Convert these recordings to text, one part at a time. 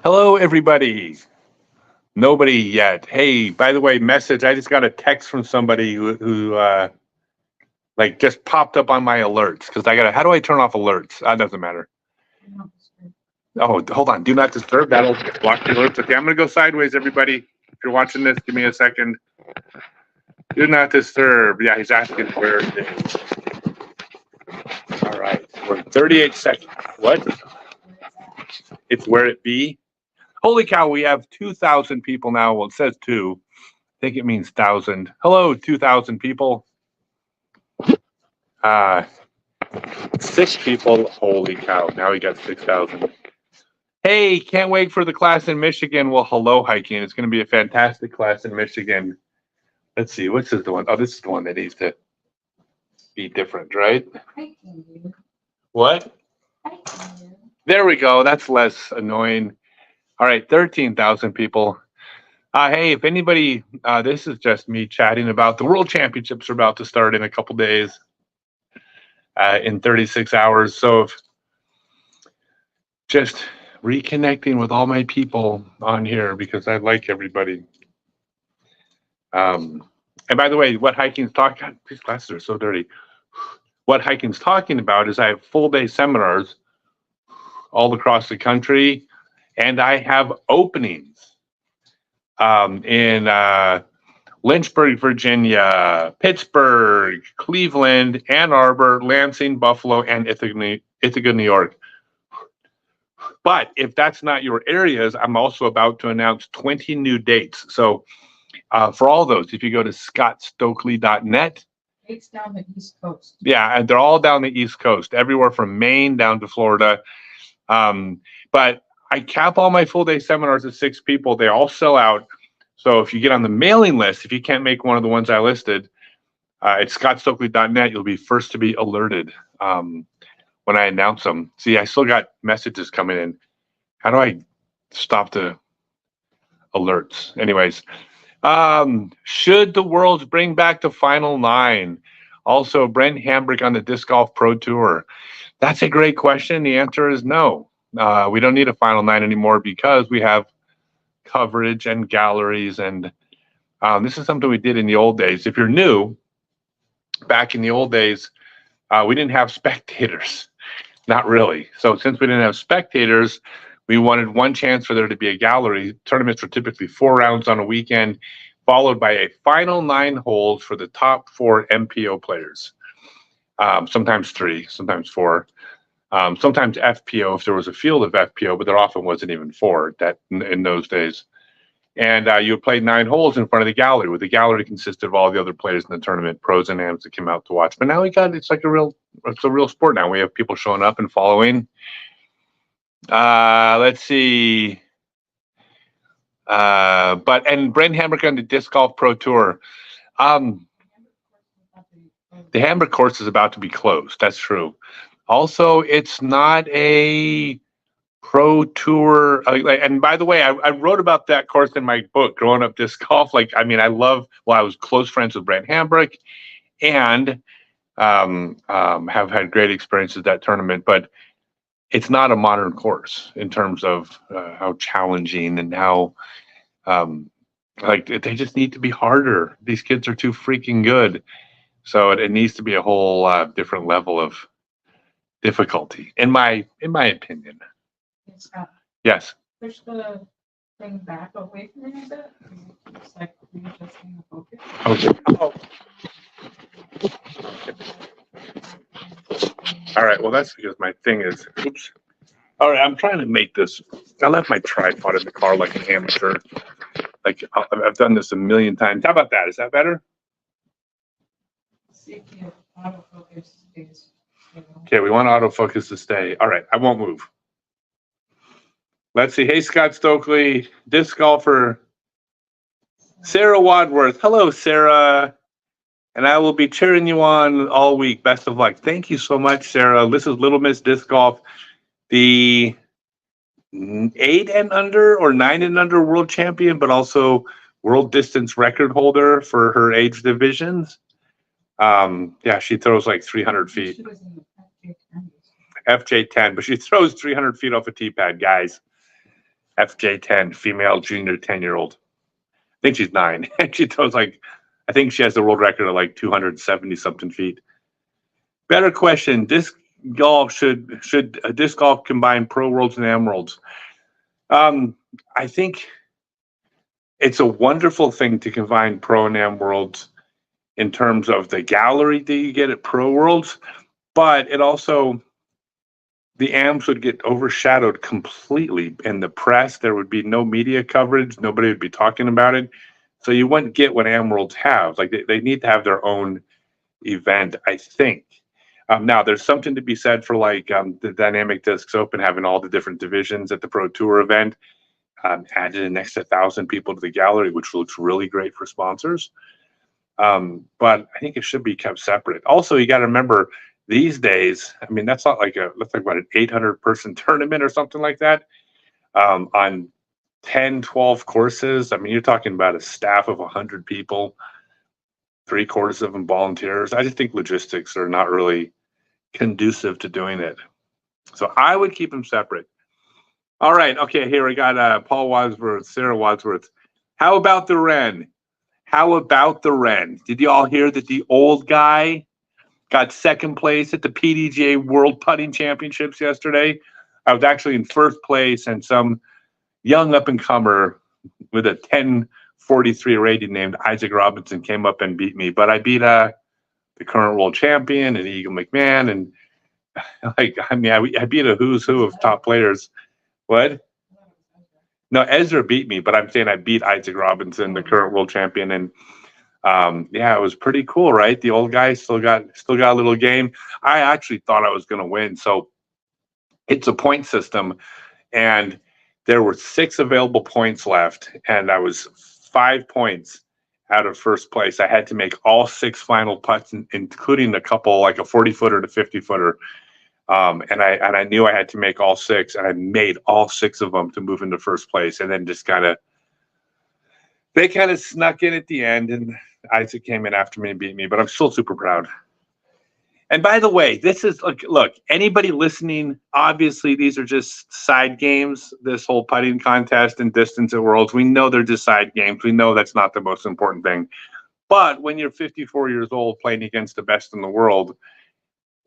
Hello, everybody. Nobody yet. Hey, by the way, message. I just got a text from somebody who like just popped up on my alerts because I got. How do I turn off alerts? That doesn't matter. Oh, hold on. Do not disturb. That'll block the alerts. Okay, I'm gonna go sideways, everybody. If you're watching this, give me a second. Do not disturb. Yeah, he's asking where it is. All right, we're 38 seconds. What? It's where it be. Holy cow, we have 2,000 people now. Well, it says two. I think it means 1,000. Hello, 2,000 people. Uh, 6 people. Holy cow. Now we got 6,000. Hey, can't wait for the class in Michigan. Well, hello, hiking. It's going to be a fantastic class in Michigan. Let's see. What's this the one? Oh, this is the one that needs to be different, right? What? There we go. That's less annoying. All right, 13,000 people. Hey, if anybody, this is just me chatting about the World Championships are about to start in a couple days, in 36 hours. So just reconnecting with all my people on here because I like everybody. And by the way, what hiking's talking, God, these glasses are so dirty. What hiking's talking about is I have full day seminars all across the country, and I have openings in Lynchburg, Virginia, Pittsburgh, Cleveland, Ann Arbor, Lansing, Buffalo, and Ithaca, New York. But if that's not your areas, I'm also about to announce 20 new dates. So for all those, if you go to scottstokely.net. It's down the East Coast. Yeah, and they're all down the East Coast, everywhere from Maine down to Florida. But I cap all my full day seminars at 6 people. They all sell out. So if you get on the mailing list, if you can't make one of the ones I listed, at scottstokely.net, you'll be first to be alerted when I announce them. See, I still got messages coming in. How do I stop the alerts? Anyways, should the Worlds bring back the Final 9? Also, Brent Hambrick on the Disc Golf Pro Tour. That's a great question. The answer is no. We don't need a Final 9 anymore because we have coverage and galleries. And this is something we did in the old days. If you're new, back in the old days, we didn't have spectators. Not really. So since we didn't have spectators, we wanted one chance for there to be a gallery. Tournaments were typically 4 rounds on a weekend, followed by a final 9 holes for the top 4 MPO players. Sometimes 3, sometimes 4. Sometimes FPO if there was a field of FPO, but there often wasn't even 4 in those days. And you would play 9 holes in front of the gallery, where the gallery consisted of all the other players in the tournament, pros and ams that came out to watch. But now it's a real sport now. We have people showing up and following. Let's see. And Brent Hambrick on the Disc Golf Pro Tour. The Hambrick course is about to be closed. That's true. Also, it's not a pro tour. And by the way, I wrote about that course in my book, Growing Up Disc Golf. I was close friends with Brent Hambrick and have had great experiences at that tournament, but it's not a modern course in terms of how challenging and how they just need to be harder. These kids are too freaking good. So it needs to be a whole different level of difficulty, in my opinion. Yes. Push the thing back away from you a bit. It's like readjusting the focus. Okay. Oh. All right. Well, that's because my thing is. Oops. All right. I'm trying to make this. I left my tripod in the car like an amateur. I've done this a million times. How about that? Is that better? See if you autofocus stays. Okay, we want autofocus to stay. All right, I won't move. Let's see. Hey, Scott Stokely, disc golfer. Sarah Wadworth. Hello, Sarah. And I will be cheering you on all week. Best of luck. Thank you so much, Sarah. This is Little Miss Disc Golf, the 8 and under or 9 and under world champion, but also world distance record holder for her age divisions. Yeah, she throws like 300 feet. She was in the FJ10. FJ10, but she throws 300 feet off a tee pad, guys. FJ10, female junior 10-year-old. I think she's 9. She throws like, I think she has the world record of like 270 something feet. Better question: disc golf should disc golf combine pro worlds and am worlds? I think it's a wonderful thing to combine pro and am worlds in terms of the gallery that you get at pro worlds, but it also, the AMs would get overshadowed completely in the press. There would be no media coverage. Nobody would be talking about it. So you wouldn't get what AM Worlds have. Like they need to have their own event, I think. Now, there's something to be said for like the Dynamic Discs Open having all the different divisions at the Pro Tour event. Added an extra 1,000 people to the gallery, which looks really great for sponsors. But I think it should be kept separate. Also, you got to remember, these days, I mean, that's not like let's talk about an 800-person tournament or something like that on 10, 12 courses. I mean, you're talking about a staff of 100 people, 3/4 of them volunteers. I just think logistics are not really conducive to doing it. So I would keep them separate. All right. Okay, here we got Paul Wadsworth, Sarah Wadsworth. How about the Wren? How about the Wren? Did you all hear that the old guy got second place at the PDGA World Putting Championships yesterday? I was actually in first place, and some young up-and-comer with a 1043 rating named Isaac Robinson came up and beat me. But I beat the current world champion and Eagle McMahon, and I beat a who's who of top players. What? No, Ezra beat me, but I'm saying I beat Isaac Robinson, the current world champion, and yeah, it was pretty cool, right? The old guy still got a little game. I actually thought I was going to win. So it's a point system, and there were 6 available points left, and I was 5 points out of first place. I had to make all 6 final putts, including a couple, like a 40-footer to 50-footer. And I knew I had to make all 6, and I made all 6 of them to move into first place. And then just they kind of snuck in at the end, and Isaac came in after me and beat me, but I'm still super proud. And by the way, this is, look, anybody listening, obviously these are just side games, this whole putting contest and distance at Worlds. We know they're just side games. We know that's not the most important thing. But when you're 54 years old playing against the best in the world,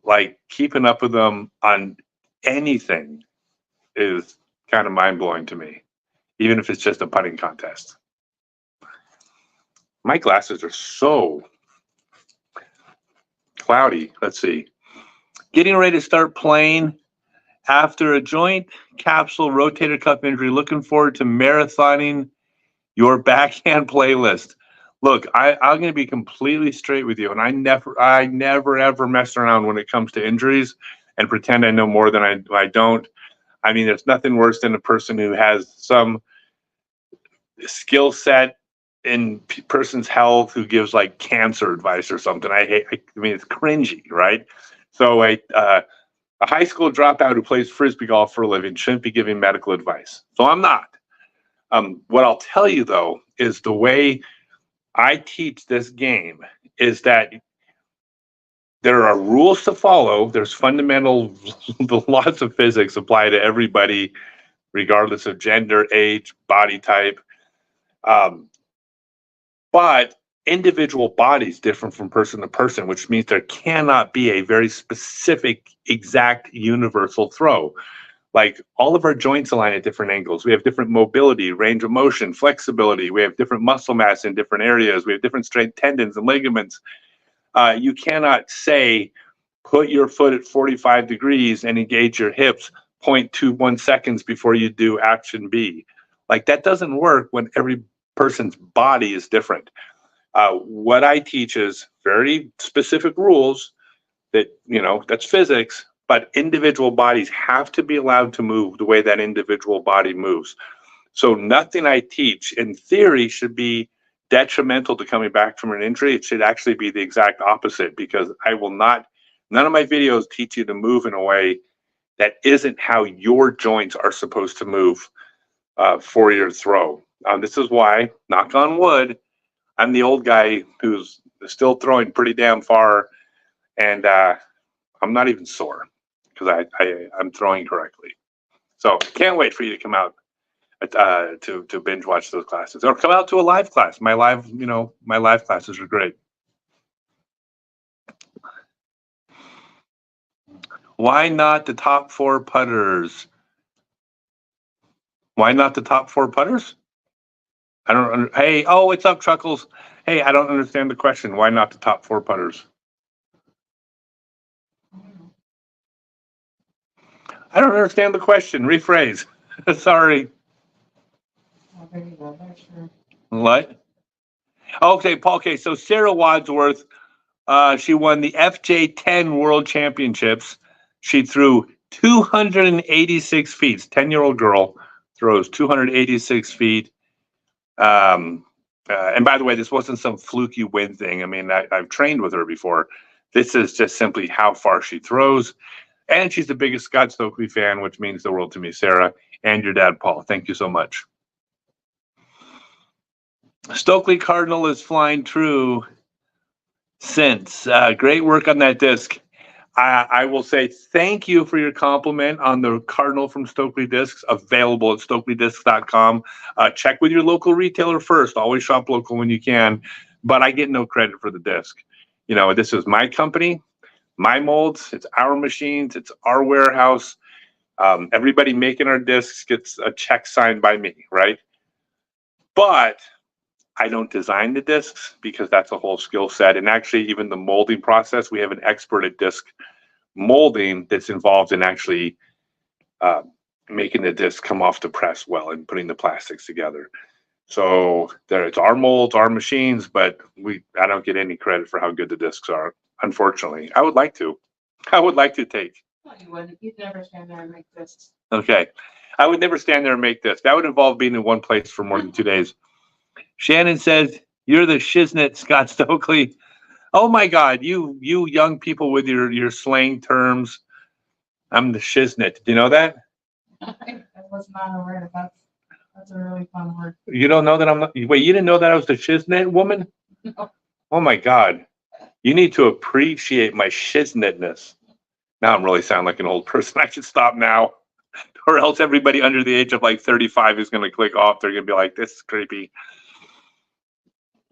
like keeping up with them on anything is kind of mind-blowing to me, even if it's just a putting contest. My glasses are so cloudy. Let's see. Getting ready to start playing after a joint capsule rotator cuff injury. Looking forward to marathoning your backhand playlist. Look, I'm going to be completely straight with you, and I never ever mess around when it comes to injuries and pretend I know more than I don't. I mean, there's nothing worse than a person who has some skill set in person's health who gives like cancer advice or something. I mean, it's cringy, right? So a high school dropout who plays frisbee golf for a living shouldn't be giving medical advice. So I'm not. What I'll tell you though is the way I teach this game is that there are rules to follow. There's fundamental the laws of physics apply to everybody, regardless of gender, age, body type. But individual bodies different from person to person, which means there cannot be a very specific, exact, universal throw. Like all of our joints align at different angles. We have different mobility, range of motion, flexibility. We have different muscle mass in different areas. We have different strength tendons and ligaments. You cannot say, put your foot at 45 degrees and engage your hips 0.21 seconds before you do action B. Like that doesn't work when every person's body is different. What I teach is very specific rules that, that's physics, but individual bodies have to be allowed to move the way that individual body moves. So nothing I teach in theory should be detrimental to coming back from an injury. It should actually be the exact opposite, because none of my videos teach you to move in a way that isn't how your joints are supposed to move for your throw. This is why, knock on wood, I'm the old guy who's still throwing pretty damn far, and I'm not even sore because I'm throwing correctly. So can't wait for you to come out to binge watch those classes, or come out to a live class. My live classes are great. Why not the top 4 putters? Why not the top 4 putters? I don't. Hey, oh, what's up, Chuckles? Hey, I don't understand the question. Why not the top 4 putters? I don't understand the question. Rephrase. Sorry. What? Okay, Paul. Okay, so Sarah Wadsworth, she won the FJ10 World Championships. She threw 286 feet. 10-year-old girl throws 286 feet. And by the way, this wasn't some fluky win thing. I mean, I've trained with her before. This is just simply how far she throws. And she's the biggest Scott Stokely fan, which means the world to me, Sarah, and your dad, Paul. Thank you so much. Stokely Cardinal is flying true since. Great work on that disc. I will say thank you for your compliment on the Cardinal from Stokely Discs, available at StokelyDiscs.com. Check with your local retailer first. Always shop local when you can. But I get no credit for the disc. You know, this is my company, my molds. It's our machines. It's our warehouse. Everybody making our discs gets a check signed by me, right? But I don't design the discs because that's a whole skill set. And actually, even the molding process, we have an expert at disc molding that's involved in actually making the disc come off the press well and putting the plastics together. So it's our molds, our machines, but I don't get any credit for how good the discs are. Unfortunately, I would like to take. No, you wouldn't. You'd never stand there and make discs. Okay, I would never stand there and make this. That would involve being in one place for more than 2 days. Shannon says, "You're the shiznit, Scott Stokely." Oh my God, you young people with your slang terms. I'm the shiznit. Did you know that? I was not aware of that. That's a really fun word. You don't know that I'm not. Wait, you didn't know that I was the shiznit woman? No. Oh my God, you need to appreciate my shiznitness. Now I'm really sound like an old person. I should stop now, or else everybody under the age of like 35 is going to click off. They're going to be like, "This is creepy."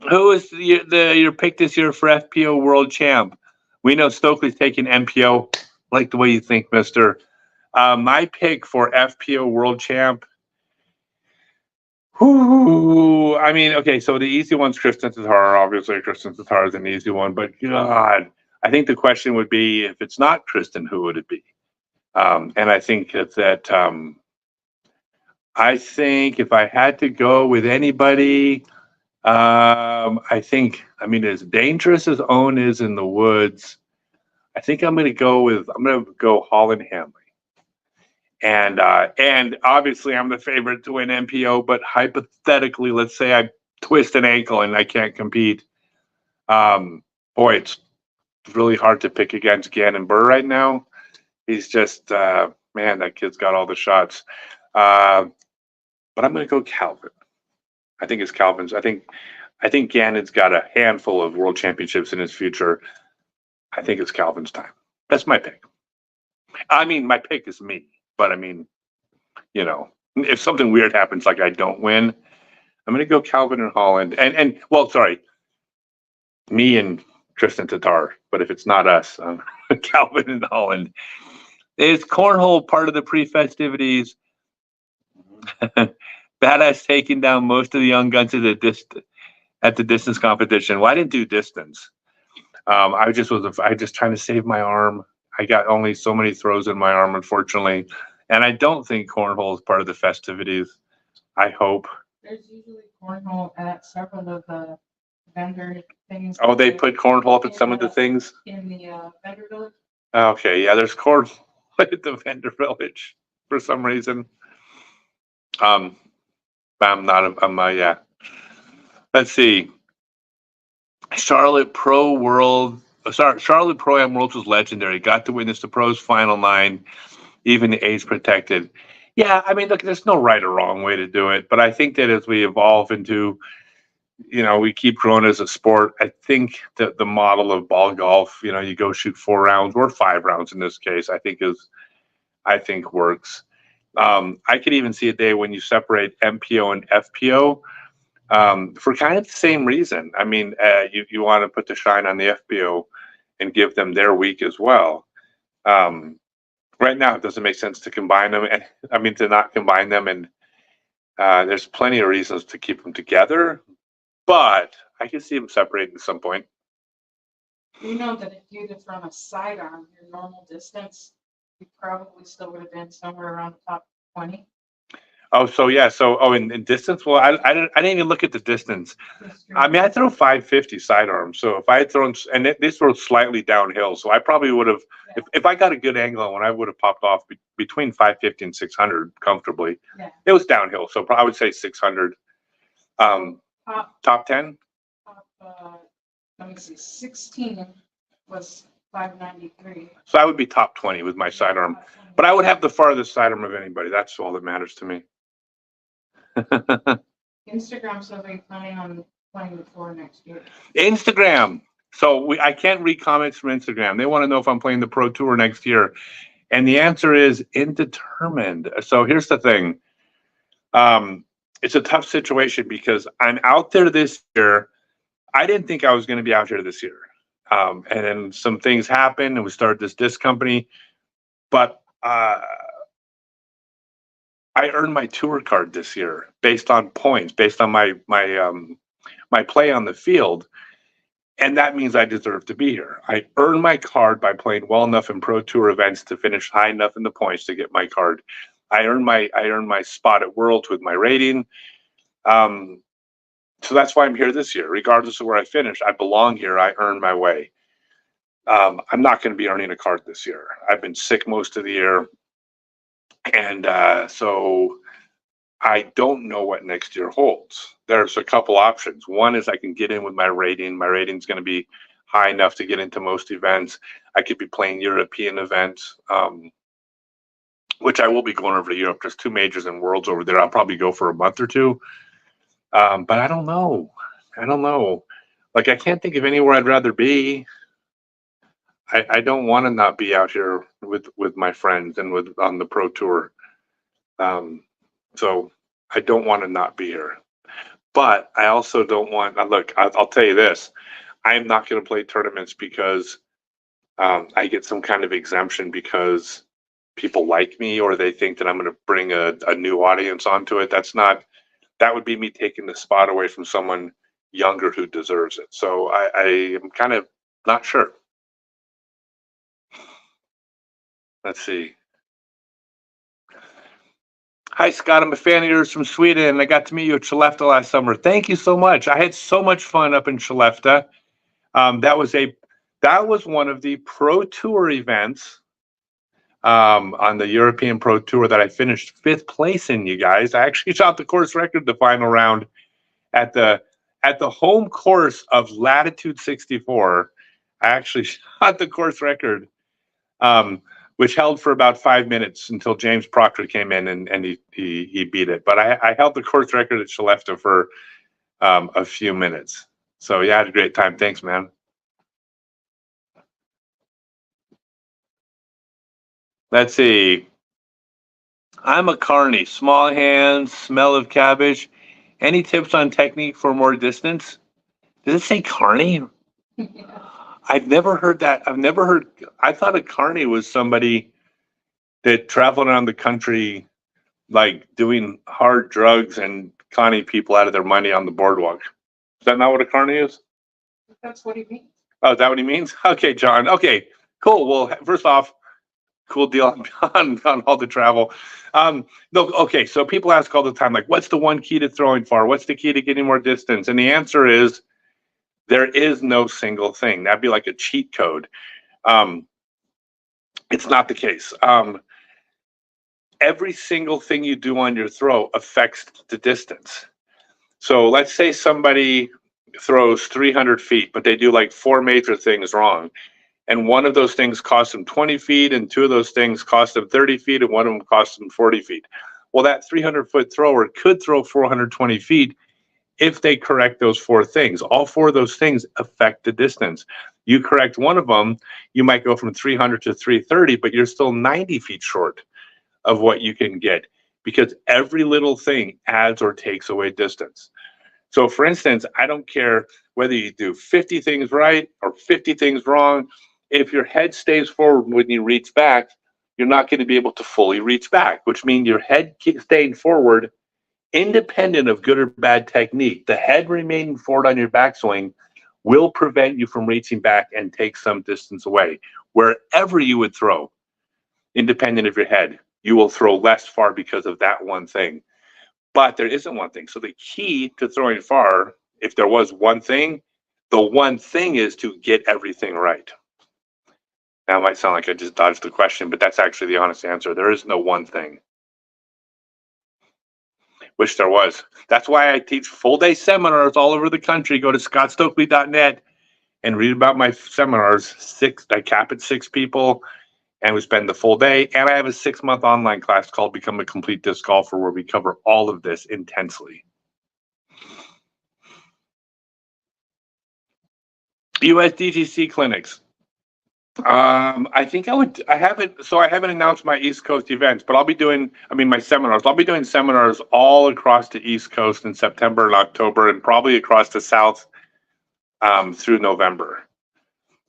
Who is your pick this year for FPO World Champ? We know Stokely's taking MPO. Like the way you think, mister. My pick for FPO World Champ. I mean, okay, so the easy one's Kristen Tatar. Obviously, Kristen Tatar is an easy one. But God, I think the question would be, if it's not Kristen, who would it be? And I think that I think if I had to go with anybody, I think, I mean, as dangerous as Owen is in the woods, I think I'm going to go Holland Hanley. And obviously I'm the favorite to win MPO, but hypothetically, let's say I twist an ankle and I can't compete. Boy, it's really hard to pick against Gannon Burr right now. He's just, man, that kid's got all the shots. But I'm going to go Calvin. I think it's Calvin's. I think Gannon's got a handful of world championships in his future. I think it's Calvin's time. That's my pick. I mean, my pick is me, but I mean, you know, if something weird happens, like I don't win, I'm going to go Calvin and Holland. And well, sorry, me and Tristan Tatar. But if it's not us, Calvin and Holland. Is cornhole part of the pre-festivities? Badass taking down most of the young guns at the distance competition. Well, I didn't do distance. I just trying to save my arm. I got only so many throws in my arm, unfortunately, and I don't think cornhole is part of the festivities. I hope. There's usually cornhole at several of the vendor things. Oh, they put cornhole up at some of the things in the vendor village. Okay, yeah, there's cornhole at the vendor village for some reason. Yeah. Let's see. Charlotte Pro Am Worlds was legendary. Got to witness the pros final 9, even the age protected. Yeah, I mean, look, there's no right or wrong way to do it, but I think that as we evolve into, you know, we keep growing as a sport, I think that the model of ball golf, you know, you go shoot 4 rounds or 5 rounds in this case, I think works. I could even see a day when you separate MPO and FPO for kind of the same reason. I mean, you want to put the shine on the FPO and give them their week as well. Right now, it doesn't make sense to combine them. And I mean, to not combine them. And there's plenty of reasons to keep them together, but I can see them separating at some point. You know that if you'd have thrown a sidearm your normal distance, you probably still would have been somewhere around the top 20. Oh, so yeah. So, in distance, well, I didn't even look at the distance. I mean, I throw 550 sidearm. So if I had thrown, and this throws slightly downhill, so I probably would have, if I got a good angle on one, I would have popped off between 550 and 600 comfortably. Yeah. It was downhill, so I would say 600. Top 10? Let me see, 16 was 593. So I would be top 20 with my sidearm, but I would have the farthest sidearm of anybody. That's all that matters to me. Instagram says they're planning on playing the tour next year. Instagram. So I can't read comments from Instagram. They want to know if I'm playing the Pro Tour next year. And the answer is indeterminate. So here's the thing. It's a tough situation because I'm out there this year. I didn't think I was going to be out here this year. And then some things happened and we started this disc company. But I earned my tour card this year based on points, based on my play on the field. And that means I deserve to be here. I earned my card by playing well enough in Pro Tour events to finish high enough in the points to get my card. I earned my spot at Worlds with my rating. So that's why I'm here this year. Regardless of where I finish, I belong here. I earned my way. I'm not going to be earning a card this year. I've been sick most of the year. And so I don't know what next year holds. There's a couple options. One is I can get in with my rating. My rating's going to be high enough to get into most events. I could be playing European events, which I will be going over to Europe. There's 2 majors and Worlds over there. I'll probably go for a month or 2. But I don't know. Like, I can't think of anywhere I'd rather be. I don't want to not be out here with my friends and on the Pro Tour. So I don't want to not be here. But I also don't want, look, I'll tell you this. I'm not going to play tournaments because I get some kind of exemption because people like me or they think that I'm going to bring a new audience onto it. That would be me taking the spot away from someone younger who deserves it. So I am kind of not sure. Let's see. Hi, Scott. I'm a fan of yours from Sweden. I got to meet you at Skellefteå last summer. Thank you so much. I had so much fun up in Skellefteå. That was one of the Pro Tour events on the European Pro Tour that I finished 5th place in, you guys. I actually shot the course record the final round at the home course of Latitude 64. I actually shot the course record, which held for about 5 minutes until James Proctor came in and he beat it. But I held the course record at Skellefteå for a few minutes. So yeah, I had a great time. Thanks, man. Let's see. I'm a carny. Small hands, smell of cabbage. Any tips on technique for more distance? Does it say carny? Yeah. I've never heard that. I thought a carny was somebody that traveled around the country, like doing hard drugs and conning people out of their money on the boardwalk. Is that not what a carny is? That's what he means. Oh, is that what he means? Okay, John. Okay, cool. Well, first off, cool deal on all the travel. No, okay, so people ask all the time, like, what's the one key to throwing far? What's the key to getting more distance? And the answer is there is no single thing. That'd be like a cheat code. It's not the case. Every single thing you do on your throw affects the distance. So let's say somebody throws 300 feet, but they do like 4 major things wrong. And one of those things costs them 20 feet, and 2 of those things cost them 30 feet, and one of them costs them 40 feet. Well, that 300-foot thrower could throw 420 feet if they correct those 4 things. All 4 of those things affect the distance. You correct one of them, you might go from 300 to 330, but you're still 90 feet short of what you can get, because every little thing adds or takes away distance. So for instance, I don't care whether you do 50 things right or 50 things wrong. If your head stays forward when you reach back, you're not going to be able to fully reach back, which means your head keeps staying forward independent of good or bad technique. The head remaining forward on your backswing will prevent you from reaching back and take some distance away. Wherever you would throw, independent of your head, you will throw less far because of that one thing. But there isn't one thing. So the key to throwing far, if there was one thing, the one thing is to get everything right. Now, it might sound like I just dodged the question, but that's actually the honest answer. There is no one thing. Wish there was. That's why I teach full-day seminars all over the country. Go to scottstokely.net and read about my seminars. I cap at 6 people, and we spend the full day. And I have a 6-month online class called Become a Complete Disc Golfer, where we cover all of this intensely. USDGC clinics. I think I haven't announced my East Coast events, but my seminars. I'll be doing seminars all across the East Coast in September and October, and probably across the South through November.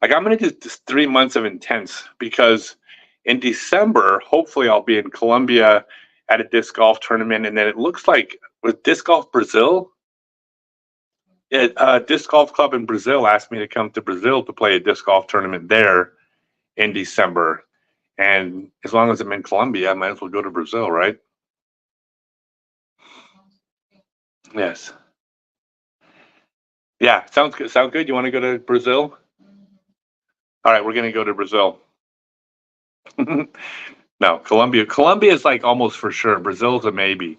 Like, I'm going to do just 3 months of intense, because in December, hopefully I'll be in Colombia at a disc golf tournament. And then it looks like with Disc Golf Brazil, Disc Golf Club in Brazil asked me to come to Brazil to play a disc golf tournament there in December. And as long as I'm in Colombia, I might as well go to Brazil, right? Yes. Yeah, sounds good. Sound good? You want to go to Brazil? All right, we're going to go to Brazil. No, Colombia. Colombia is like almost for sure. Brazil's a maybe.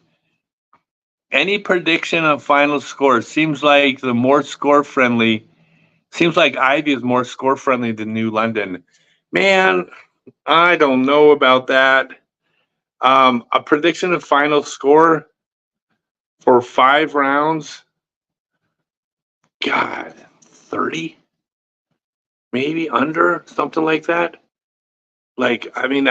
Any prediction of final score? Seems like Ivy is more score friendly than New London. Man, I don't know about that. A prediction of final score for 5 rounds? God, 30? Maybe under, something like that. Like, I mean,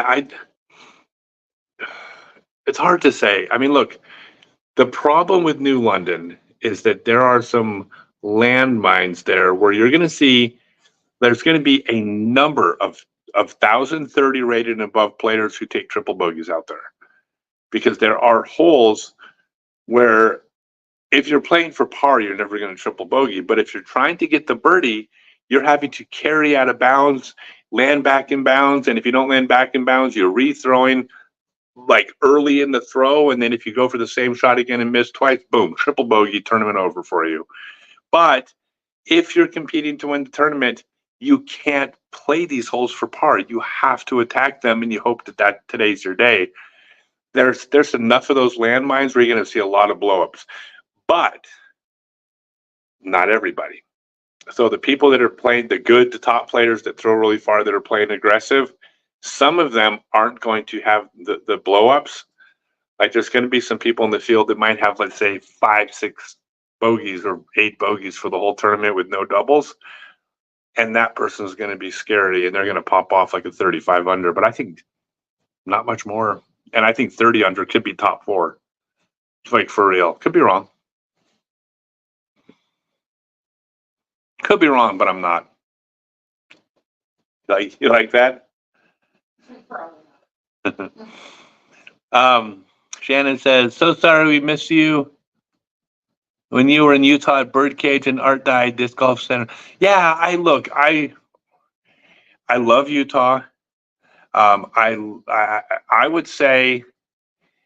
it's hard to say. I mean, look, the problem with New London is that there are some landmines there where you're going to see there's going to be a number of 1,030 rated and above players who take triple bogeys out there, because there are holes where if you're playing for par, you're never going to triple bogey. But if you're trying to get the birdie, you're having to carry out of bounds, land back in bounds. And if you don't land back in bounds, you're rethrowing like early in the throw. And then if you go for the same shot again and miss twice, boom, triple bogey, tournament over for you. But if you're competing to win the tournament, you can't play these holes for par. You have to attack them, and you hope that today's your day. There's enough of those landmines where you're going to see a lot of blowups, but not everybody. So the people that are playing the top players that throw really far, that are playing aggressive, some of them aren't going to have the blowups. Like, there's going to be some people in the field that might have, let's say, 5, 6 bogeys or 8 bogeys for the whole tournament with no doubles. And that person's going to be scary, and they're going to pop off like a 35 under. But I think not much more. And I think 30 under could be top 4. Like, for real. Could be wrong. Could be wrong, but I'm not. Like, you like that? Shannon says, so sorry we missed you when you were in Utah at Birdcage and Art Died Disc Golf Center. Yeah, I love Utah. I would say,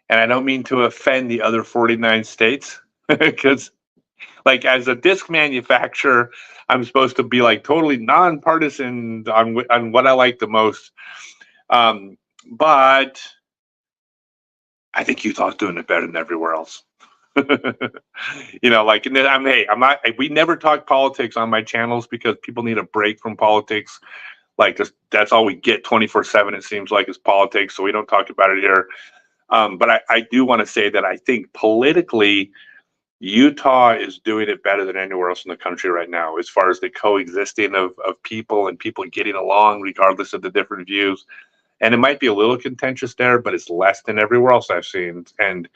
and I don't mean to offend the other 49 states, because like, as a disc manufacturer, I'm supposed to be like totally nonpartisan on what I like the most. But I think Utah's doing it better than everywhere else. You know, like, and then we never talk politics on my channels because people need a break from politics. Like, that's all we get 24/7, it seems like, is politics. So we don't talk about it here. But I do want to say that I think politically, Utah is doing it better than anywhere else in the country right now, as far as the coexisting of people and people getting along regardless of the different views. And it might be a little contentious there, but it's less than everywhere else I've seen. And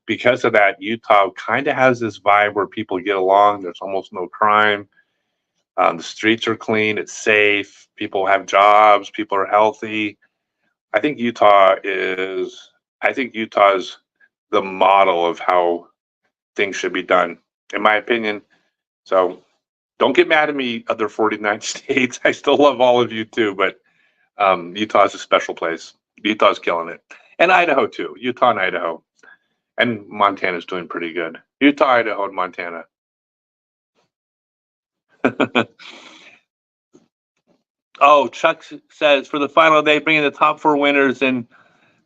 because of that, Utah kind of has this vibe where people get along. There's almost no crime. The streets are clean. It's safe. People have jobs. People are healthy. I think Utah is. I think Utah's the model of how things should be done, in my opinion. So don't get mad at me, other 49 states. I still love all of you too, but Utah is a special place. Utah's killing it. And Idaho too. Utah and Idaho. And Montana's doing pretty good. Utah, Idaho, and Montana. Oh, Chuck says for the final day, bringing the top 4 winners in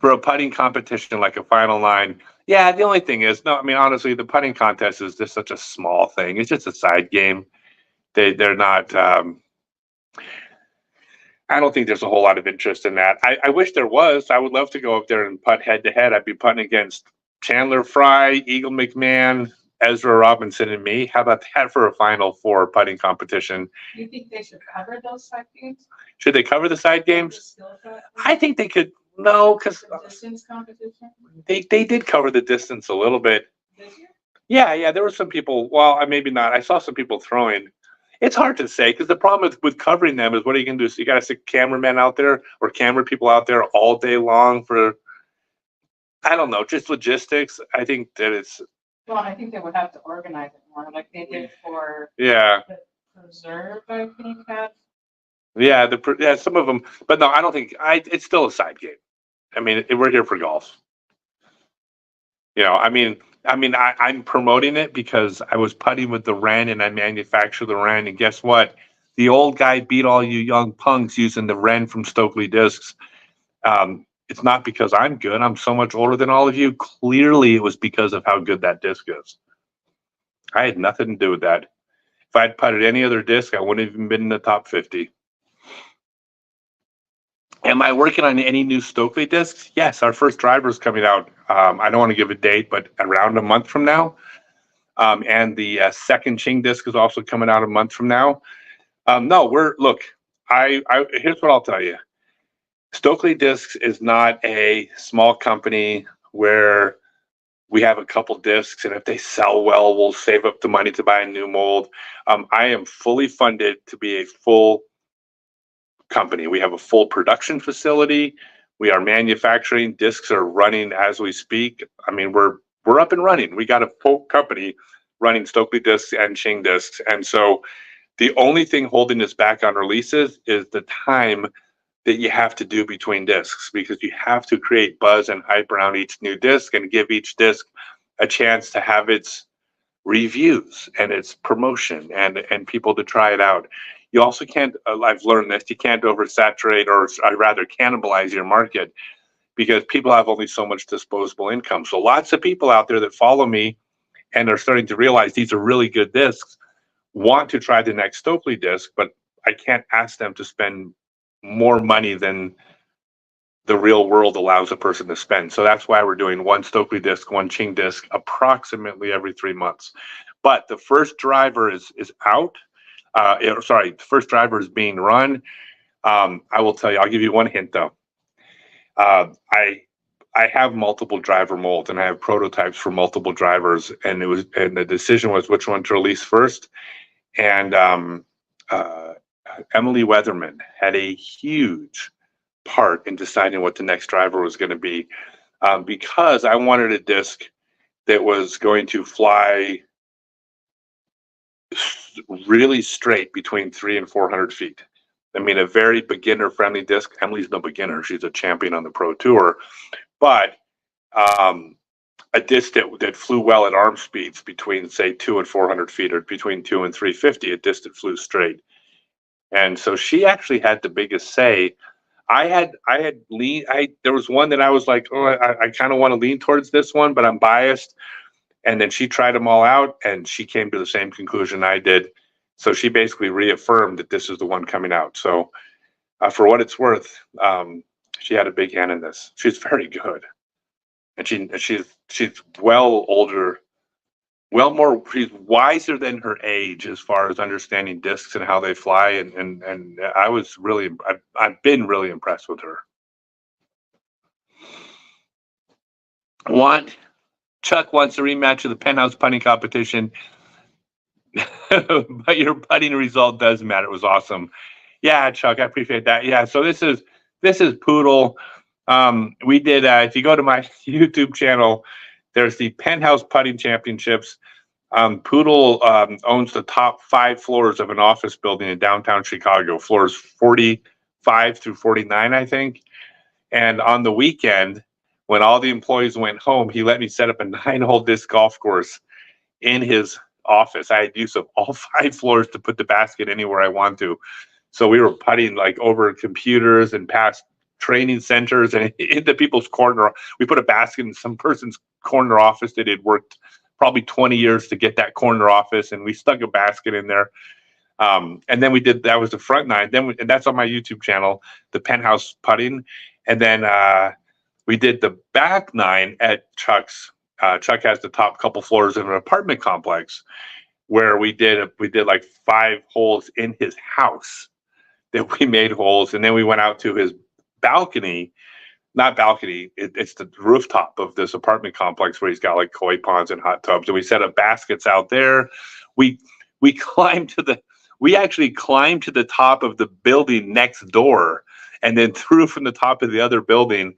for a putting competition, like a final 9. Yeah, the only thing is, no, I mean, honestly, the putting contest is just such a small thing. It's just a side game. They're not. I don't think there's a whole lot of interest in that. I wish there was. I would love to go up there and putt head to head. I'd be putting against Chandler Fry, Eagle McMahon, Ezra Robinson, and me. How about that for a Final 4 putting competition? You think they should cover those side games? Should they cover the side games? I think they could. No, because distance competition. They did cover the distance a little bit. Did you? Yeah. There were some people. Well, maybe not. I saw some people throwing. It's hard to say because the problem with covering them is what are you going to do? So you got to stick cameramen out there or camera people out there all day long for, I don't know, just logistics. I think that it's. Well, I think they would have to organize it more like they did for the Preserve, I think. Yeah, some of them. But no, I don't think. It's still a side game. I mean, we're here for golf. I'm promoting it because I was putting with the Wren and I manufacture the Wren. And guess what? The old guy beat all you young punks using the Wren from Stokely Discs. It's not because I'm good. I'm so much older than all of you. Clearly, it was because of how good that disc is. I had nothing to do with that. If I'd putted any other disc, I wouldn't have even been in the top 50. Am I working on any new Stokely discs? Yes, our first driver is coming out. I don't want to give a date, but around a month from now. And the second Ching disc is also coming out a month from now. Here's what I'll tell you. Stokely Discs is not a small company where we have a couple discs, and if they sell well, we'll save up the money to buy a new mold. I am fully funded to be a full company. We have a full production facility. We are manufacturing. Discs are running as we speak. I mean, we're up and running. We got a full company running Stokely Discs and Ching Discs. And so the only thing holding us back on releases is the time that you have to do between discs, because you have to create buzz and hype around each new disc and give each disc a chance to have its reviews and its promotion and people to try it out. You also can't, I've learned this, you can't oversaturate or I'd rather cannibalize your market because people have only so much disposable income. So lots of people out there that follow me and are starting to realize these are really good discs, want to try the next Stokely disc, but I can't ask them to spend more money than the real world allows a person to spend. So that's why we're doing one Stokely disc, one Ching disc, approximately every 3 months. But the first driver is out. The first driver is being run. I will tell you, I'll give you one hint though. I have multiple driver molds and I have prototypes for multiple drivers, and the decision was which one to release first. And Emily Weatherman had a huge part in deciding what the next driver was going to be, because I wanted a disc that was going to fly really straight between 300 and 400 feet. I mean, a very beginner-friendly disc. Emily's no beginner; she's a champion on the Pro Tour. But a disc that flew well at arm speeds between, say, 200 and 400 feet, or between 200 and 350, a disc that flew straight. And so she actually had the biggest say. There was one that I was like, oh, I kind of want to lean towards this one, but I'm biased. And then she tried them all out and she came to the same conclusion I did. So she basically reaffirmed that this is the one coming out. So for what it's worth, she had a big hand in this. She's very good. And she's well older, she's wiser than her age as far as understanding discs and how they fly. And I've been really impressed with her. Chuck wants a rematch of the penthouse putting competition, but your putting result does matter. It was awesome. Yeah, Chuck, I appreciate that. Yeah, so this is Poodle. We did. If you go to my YouTube channel, there's the Penthouse Putting Championships. Poodle owns the top 5 floors of an office building in downtown Chicago, floors 45 through 49, I think. And on the weekend, when all the employees went home, he let me set up a 9-hole disc golf course in his office. I had use of all 5 floors to put the basket anywhere I want to. So we were putting like over computers and past training centers and into people's corner. We put a basket in some person's corner office that had worked probably 20 years to get that corner office, and we stuck a basket in there. And then we did, that was the front 9. And that's on my YouTube channel, the Penthouse Putting. And then we did the back 9 at Chuck's. Chuck has the top couple floors of an apartment complex where we did like 5 holes in his house that we made holes. And then we went out to his balcony, not balcony, it's the rooftop of this apartment complex where he's got like koi ponds and hot tubs. And we set up baskets out there. We actually climbed to the top of the building next door and then threw from the top of the other building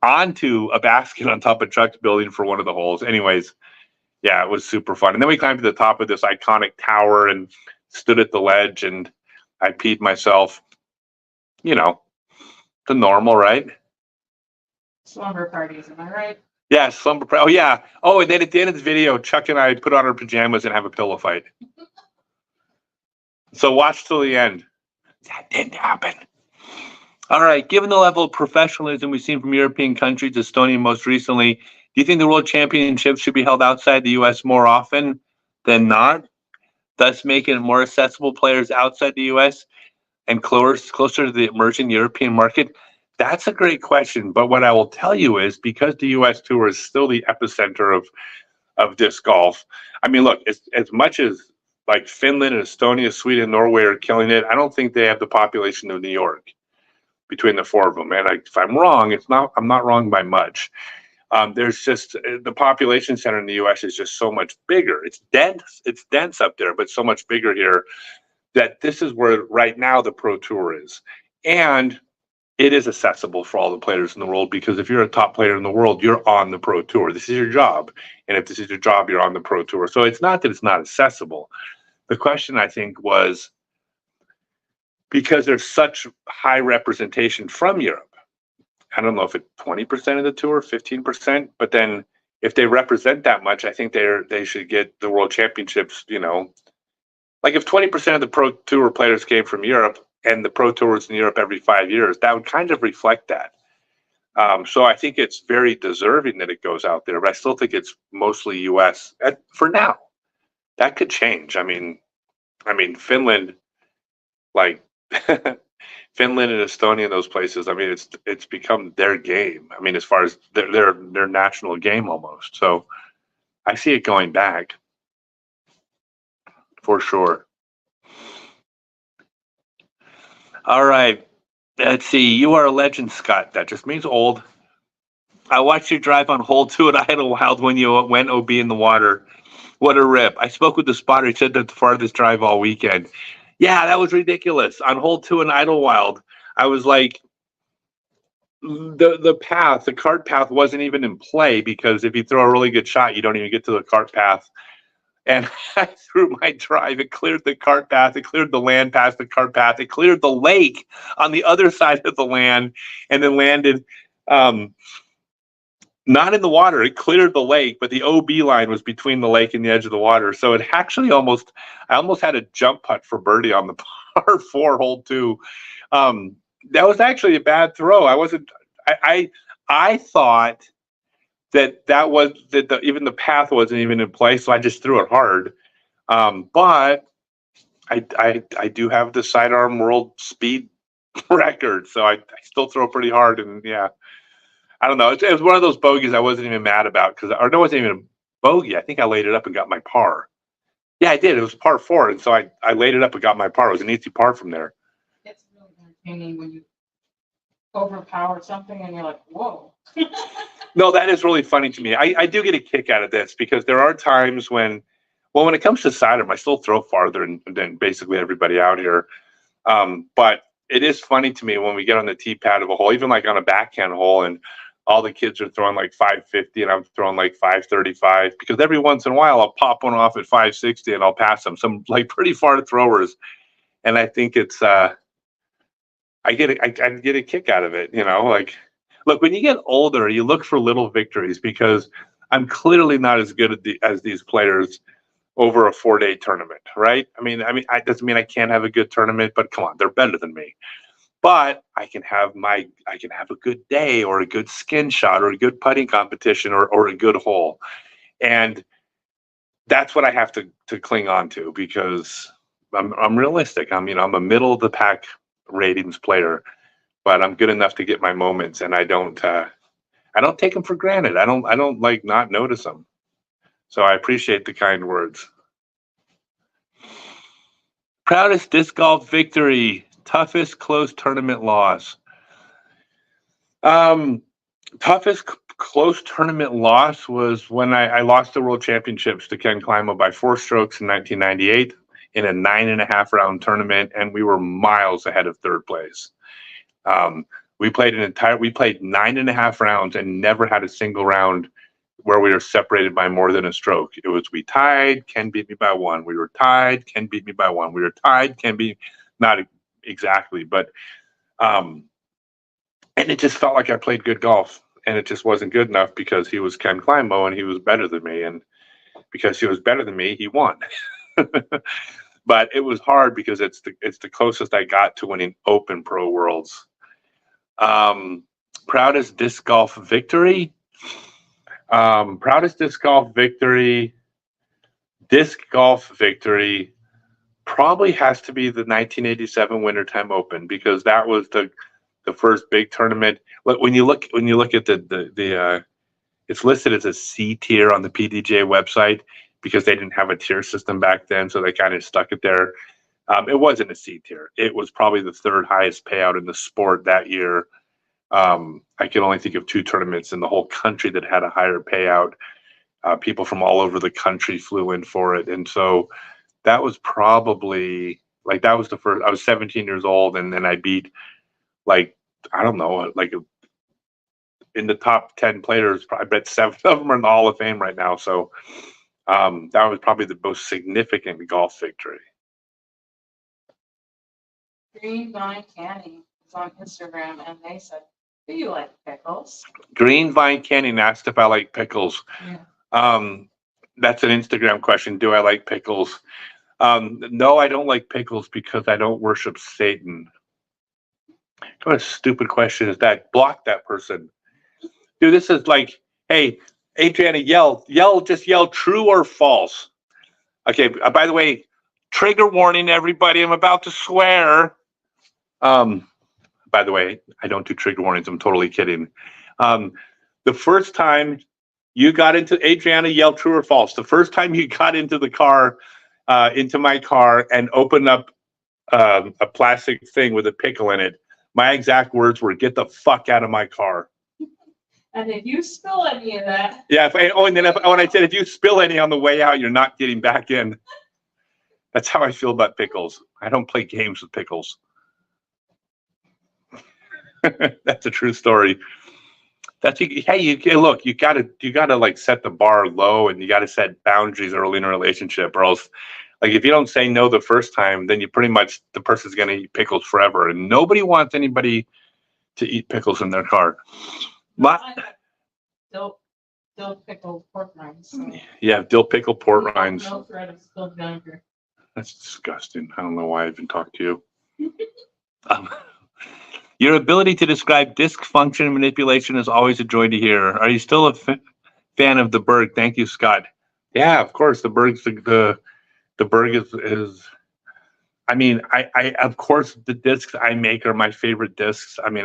onto a basket on top of Chuck's building for one of the holes. Anyways, yeah, it was super fun. And then we climbed to the top of this iconic tower and stood at the ledge, and I peed myself. You know, the normal, right? Slumber parties, am I right? Yeah, slumber. Oh, yeah. Oh, and then at the end of the video, Chuck and I put on our pajamas and have a pillow fight. So watch till the end. That didn't happen. All right. Given the level of professionalism we've seen from European countries, Estonia most recently, do you think the World Championships should be held outside the U.S. more often than not, thus making it more accessible players outside the U.S. and closer to the emerging European market? That's a great question. But what I will tell you is, because the U.S. Tour is still the epicenter of disc golf, I mean, look, as much as like Finland and Estonia, Sweden, Norway are killing it, I don't think they have the population of New York between the 4 of them. And if I'm wrong, I'm not wrong by much. There's just the population center in the U.S. is just so much bigger. It's dense up there, but so much bigger here that this is where right now the Pro Tour is. And it is accessible for all the players in the world, because if you're a top player in the world, you're on the Pro Tour. This is your job. And if this is your job, you're on the Pro Tour. So it's not that it's not accessible. The question, I think, was because there's such high representation from Europe. I don't know if it's 20% of the tour, 15%, but then if they represent that much, I think they should get the World Championships, you know. Like if 20% of the Pro Tour players came from Europe and the Pro Tour is in Europe every 5 years, that would kind of reflect that. So I think it's very deserving that it goes out there, but I still think it's mostly US for now. That could change. I mean, Finland, like Finland and Estonia, those places. I mean, it's become their game. I mean, as far as their national game almost. So I see it going back for sure. All right. Let's see. You are a legend, Scott. That just means old. I watched you drive on hole 2 at Idlewild when you went OB in the water. What a rip. I spoke with the spotter. He said that's the farthest drive all weekend. Yeah, that was ridiculous. On hole 2 in Idlewild, I was like, the cart path wasn't even in play, because if you throw a really good shot, you don't even get to the cart path. And I threw my drive. It cleared the cart path. It cleared the land past the cart path. It cleared the lake on the other side of the land, and then landed not in the water. It cleared the lake, but the OB line was between the lake and the edge of the water. So it actually I almost had a jump putt for birdie on the par 4 hole 2. That was actually a bad throw. I thought that even the path wasn't even in place, so I just threw it hard. But I do have the sidearm world speed record, so I still throw pretty hard. And yeah, I don't know. It was one of those bogeys I wasn't even mad about, it wasn't even a bogey. I think I laid it up and got my par. Yeah, I did. It was par 4, and so I laid it up and got my par. It was an easy par from there. It's really entertaining when you overpower something and you're like, whoa. No, that is really funny to me. I do get a kick out of this because there are times when, well, when it comes to sidearm, I still throw farther than basically everybody out here. But it is funny to me when we get on the tee pad of a hole, even like on a backhand hole, and all the kids are throwing like 550 and I'm throwing like 535, because every once in a while I'll pop one off at 560 and I'll pass them, some like pretty far throwers. And I think it's, I get a kick out of it, like, look, when you get older, you look for little victories, because I'm clearly not as good as these players over a 4-day tournament, right? I doesn't mean I can't have a good tournament, but come on, they're better than me. But I can have a good day, or a good skin shot, or a good putting competition, or a good hole. And that's what I have to cling on to, because I'm realistic. I'm a middle of the pack ratings player, but I'm good enough to get my moments, and I don't take them for granted. I don't like not notice them. So I appreciate the kind words. Proudest disc golf victory, toughest close tournament loss. Toughest close tournament loss was when I lost the World Championships to Ken Climo by 4 strokes in 1998 in a 9.5 round tournament, and we were miles ahead of third place. We played 9.5 rounds and never had a single round where we were separated by more than a stroke. It was, we tied, Ken beat me by 1. We were tied, Ken beat me by 1. We were tied, Ken beat, not exactly, but and it just felt like I played good golf, and it just wasn't good enough because he was Ken Climo and he was better than me, and because he was better than me, he won. But it was hard because it's the closest I got to winning Open Pro Worlds. Proudest disc golf victory. Proudest disc golf victory probably has to be the 1987 Wintertime Open, because that was the first big tournament. When you look at the it's listed as a C tier on the PDGA website, because they didn't have a tier system back then, so they kind of stuck it there. It wasn't a C tier. It was probably the third highest payout in the sport that year. I can only think of 2 tournaments in the whole country that had a higher payout. People from all over the country flew in for it. And so that was probably, like, that was the first. I was 17 years old, and then I beat, like, I don't know, like, in the top 10 players, I bet 7 of them are in the Hall of Fame right now. So that was probably the most significant golf victory. Green Vine Canning is on Instagram, and they said, do you like pickles? Green Vine Canning asked if I like pickles. Yeah. That's an Instagram question. Do I like pickles? No, I don't like pickles because I don't worship Satan. What a stupid question is that? Block that person. Dude, this is like, hey, Adriana, just yell true or false. Okay, by the way, trigger warning, everybody. I'm about to swear. By the way, I don't do trigger warnings. I'm totally kidding. The first time you got into, Adriana, yell true or false. The first time you got into the car, into my car, and opened up a plastic thing with a pickle in it, my exact words were, "Get the fuck out of my car." And if you spill any of that. Yeah. When I said, if you spill any on the way out, you're not getting back in. That's how I feel about pickles. I don't play games with pickles. That's a true story. Look, you gotta like set the bar low, and you gotta set boundaries early in a relationship, or else, like, if you don't say no the first time, then you pretty much, the person's gonna eat pickles forever, and nobody wants anybody to eat pickles in their car. Dill pickle pork rinds. So. Yeah, dill pickle pork rinds. No thread of spilled vinegar. That's disgusting. I don't know why I even talked to you. Your ability to describe disc function and manipulation is always a joy to hear. Are you still a fan of the Berg? Thank you, Scott. Yeah, of course. The Berg's the Berg is. I mean, I of course the discs I make are my favorite discs. I mean,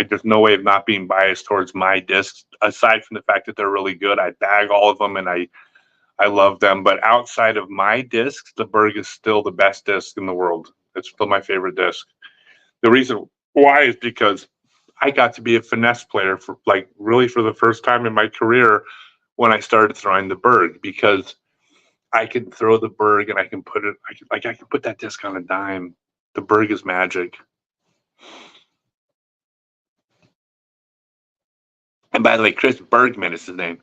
there's no way of not being biased towards my discs, aside from the fact that they're really good. I bag all of them, and I love them. But outside of my discs, the Berg is still the best disc in the world. It's still my favorite disc. The reason why is because I got to be a finesse player for like really for the first time in my career when I started throwing the Berg, because I can throw the Berg and I can put it, I can put that disc on a dime. The Berg is magic. And by the way, Chris Bergman is his name.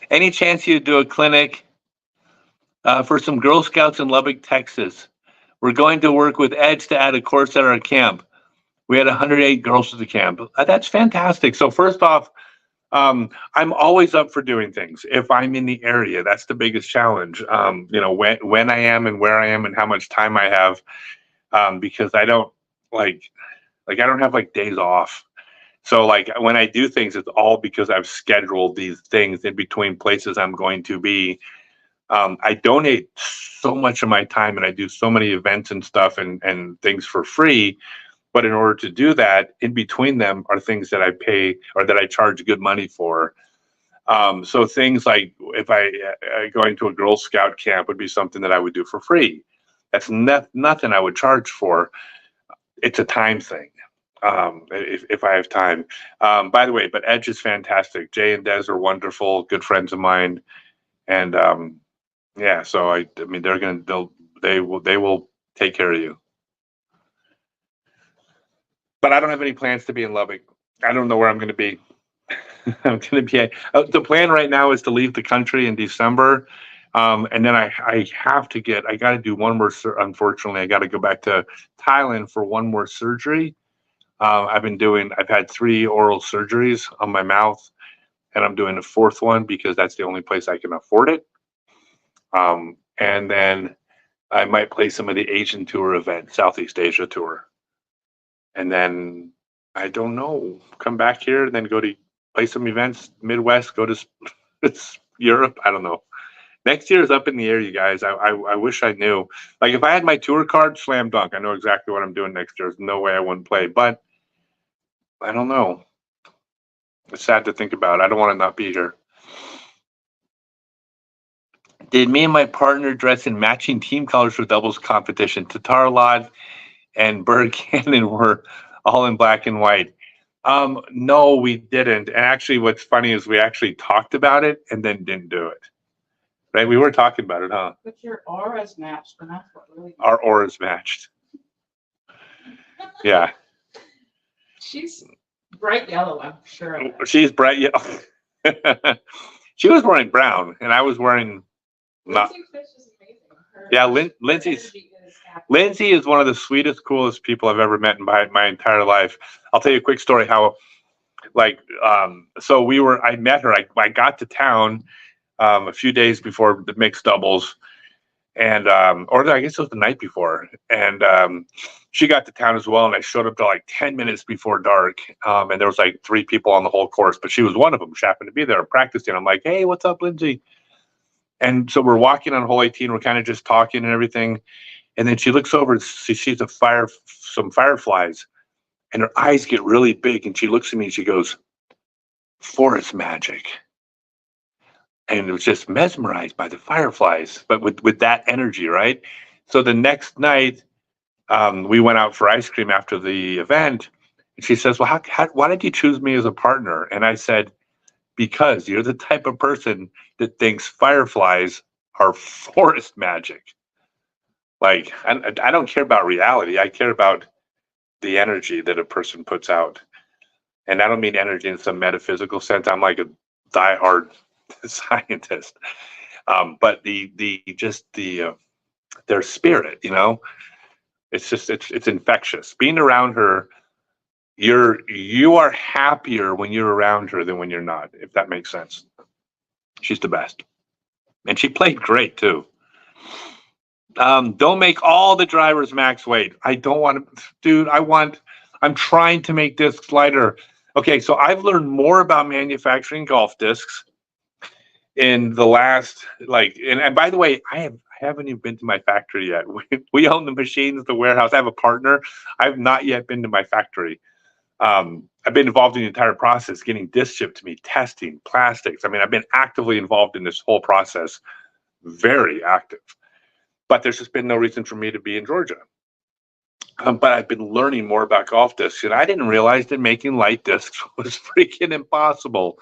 Any chance you do a clinic for some Girl Scouts in Lubbock, Texas? We're going to work with Edge to add a course at our camp. We had 108 girls at the camp. That's fantastic. So first off, I'm always up for doing things if I'm in the area. That's the biggest challenge. When I am and where I am and how much time I have, because I don't I don't have like days off. So like when I do things, it's all because I've scheduled these things in between places I'm going to be. I donate so much of my time and I do so many events and stuff and things for free. But in order to do that, in between them are things that I pay or that I charge good money for. So things like if I going to a Girl Scout camp would be something that I would do for free. That's nothing I would charge for. It's a time thing. If I have time. By the way, but Edge is fantastic. Jay and Des are wonderful, good friends of mine, and yeah. So I mean, they will take care of you. But I don't have any plans to be in Lubbock. I don't know where I'm going to be. I'm going to be. The plan right now is to leave the country in December, and then I have to get. I got to do one more. Unfortunately, I got to go back to Thailand for one more surgery. I've had 3 oral surgeries on my mouth, and I'm doing a 4th one because that's the only place I can afford it. And then I might play some of the Asian tour event, Southeast Asia tour. And then I don't know, come back here and then go to play some events, Midwest, go to Europe. I don't know. Next year is up in the air, you guys. I wish I knew. Like if I had my tour card, slam dunk. I know exactly what I'm doing next year. There's no way I wouldn't play, but I don't know. It's sad to think about. I don't want to not be here. Did me and my partner dress in matching team colors for doubles competition? Tatar Lod and Berg Cannon were all in black and white. No, we didn't. And actually, what's funny is we actually talked about it and then didn't do it. Right? We were talking about it, huh? But your auras matched, and that's what really. Our auras matched. Yeah. She's bright yellow, I'm sure. She's bright yellow. She was wearing brown, and I was wearing. Not. Yeah, Lindsay is one of the sweetest, coolest people I've ever met in my entire life. I'll tell you a quick story how, I met her. I got to town a few days before the mixed doubles, and or I guess it was the night before, and she got to town as well, and I showed up to like 10 minutes before dark, and there was like 3 people on the whole course, but she was one of them. She happened to be there practicing. I'm like, hey, what's up, Lindsay? And so we're walking on hole 18. We're kind of just talking and everything, and then she looks over. She sees some fireflies, and her eyes get really big, and she looks at me and she goes, "Forest magic." And it was just mesmerized by the fireflies, but with that energy, right? So the next night, we went out for ice cream after the event, and she says, "Well, why did you choose me as a partner?" And I said, "Because you're the type of person that thinks fireflies are forest magic. Like, I don't care about reality. I care about the energy that a person puts out. And I don't mean energy in some metaphysical sense. I'm like a diehard scientist. But their spirit, it's infectious. Being around her, you are happier when you're around her than when you're not, if that makes sense. She's the best. And she played great too. Don't make all the drivers max weight. I don't want to, dude. I'm trying to make discs lighter. Okay, so I've learned more about manufacturing golf discs in the last, and by the way, I haven't even been to my factory yet. We own the machines, the warehouse. I have a partner. I've not yet been to my factory. I've been involved in the entire process, getting discs shipped to me, testing plastics. I mean, I've been actively involved in this whole process, very active. But there's just been no reason for me to be in Georgia. But I've been learning more about golf discs, and I didn't realize that making light discs was freaking impossible.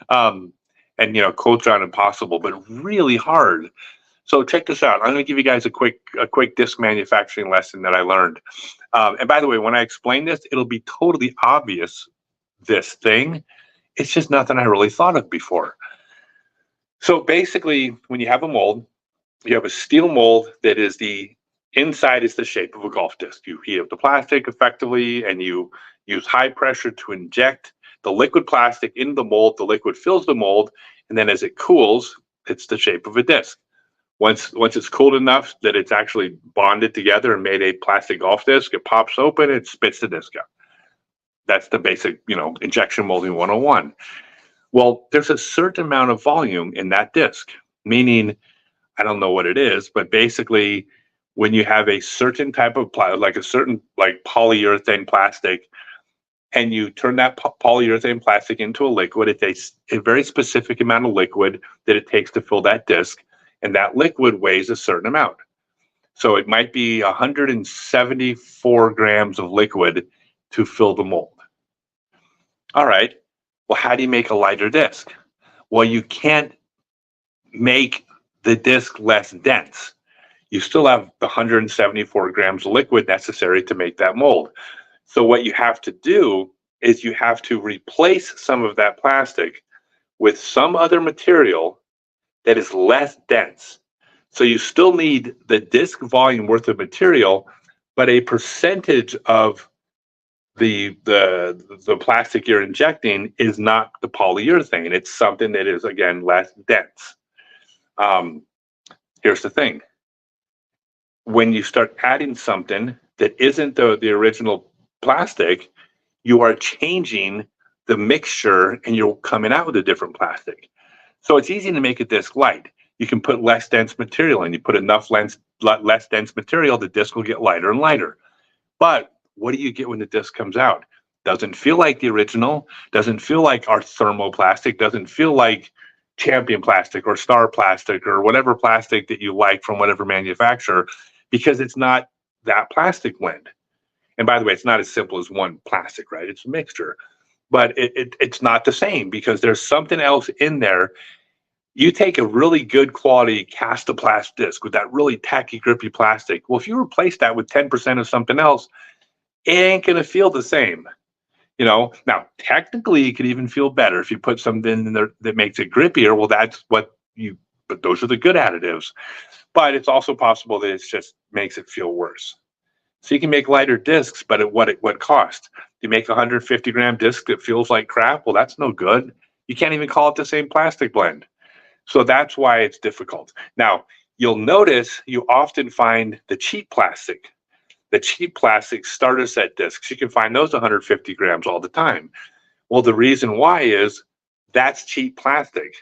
Um, and quotes on impossible, but really hard. So check this out. I'm going to give you guys a quick disc manufacturing lesson that I learned. And by the way, when I explain this, it'll be totally obvious. This thing, it's just nothing I really thought of before. So basically, when you have a mold, you have a steel mold that is the inside is the shape of a golf disc. You heat up the plastic effectively, and you use high pressure to inject the liquid plastic into the mold. The liquid fills the mold, and then as it cools, it's the shape of a disc. Once it's cooled enough that it's actually bonded together and made a plastic golf disc, it pops open, it spits the disc out. That's the basic, injection molding 101. Well, there's a certain amount of volume in that disc, meaning I don't know what it is, but basically when you have a certain type of like a certain like polyurethane plastic, and you turn that polyurethane plastic into a liquid, it takes a very specific amount of liquid that it takes to fill that disc, and that liquid weighs a certain amount. So it might be 174 grams of liquid to fill the mold. All right. Well, how do you make a lighter disc? Well, you can't make the disc less dense. You still have the 174 grams of liquid necessary to make that mold. So what you have to do is you have to replace some of that plastic with some other material that is less dense. So you still need the disc volume worth of material, but a percentage of the plastic you're injecting is not the polyurethane. It's something that is, again, less dense. Here's the thing. When you start adding something that isn't the original plastic, you are changing the mixture and you're coming out with a different plastic. So it's easy to make a disc light. You can put less dense material in. You put enough less dense material, the disc will get lighter and lighter. But what do you get when the disc comes out? Doesn't feel like the original, doesn't feel like our thermoplastic, doesn't feel like Champion plastic or Star plastic or whatever plastic that you like from whatever manufacturer, because it's not that plastic blend. And by the way, it's not as simple as one plastic, right? It's a mixture. But it's not the same because there's something else in there. You take a really good quality Castoplast disc with that really tacky, grippy plastic. Well, if you replace that with 10% of something else, it ain't going to feel the same. Now technically it could even feel better if you put something in there that makes it grippier. Well, but those are the good additives. But it's also possible that it just makes it feel worse. So you can make lighter discs, but at what cost? You make a 150-gram disc that feels like crap. Well, that's no good. You can't even call it the same plastic blend. So that's why it's difficult. Now, you'll notice you often find the cheap plastic starter set discs. You can find those 150 grams all the time. Well, the reason why is that's cheap plastic.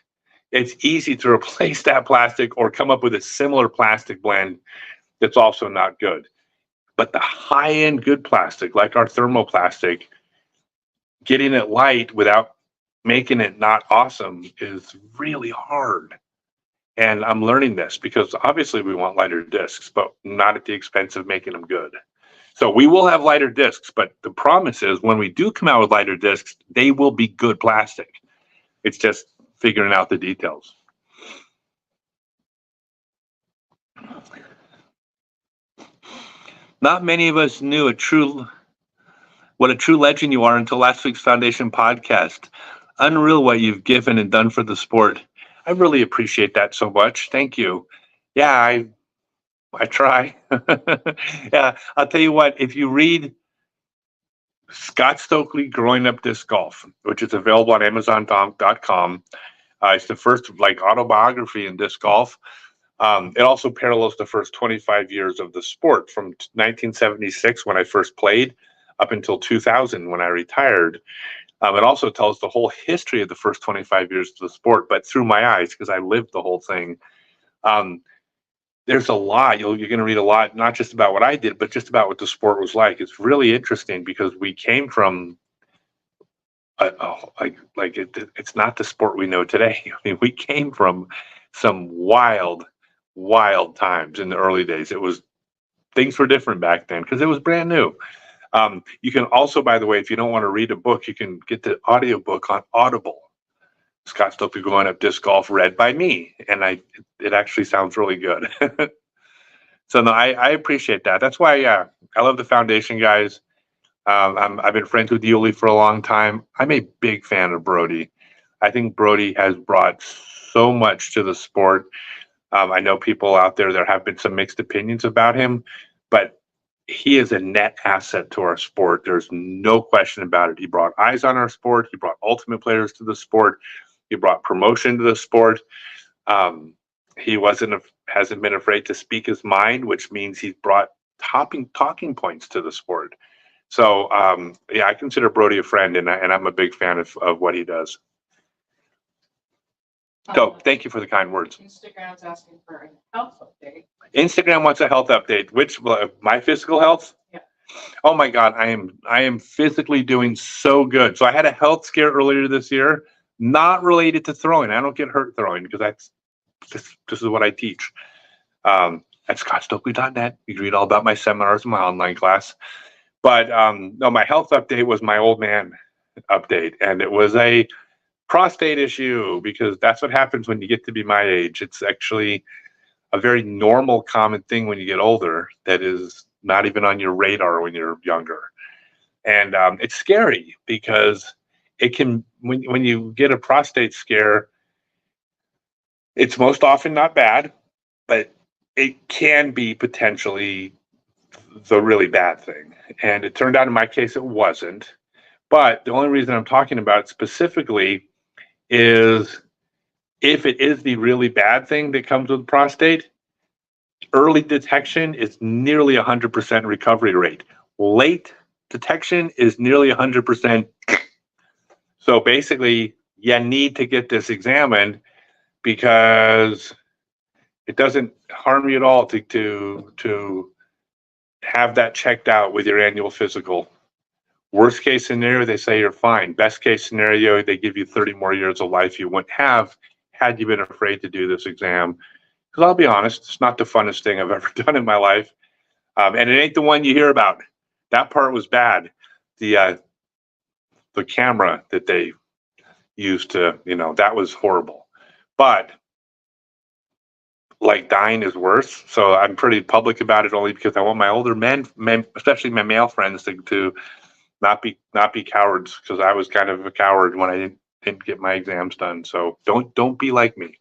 It's easy to replace that plastic or come up with a similar plastic blend that's also not good. But the high-end good plastic, like our thermoplastic, getting it light without making it not awesome is really hard. And I'm learning this because obviously we want lighter discs, but not at the expense of making them good. So we will have lighter discs, but the promise is when we do come out with lighter discs, they will be good plastic. It's just figuring out the details. Not many of us knew what a true legend you are until last week's Foundation podcast. Unreal what you've given and done for the sport. I really appreciate that so much. Thank you. Yeah, I try. Yeah, I'll tell you what, if you read Scott Stokely, Growing Up Disc Golf, which is available on Amazon.com, it's the first autobiography in disc golf. It also parallels the first 25 years of the sport from 1976 when I first played up until 2000 when I retired. It also tells the whole history of the first 25 years of the sport, but through my eyes because I lived the whole thing. There's a lot. You're going to read a lot, not just about what I did, but just about what the sport was like. It's really interesting because we came from it's not the sport we know today. I mean, we came from some wild times in the early days. things were different back then because it was brand new. You can also, by the way, if you don't want to read a book, you can get the audiobook on Audible. Scott Stokely Going Up Disc Golf, read by me, and it actually sounds really good. So no, I appreciate that. That's why, yeah, I love the foundation guys. I've been friends with Yuli for a long time. I'm a big fan of Brody. I think Brody has brought so much to the sport. I know people out there have been some mixed opinions about him, but he is a net asset to our sport. There's no question about it. He brought eyes on our sport. He brought ultimate players to the sport. He brought promotion to the sport. He hasn't been afraid to speak his mind, which means he's brought talking points to the sport. So yeah, I consider Brody a friend, and I'm a big fan of what he does. So thank you for the kind words. Instagram's asking for a health update. Instagram wants a health update. Which my physical health? Yeah. Oh my God, I am physically doing so good. So I had a health scare earlier this year, not related to throwing. I don't get hurt throwing because this is what I teach. At scottstokely.net, you can read all about my seminars and my online class. But no, my health update was my old man update, and it was a prostate issue because that's what happens when you get to be my age. It's actually a very normal, common thing when you get older that is not even on your radar when you're younger. And it's scary because it can, when you get a prostate scare, it's most often not bad, but it can be potentially the really bad thing. And it turned out in my case it wasn't. But the only reason I'm talking about it specifically is if it is the really bad thing that comes with prostate, early detection is nearly 100% recovery rate. Late detection is nearly 100%. So basically, you need to get this examined because it doesn't harm you at all to have that checked out with your annual physical. Worst case scenario, they say you're fine. Best case scenario, they give you 30 more years of life you wouldn't have had you been afraid to do this exam. Because I'll be honest, it's not the funnest thing I've ever done in my life. And it ain't the one you hear about. That part was bad. The camera that they used to, that was horrible. But like dying is worse. So I'm pretty public about it only because I want my older men, especially my male friends, to not be cowards, because I was kind of a coward when I didn't get my exams done. So don't be like me.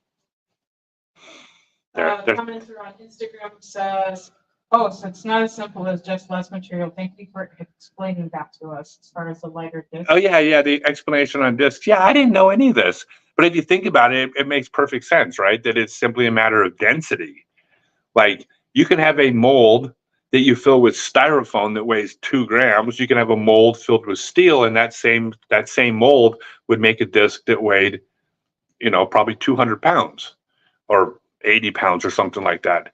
Coming through on Instagram says, "Oh, so it's not as simple as just less material. Thank you for explaining that to us as far as the lighter disc." Oh yeah, the explanation on discs. Yeah, I didn't know any of this, but if you think about it, it makes perfect sense, right? That it's simply a matter of density. Like you can have a mold that you fill with styrofoam that weighs 2 grams. You can have a mold filled with steel, and that same mold would make a disc that weighed, probably 200 pounds or 80 pounds or something like that.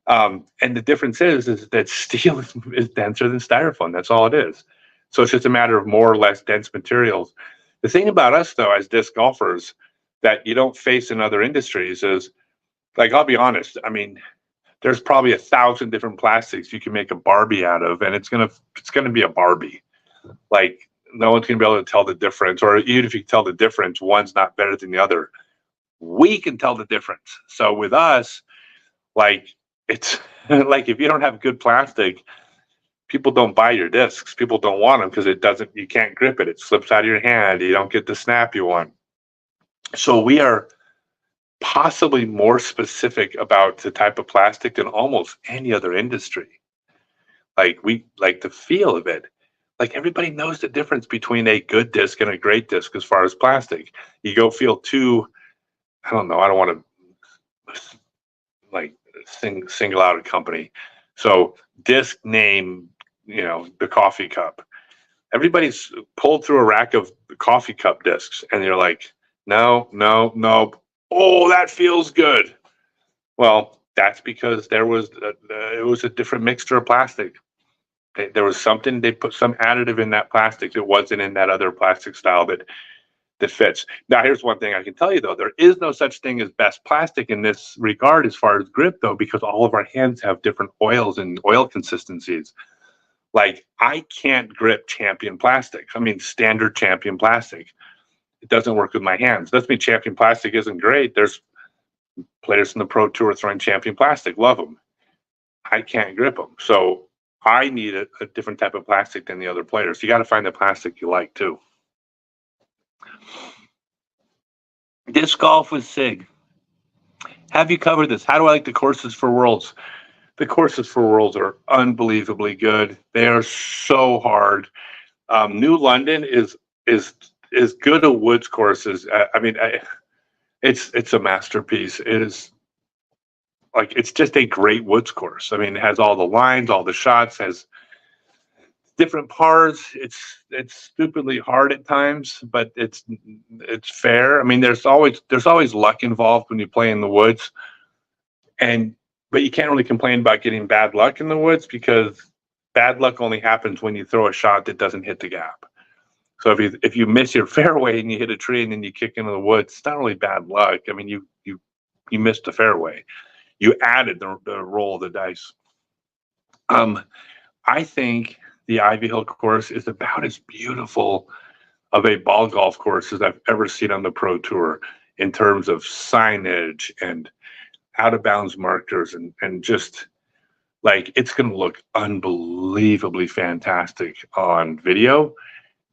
And the difference is that steel is denser than styrofoam. That's all it is. So it's just a matter of more or less dense materials. The thing about us, though, as disc golfers, that you don't face in other industries is, like, I'll be honest. I mean, there's probably 1,000 different plastics you can make a Barbie out of, and it's gonna be a Barbie. Like no one's gonna be able to tell the difference, or even if you tell the difference, one's not better than the other. We can tell the difference. So with us, like it's like if you don't have good plastic, people don't buy your discs. People don't want them because you can't grip it. It slips out of your hand. You don't get the snap you want. So we are possibly more specific about the type of plastic than almost any other industry. Like we like the feel of it. Like everybody knows the difference between a good disc and a great disc as far as plastic. You go feel I don't know. I don't want to like single out a company. So disc name, the coffee cup. Everybody's pulled through a rack of coffee cup discs, and you're like, no. Oh, that feels good. Well, that's because it was a different mixture of plastic. There was something, they put some additive in that plastic that wasn't in that other plastic style that that fits. Now, here's one thing I can tell you though: there is no such thing as best plastic in this regard as far as grip, though, because all of our hands have different oils and oil consistencies. Like, I can't grip Champion plastic. I mean, standard Champion plastic. It doesn't work with my hands. Doesn't mean Champion plastic isn't great. There's players in the Pro Tour throwing Champion plastic, love them. I can't grip them, so I need a different type of plastic than the other players. You got to find the plastic you like too. Disc golf with Sig. Have you covered this? How do I like the courses for Worlds? The courses for Worlds are unbelievably good. They are so hard. New London is good a woods courses. I mean, it's a masterpiece. It is like, it's just a great woods course. I mean, it has all the lines, all the shots, has different pars. It's stupidly hard at times, but it's fair. I mean, there's always luck involved when you play in the woods, but you can't really complain about getting bad luck in the woods, because bad luck only happens when you throw a shot that doesn't hit the gap. So if you miss your fairway and you hit a tree and then you kick into the woods, it's not really bad luck. I mean, you missed the fairway. You added the roll of the dice. I think the Ivy Hill course is about as beautiful of a ball golf course as I've ever seen on the Pro Tour, in terms of signage and out of bounds markers, and just like, it's going to look unbelievably fantastic on video,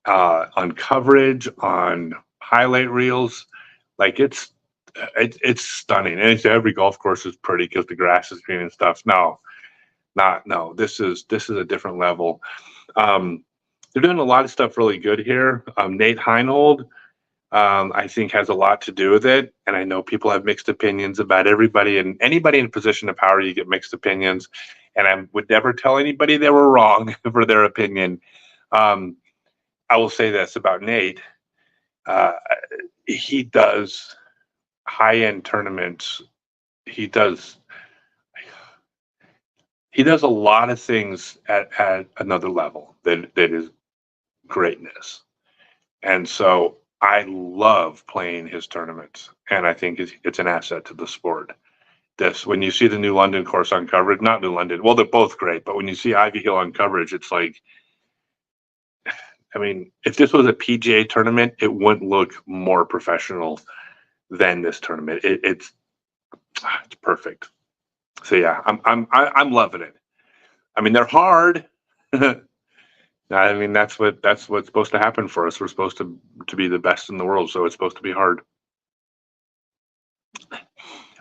on coverage, on highlight reels. Like, it's stunning. And every golf course is pretty because the grass is green and stuff. No. This is a different level. They're doing a lot of stuff really good here. Nate Heinold, I think, has a lot to do with it, and I know people have mixed opinions about everybody, and anybody in a position of power, you get mixed opinions. And I would never tell anybody they were wrong for their opinion. I will say this about Nate: he does high-end tournaments. He does a lot of things at another level that is greatness. And so I love playing his tournaments, and I think it's an asset to the sport. When you see the New London course on coverage, not New London, well, they're both great, but when you see Ivy Hill on coverage, it's like, I mean, if this was a PGA tournament, it wouldn't look more professional than this tournament. It's perfect. So yeah, I'm loving it. I mean, they're hard. I mean, that's what's supposed to happen for us. We're supposed to be the best in the world, so it's supposed to be hard.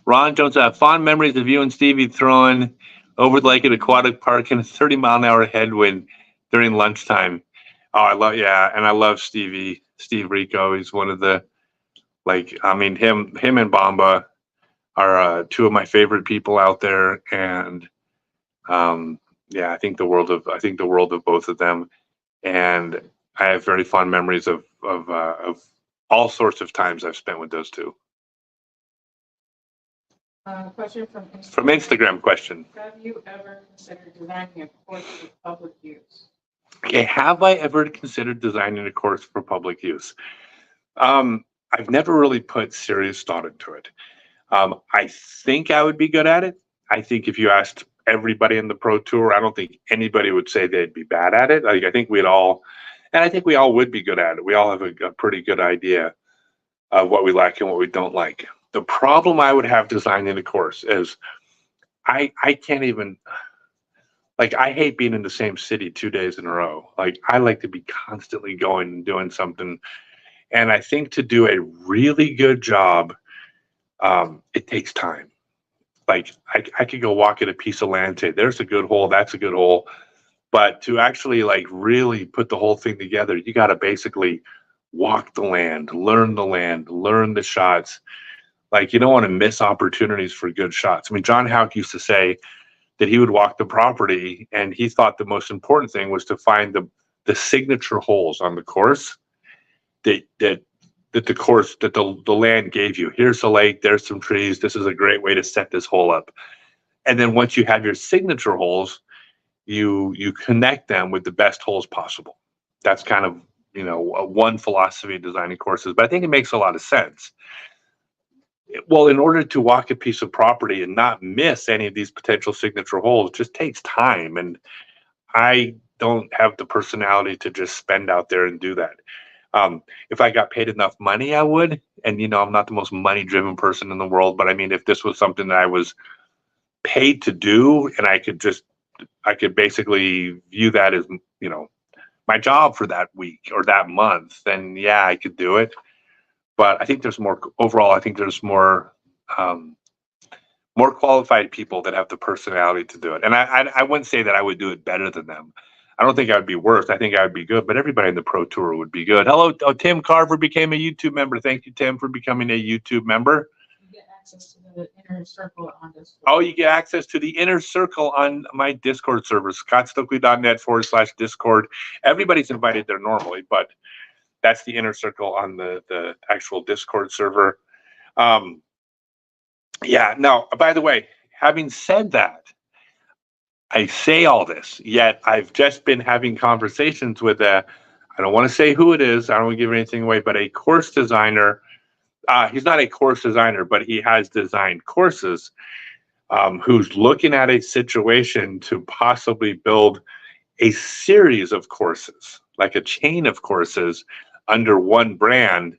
Ron Jones, I have fond memories of you and Stevie throwing over the lake at Aquatic Park in a 30-mile-an-hour headwind during lunchtime. Oh, I love Steve Rico. He's one of the, like, I mean, him and Bamba are two of my favorite people out there, and yeah, I think the world of both of them, and I have very fond memories of all sorts of times I've spent with those two. Question from Instagram. From Instagram question. Have you ever considered designing a course for public use? Okay, have I ever considered designing a course for public use? I've never really put serious thought into it. I think I would be good at it. I think if you asked everybody in the Pro Tour, I don't think anybody would say they'd be bad at it. Like, I think we all would be good at it. We all have a pretty good idea of what we like and what we don't like. The problem I would have designing a course is I can't even, like, I hate being in the same city 2 days in a row. Like, I like to be constantly going and doing something. And I think to do a really good job, it takes time. Like, I could go walk at a piece of land, say, there's a good hole, that's a good hole. But to actually, like, really put the whole thing together, you got to basically walk the land, learn the shots. Like, you don't want to miss opportunities for good shots. I mean, John Houck used to say that he would walk the property, and he thought the most important thing was to find the signature holes on the course that the land gave you. Here's the lake, there's some trees, this is a great way to set this hole up. And then once you have your signature holes, you connect them with the best holes possible. That's kind of one philosophy designing courses, but I think it makes a lot of sense. Well, in order to walk a piece of property and not miss any of these potential signature holes just takes time. And I don't have the personality to just spend out there and do that. If I got paid enough money, I would. And, I'm not the most money driven person in the world, but I mean, if this was something that I was paid to do and I could basically view that as, my job for that week or that month, then yeah, I could do it. But I think there's more overall. I think there's more qualified people that have the personality to do it. And I wouldn't say that I would do it better than them. I don't think I would be worse. I think I would be good. But everybody in the Pro Tour would be good. Hello, Tim Carver became a YouTube member. Thank you, Tim, for becoming a YouTube member. You get access to the inner circle on Discord. Oh, you get access to the inner circle on my Discord server, scottstokely.net/Discord. Everybody's invited there normally, but that's the inner circle on the actual Discord server. Yeah, now, by the way, having said that, I say all this, yet I've just been having conversations with I don't want to say who it is, I don't want to give anything away, but a course designer. He's not a course designer, but he has designed courses, who's looking at a situation to possibly build a series of courses, like a chain of courses under one brand,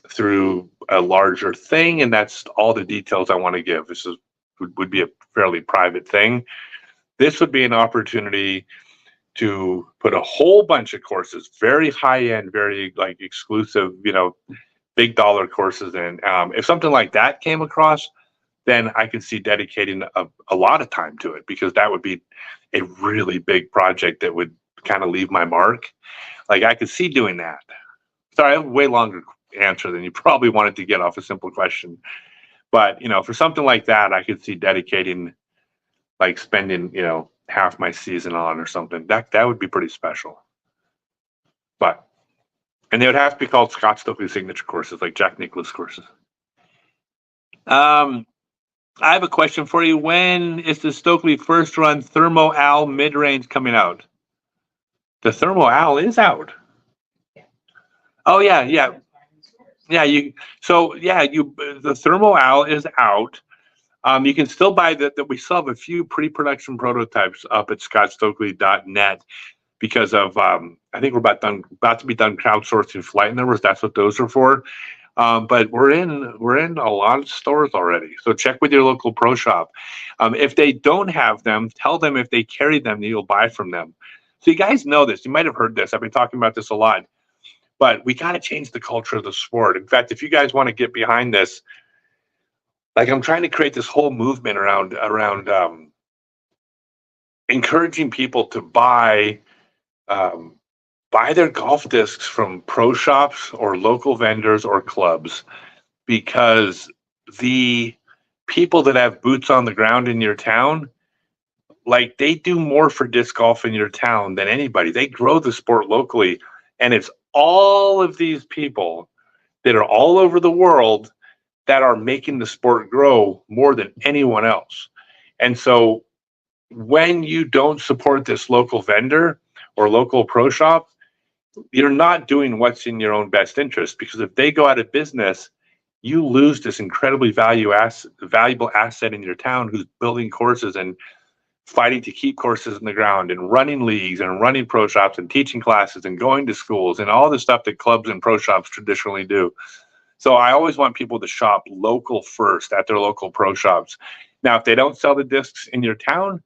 through a larger thing. And that's all the details I want to give. This would be a fairly private thing. This would be an opportunity to put a whole bunch of courses, very high end, very like exclusive, big dollar courses in. If something like that came across, then I could see dedicating a lot of time to it, because that would be a really big project that would kind of leave my mark. Like I could see doing that. Sorry, I have a way longer answer than you probably wanted to get off a simple question. But, for something like that, I could see dedicating, like spending, half my season on or something. That would be pretty special. And they would have to be called Scott Stokely signature courses, like Jack Nicklaus courses. I have a question for you. When is the Stokely first run Thermo Al mid-range coming out? The Thermo Al is out. Oh yeah. Yeah, the Thermo Al is out. You can still buy that. We still have a few pre-production prototypes up at scottstokely.net because of I think we're about to be done crowdsourcing flight numbers. That's what those are for. But we're in a lot of stores already. So check with your local pro shop. If they don't have them, tell them if they carry them, you'll buy from them. So you guys know this. You might have heard this. I've been talking about this a lot. But we got to change the culture of the sport. In fact, if you guys want to get behind this, like I'm trying to create this whole movement around encouraging people to buy their golf discs from pro shops or local vendors or clubs, because the people that have boots on the ground in your town, like they do more for disc golf in your town than anybody. They grow the sport locally, and it's all of these people that are all over the world that are making the sport grow more than anyone else. And so when you don't support this local vendor or local pro shop, you're not doing what's in your own best interest, because if they go out of business, you lose this incredibly valuable asset in your town who's building courses and fighting to keep courses in the ground and running leagues and running pro shops and teaching classes and going to schools and all the stuff that clubs and pro shops traditionally do. So I always want people to shop local first at their local pro shops. Now, if they don't sell the discs in your town,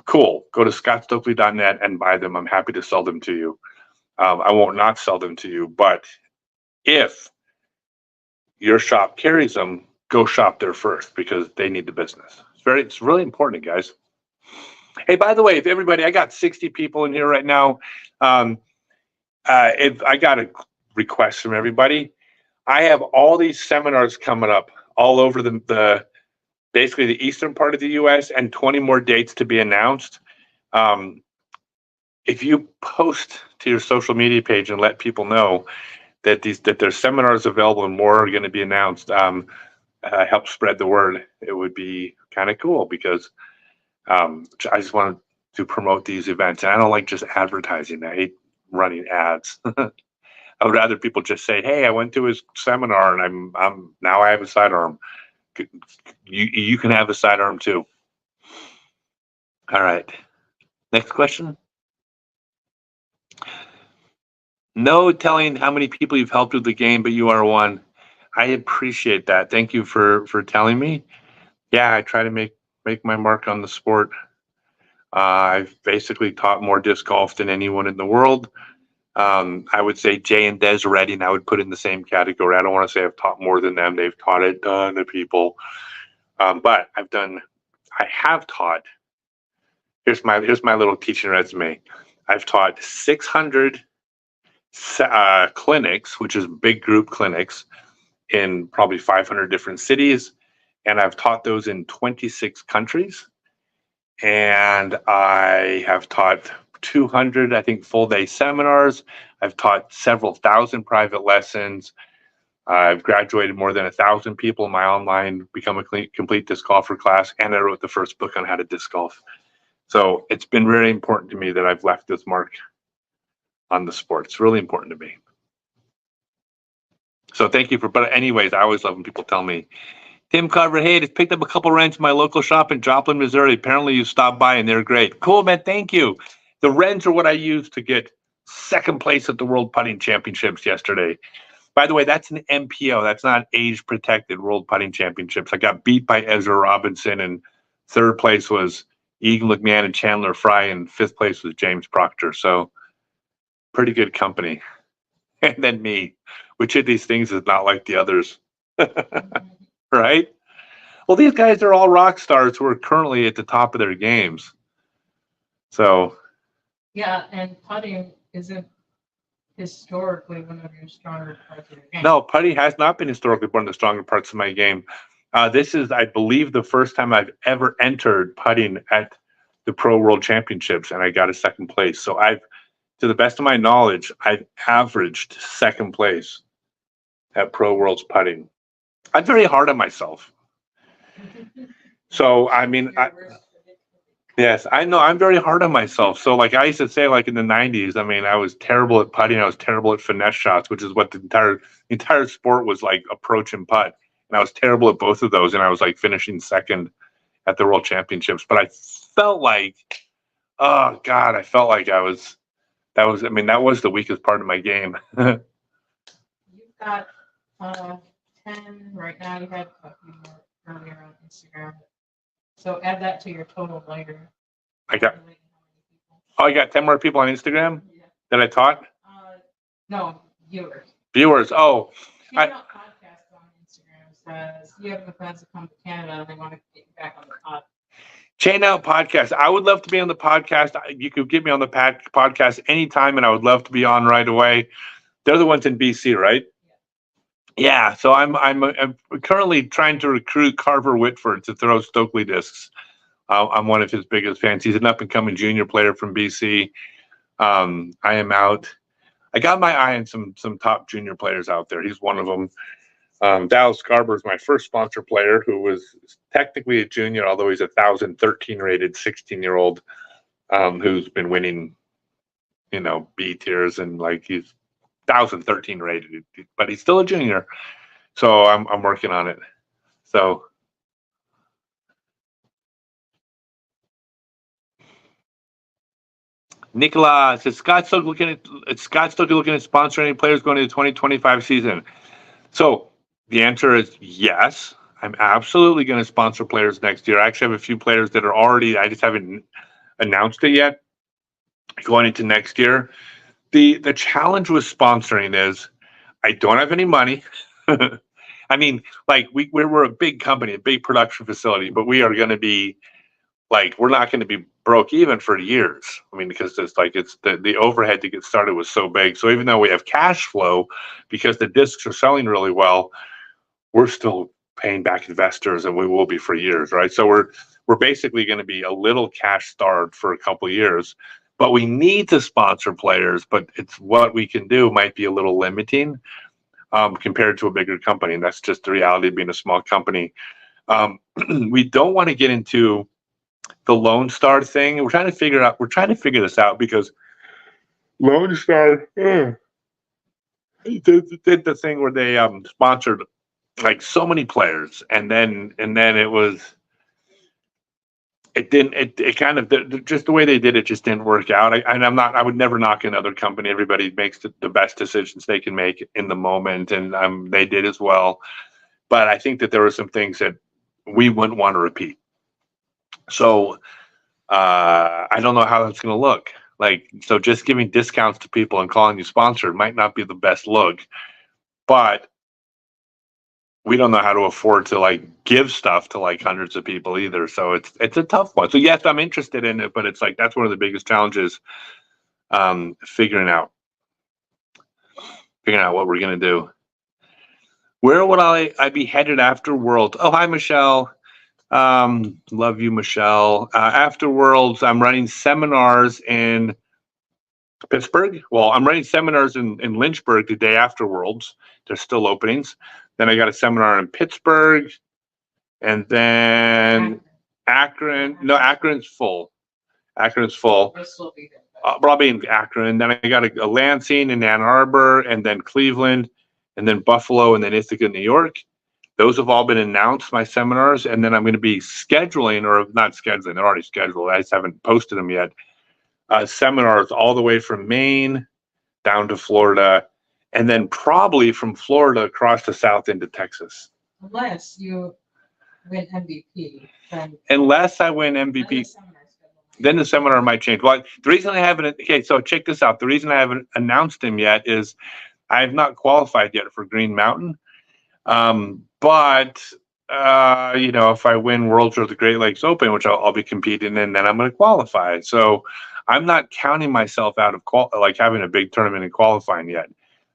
cool. Go to scottstokely.net and buy them. I'm happy to sell them to you. I won't not sell them to you. But if your shop carries them, go shop there first, because they need the business. It's really important, guys. Hey, by the way, if everybody, I got 60 people in here right now. If I got a request from everybody, I have all these seminars coming up all over the basically the eastern part of the U.S. and 20 more dates to be announced. If you post to your social media page and let people know that there's seminars available and more are going to be announced, help spread the word. It would be kind of cool, because I just wanted to promote these events. And I don't like just advertising. I hate running ads. I would rather people just say, "Hey, I went to his seminar and I'm now I have a sidearm. You can have a sidearm too." All right. Next question. No telling how many people you've helped with the game, but you are one. I appreciate that. Thank you for telling me. Yeah, I try to make my mark on the sport. I've basically taught more disc golf than anyone in the world. I would say Jay and Des Redding, I would put in the same category. I don't want to say I've taught more than them. They've taught a ton of people. But I have taught. Here's my little teaching resume. I've taught 600 clinics, which is big group clinics, in probably 500 different cities, and I've taught those in 26 countries. And I have taught 200, I think, full day seminars. I've taught several thousand private lessons. I've graduated more than 1,000 people in my online Become a Complete Disc Golfer class, and I wrote the first book on how to disc golf. So it's been very important to me that I've left this mark on the sport. It's really important to me. So thank you but anyways, I always love when people tell me, Tim Carver, hey, just picked up a couple wrenches in my local shop in Joplin, Missouri. Apparently you stopped by and they're great. Cool, man. Thank you. The wrenches are what I used to get second place at the World Putting Championships yesterday. By the way, that's an MPO. That's not age protected World Putting Championships. I got beat by Ezra Robinson, and third place was Egan McMahon and Chandler Fry, and fifth place was James Proctor. So pretty good company. And then me, which of these things is not like the others. Right? Well, these guys are all rock stars who are currently at the top of their games. So. Yeah, and putting isn't historically one of your stronger parts of your game. No, putting has not been historically one of the stronger parts of my game. This is, I believe, the first time I've ever entered putting at the Pro World Championships, and I got a second place. So to the best of my knowledge, I've averaged second place at Pro Worlds putting. I'm very hard on myself. So, I mean, yes, I know I'm very hard on myself. So like I used to say, like in the 90s, I mean, I was terrible at putting. I was terrible at finesse shots, which is what the entire sport was like, approach and putt. And I was terrible at both of those. And I was like finishing second at the World Championships. But I felt like, oh God, I felt like that was the weakest part of my game. You've got 10 right now. You had a few more earlier on Instagram. So add that to your total later. I got 10 more people on Instagram that I taught? No, viewers. Viewers, oh. Podcast on Instagram says you have friends that come to Canada and they want to get you back on the pod. Chain Out Podcast. I would love to be on the podcast. You could get me on the podcast anytime, and I would love to be on right away. They're the ones in BC, right? Yeah, so I'm currently trying to recruit Carver Whitford to throw Stokely discs. I'm one of his biggest fans. He's an up-and-coming junior player from BC. I am out. I got my eye on some top junior players out there. He's one of them. Dallas Scarborough is my first sponsor player, who was technically a junior, although he's a 1,013 rated 16-year-old who's been winning, B tiers, and like he's 1,013 rated, but he's still a junior. So I'm working on it. So Nicola says Scott's still looking at sponsoring any players going into the 2025 season. So the answer is yes. I'm absolutely going to sponsor players next year. I actually have a few players that are already, I just haven't announced it yet, going into next year. The challenge with sponsoring is I don't have any money. I mean, like we're a big company, a big production facility, but we are going to be like, we're not going to be broke even for years. I mean, because it's the overhead to get started was so big. So even though we have cash flow because the discs are selling really well, we're still paying back investors, and we will be for years, right? So we're basically going to be a little cash starved for a couple of years. But we need to sponsor players, but it's what we can do might be a little limiting compared to a bigger company. And that's just the reality of being a small company. We don't want to get into the Lone Star thing. We're trying to figure this out because Lone Star did the thing where they sponsored like so many players, and then it didn't it kind of just the way they did it just didn't work out. I would never knock another company. Everybody makes the best decisions they can make in the moment, and they did as well. But I think that there were some things that we wouldn't want to repeat. So I don't know how that's going to look. Like, so just giving discounts to people and calling you sponsored might not be the best look, but we don't know how to afford to like give stuff to like hundreds of people either. So it's a tough one. So yes, I'm interested in it, but it's like that's one of the biggest challenges, figuring out what we're gonna do. Where would I be headed after Worlds? Oh, hi Michelle. Love you, Michelle. After Worlds, I'm running seminars in Pittsburgh. Well, I'm running seminars in Lynchburg the day after Worlds. There's still openings. Then I got a seminar in Pittsburgh, and then Akron. No, Akron's full. Akron's full. Probably in Akron. Then I got a Lansing in Ann Arbor, and then Cleveland, and then Buffalo, and then Ithaca, New York. Those have all been announced, my seminars, and then I'm going to be scheduling, or not scheduling, they're already scheduled. I just haven't posted them yet. Seminars all the way from Maine down to Florida, and then probably from Florida across the south into Texas. Unless you win MVP. Unless I win MVP, then the seminar might change. Well, the reason I haven't, okay, so check this out. The reason I haven't announced him yet is I have not qualified yet for Green Mountain. But if I win Worlds or the Great Lakes Open, which I'll be competing in, then I'm going to qualify. So I'm not counting myself out of like having a big tournament and qualifying yet.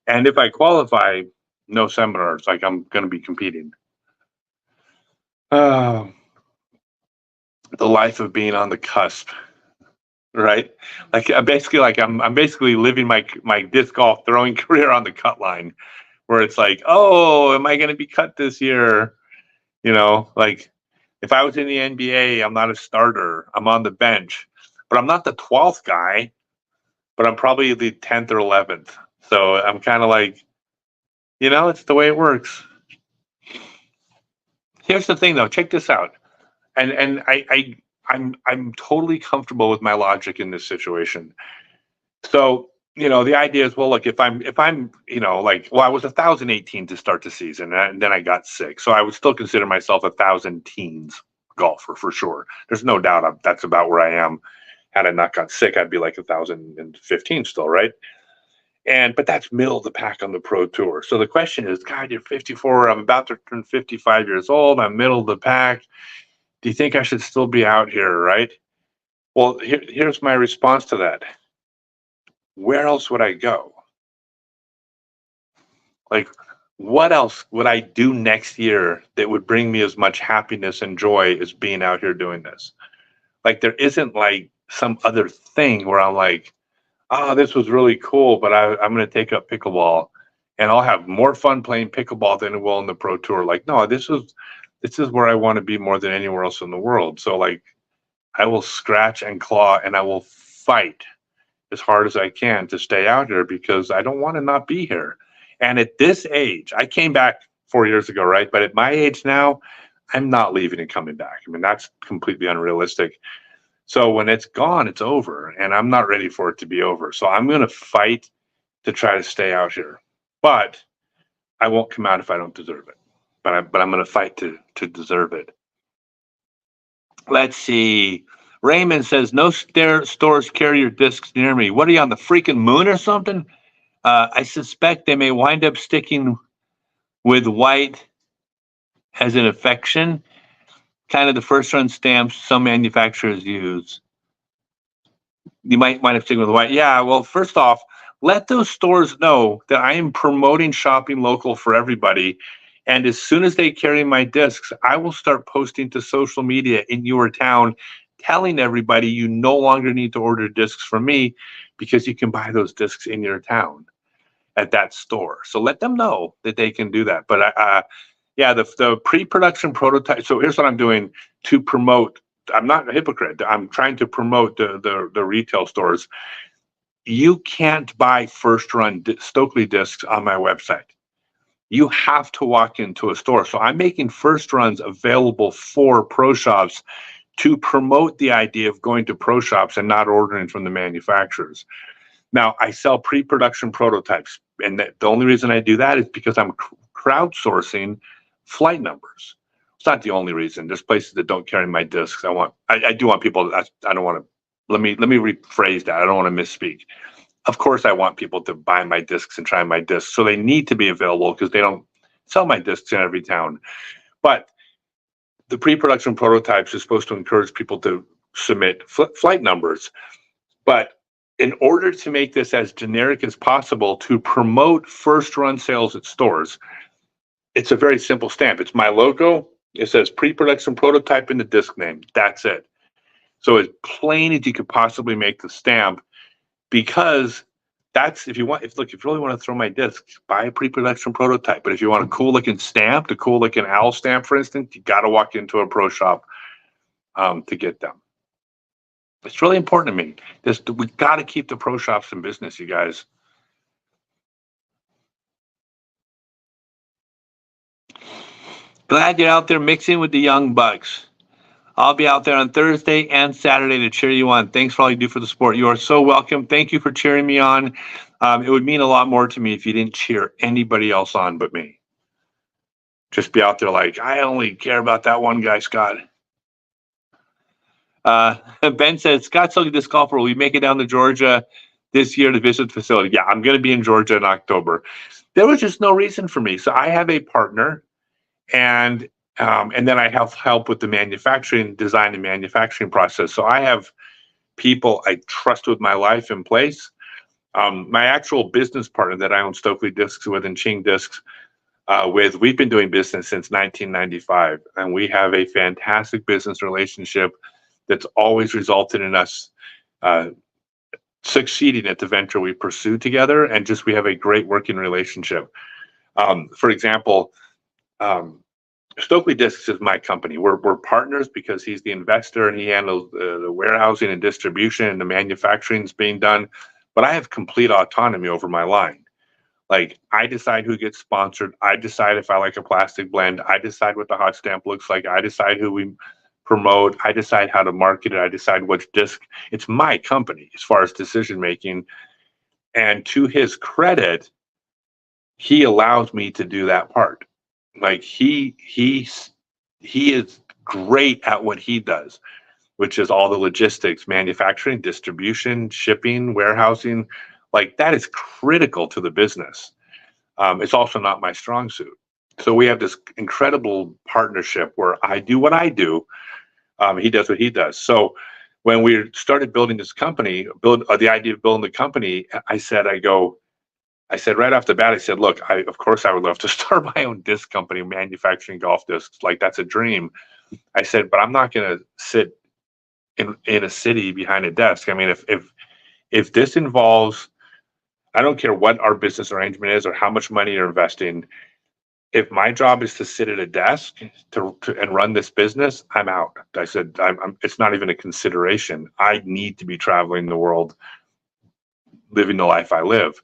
And if I qualify, no seminars, like I'm going to be competing. The life of being on the cusp, right? Like I'm basically living my disc golf throwing career on the cut line, where it's like, oh, am I going to be cut this year? Like if I was in the NBA, I'm not a starter. I'm on the bench, but I'm not the 12th guy, but I'm probably the 10th or 11th. So I'm kind of like, it's the way it works. Here's the thing, though. Check this out, and I'm totally comfortable with my logic in this situation. So the idea is, well, look, if I'm I was 1,018 to start the season, and then I got sick, so I would still consider myself 1,000 teens golfer for sure. There's no doubt that's about where I am. Had I not got sick, I'd be like 1,015 still, right? But that's middle of the pack on the pro tour. So the question is, God, you're 54. I'm about to turn 55 years old. I'm middle of the pack. Do you think I should still be out here, right? Well, here's my response to that. Where else would I go? Like, what else would I do next year that would bring me as much happiness and joy as being out here doing this? Like, there isn't like some other thing where I'm like, oh, this was really cool, but I'm going to take up pickleball and I'll have more fun playing pickleball than it will in the pro tour. Like, no, this is where I want to be more than anywhere else in the world. So like, I will scratch and claw and I will fight as hard as I can to stay out here because I don't want to not be here. And at this age, I came back 4 years ago, right? But at my age now, I'm not leaving and coming back. I mean, that's completely unrealistic. So when it's gone, it's over, and I'm not ready for it to be over. So I'm going to fight to try to stay out here, but I won't come out if I don't deserve it. But I'm going to fight to deserve it. Let's see. Raymond says, no stores carry your discs near me. What are you, on the freaking moon or something? I suspect they may wind up sticking with white as an affection. Kind of the first run stamps some manufacturers use. You might wind up sticking with white. Yeah, well, first off, let those stores know that I am promoting shopping local for everybody. And as soon as they carry my discs, I will start posting to social media in your town, telling everybody you no longer need to order discs from me because you can buy those discs in your town at that store. So let them know that they can do that. But yeah, the pre-production prototype. So here's what I'm doing to promote. I'm not a hypocrite. I'm trying to promote the retail stores. you can't buy first run Stokely discs on my website. You have to walk into a store. So I'm making first runs available for pro shops to promote the idea of going to pro shops and not ordering from the manufacturers. Now, I sell pre-production prototypes, and the only reason I do that is because I'm crowdsourcing flight numbers. It's not the only reason. There's places that don't carry my discs. I do want people. I don't want to. Let me rephrase that. I don't want to misspeak. Of course, I want people to buy my discs and try my discs, so they need to be available because they don't sell my discs in every town. But the pre-production prototypes is supposed to encourage people to submit flight numbers. But in order to make this as generic as possible to promote first-run sales at stores, it's a very simple stamp. It's my logo. It says pre-production prototype in the disc name. That's it. So as plain as you could possibly make the stamp, because that's if you really want to throw my discs, buy a pre-production prototype. But if you want a cool looking stamp, the cool looking owl stamp, for instance, you got to walk into a pro shop to get them. It's really important to me. We got to keep the pro shops in business, you guys. Glad you're out there mixing with the young bucks. I'll be out there on Thursday and Saturday to cheer you on. Thanks for all you do for the sport. You are so welcome. Thank you for cheering me on. It would mean a lot more to me if you didn't cheer anybody else on but me. Just be out there like, I only care about that one guy, Scott. Ben says, Scott Stokely disc golfer, will you make it down to Georgia this year to visit the facility? Yeah, I'm going to be in Georgia in October. There was just no reason for me. So I have a partner, and then I have help with the manufacturing, design and manufacturing process. So I have people I trust with my life in place. My actual business partner that I own Stokely Discs with and Ching Discs with, we've been doing business since 1995, and we have a fantastic business relationship that's always resulted in us succeeding at the venture we pursue together, and just we have a great working relationship. For example, Stokely Discs is my company. We're partners because he's the investor and he handles the warehousing and distribution and the manufacturing is being done. But I have complete autonomy over my line. Like, I decide who gets sponsored. I decide if I like a plastic blend. I decide what the hot stamp looks like. I decide who we promote. I decide how to market it. I decide which disc. It's my company as far as decision making. And to his credit, he allows me to do that part. Like, he is great at what he does, which is all the logistics, manufacturing, distribution, shipping, warehousing. Like, that is critical to the business. It's also not my strong suit. So we have this incredible partnership where I do what I do. He does what he does. So when we started building this company, the idea of building the company, I said right off the bat, I said, look, of course I would love to start my own disc company, manufacturing golf discs. Like, that's a dream. I said, but I'm not going to sit in a city behind a desk. I mean, if this involves, I don't care what our business arrangement is or how much money you're investing. If my job is to sit at a desk and run this business, I'm out. I said, it's not even a consideration. I need to be traveling the world, living the life I live.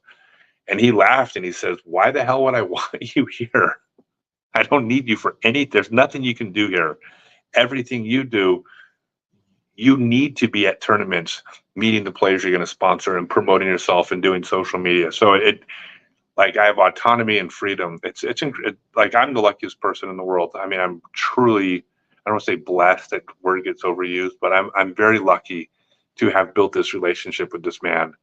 And he laughed and he says, why the hell would I want you here? I don't need you for anything. There's nothing you can do here. Everything you do, you need to be at tournaments, meeting the players you're going to sponsor and promoting yourself and doing social media. So like, I have autonomy and freedom. It's like, I'm the luckiest person in the world. I mean, I'm truly, I don't want to say blessed, that word gets overused, but I'm very lucky to have built this relationship with this man.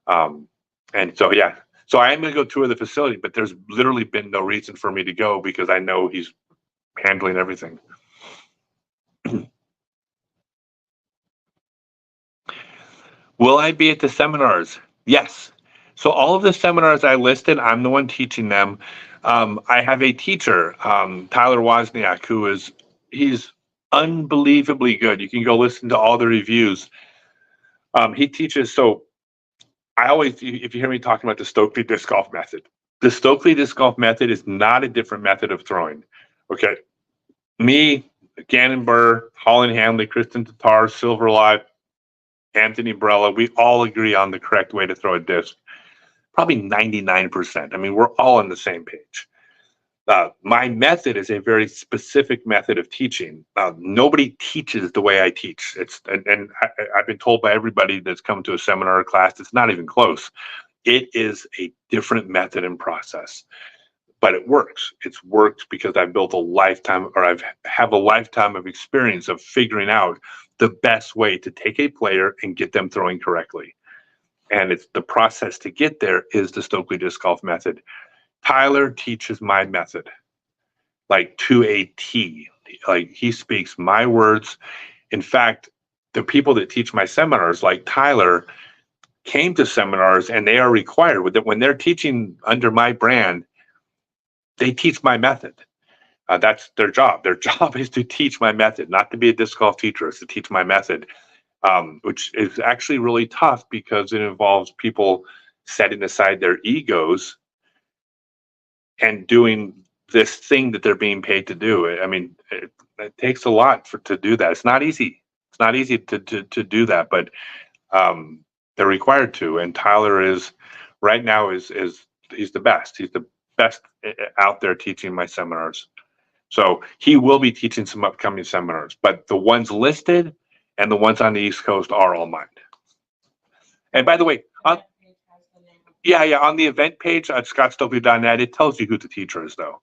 And so, yeah, so I am going to go tour the facility, but there's literally been no reason for me to go because I know he's handling everything. Will I be at the seminars? Yes. So all of the seminars I listed, I'm the one teaching them. I have a teacher, Tyler Wozniak, he's unbelievably good. You can go listen to all the reviews. He teaches, so if you hear me talking about the Stokely disc golf method, the Stokely disc golf method is not a different method of throwing. Okay. Me, Gannon Burr, Holland Hanley, Kristen Tatar, Silverlight, Anthony Barella, we all agree on the correct way to throw a disc. Probably 99%. I mean, we're all on the same page. My method is a very specific method of teaching. Nobody teaches the way I teach. I've been told by everybody that's come to a seminar or class, it's not even close. It is a different method and process, but it works. It's worked because I've built a lifetime, or have a lifetime of experience of figuring out the best way to take a player and get them throwing correctly. And it's the process to get there is the Stokely disc golf method. Tyler teaches my method, like to a T. Like he speaks my words. In fact, the people that teach my seminars, like Tyler, came to seminars and they are required with it when they're teaching under my brand. They teach my method. That's their job. Their job is to teach my method, not to be a disc golf teacher. It's to teach my method, which is actually really tough because it involves people setting aside their egos and doing this thing that they're being paid to do. I mean, it takes a lot to do that. It's not easy. It's not easy to do that, but they're required to. And Tyler is right now is he's the best. He's the best out there teaching my seminars. So he will be teaching some upcoming seminars, but the ones listed and the ones on the East Coast are all mine. And by the way, on the event page at scottstokely.net, it tells you who the teacher is, though.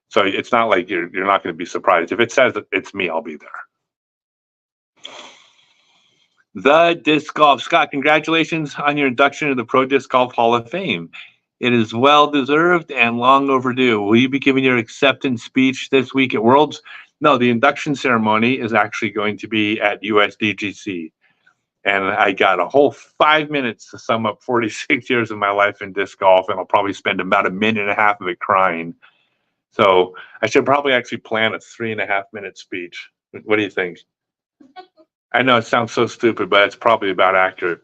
So it's not like you're not going to be surprised. If it says that it's me, I'll be there. The Disc Golf. Scott, congratulations on your induction to the Pro Disc Golf Hall of Fame. It is well-deserved and long overdue. Will you be giving your acceptance speech this week at Worlds? No, the induction ceremony is actually going to be at USDGC. And I got a whole 5 minutes to sum up 46 years of my life in disc golf, and I'll probably spend about a minute and a half of it crying. So I should probably actually plan a 3.5-minute speech. What do you think? I know it sounds so stupid, but it's probably about accurate.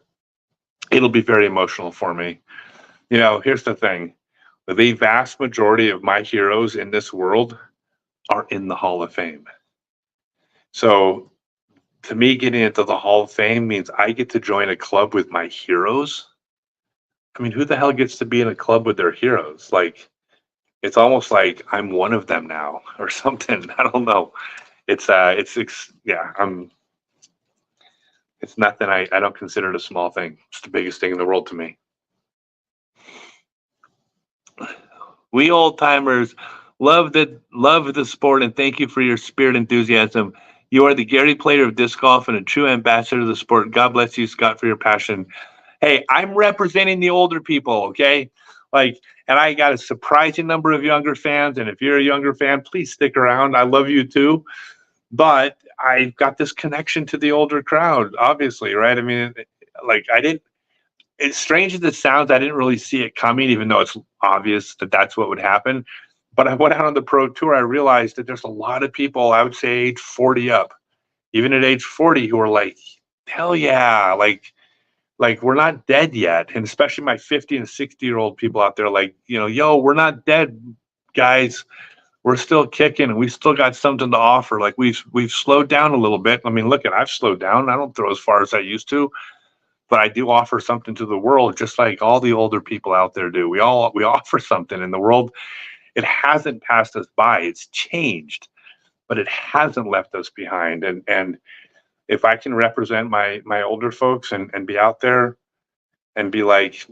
It'll be very emotional for me. You know, here's the thing. The vast majority of my heroes in this world are in the Hall of Fame. So to me, getting into the Hall of Fame means I get to join a club with my heroes. I mean, who the hell gets to be in a club with their heroes? Like, it's almost like I'm one of them now or something. I don't know. It's nothing. I don't consider it a small thing. It's the biggest thing in the world to me. We old timers love the sport, and thank you for your spirit and enthusiasm. You are the Gary Plater of disc golf and a true ambassador of the sport. God bless you, Scott, for your passion. Hey, I'm representing the older people, okay? And I got a surprising number of younger fans, and if you're a younger fan, please stick around. I love you too. But I've got this connection to the older crowd, obviously, right? I mean, as strange as it sounds, I didn't really see it coming, even though it's obvious that that's what would happen. But I went out on the pro tour. I realized that there's a lot of people, I would say age 40 up, even at age 40, who are like, hell yeah, like we're not dead yet. And especially my 50 and 60-year-old people out there, like, yo, we're not dead, guys. We're still kicking, and we still got something to offer. Like we've slowed down a little bit. I mean, look, I've slowed down. I don't throw as far as I used to. But I do offer something to the world, just like all the older people out there do. We offer something in the world. It hasn't passed us by. It's changed, but it hasn't left us behind. And if I can represent my older folks and be out there and be like,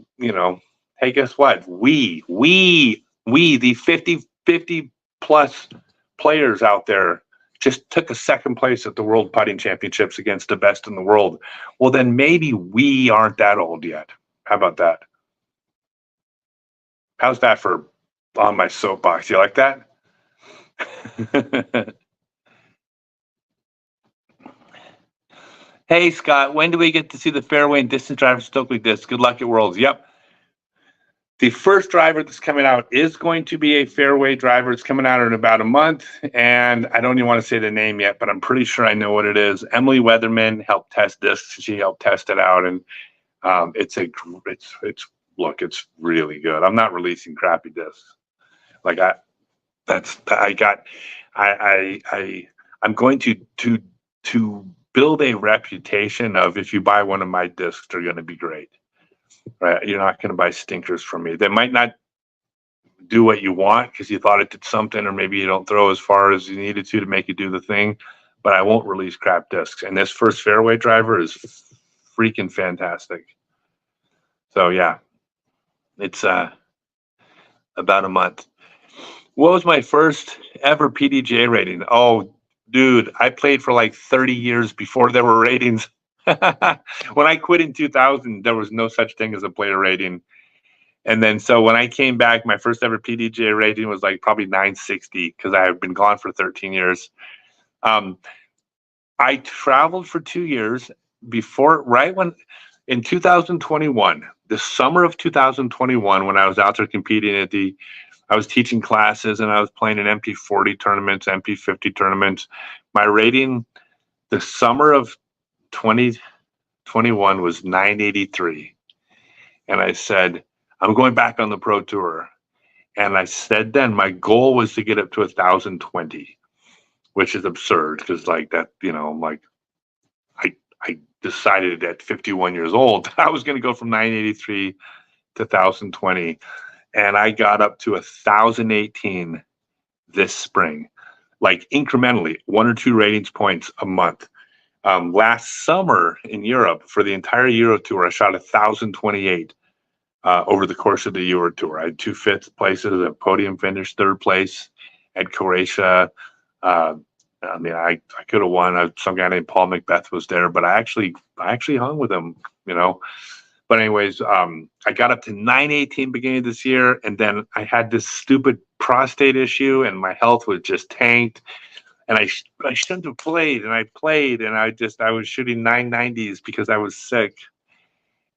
hey, guess what? We the 50 plus players out there just took a second place at the World Putting Championships against the best in the world. Well, then maybe we aren't that old yet. How about that? How's that for on my soapbox? You like that? Hey, Scott, when do we get to see the fairway and distance driver Stokely disc? Good luck at Worlds. Yep. The first driver that's coming out is going to be a fairway driver. It's coming out in about a month, and I don't even want to say the name yet, but I'm pretty sure I know what it is. Emily Weatherman helped test this. She helped test it out, and it's really good. I'm not releasing crappy discs. I'm going to build a reputation of, if you buy one of my discs, they're going to be great. Right? You're not going to buy stinkers from me. They might not do what you want because you thought it did something, or maybe you don't throw as far as you needed to make it do the thing. But I won't release crap discs. And this first fairway driver is freaking fantastic. So yeah, it's about a month. What was my first ever PDGA rating? Oh, dude, I played for like 30 years before there were ratings. When I quit in 2000, there was no such thing as a player rating. And then so when I came back, my first ever PDGA rating was like probably 960 because I have been gone for 13 years. I traveled for 2 years before, right when in 2021, the summer of 2021, when I was out there competing I was teaching classes and I was playing in MP40 tournaments, MP50 tournaments. My rating the summer of 2021 was 983. And I said, I'm going back on the pro tour. And I said then my goal was to get up to 1,020, which is absurd because like that, I'm like, I decided at 51 years old, I was going to go from 983 to 1,020. And I got up to 1,018 this spring, like incrementally, 1 or 2 ratings points a month. Last summer in Europe, for the entire Euro Tour, I shot 1,028 over the course of the Euro Tour. I had 2 fifth places, a podium finish, 3rd place at Croatia. I could have won. Some guy named Paul Macbeth was there, but I actually hung with him, But anyways, I got up to 918 beginning of this year, and then I had this stupid prostate issue, and my health was just tanked. And I shouldn't have played, and I played, and I was shooting 990s because I was sick.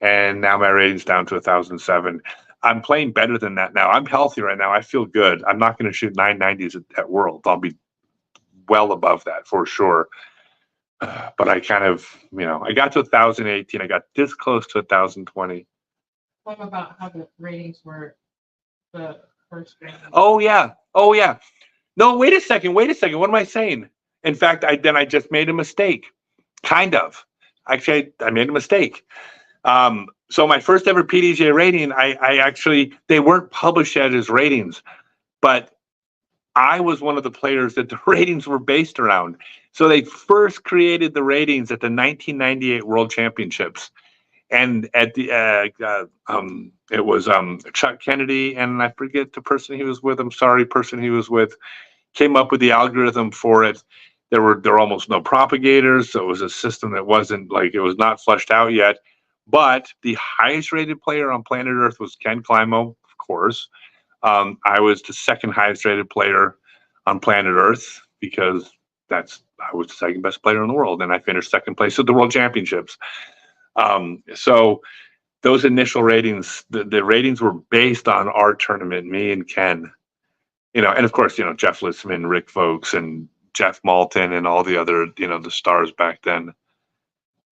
And now my rating's down to 1,007. I'm playing better than that now. I'm healthy right now. I feel good. I'm not going to shoot 990s at World. I'll be well above that for sure. But I kind of, I got to 1,018. I got this close to 1,020. What about how the ratings were the first rating? Oh yeah. No, wait a second. What am I saying? In fact, I just made a mistake. Kind of. Actually, I made a mistake. So my first ever PDGA rating, they weren't published yet as ratings, but I was one of the players that the ratings were based around. So they first created the ratings at the 1998 World Championships. And at the it was Chuck Kennedy, and I forget the person he was with. Came up with the algorithm for it. There were almost no propagators, so it was a system that wasn't like, it was not fleshed out yet. But the highest rated player on planet Earth was Ken Climo, of course. I was the second highest rated player on planet Earth because I was the second best player in the world, and I finished second place at the World Championships. So those initial ratings, the ratings were based on our tournament, me and Ken, and of course, Jeff Lissman, Rick Folks, and Jeff Malton, and all the other, the stars back then.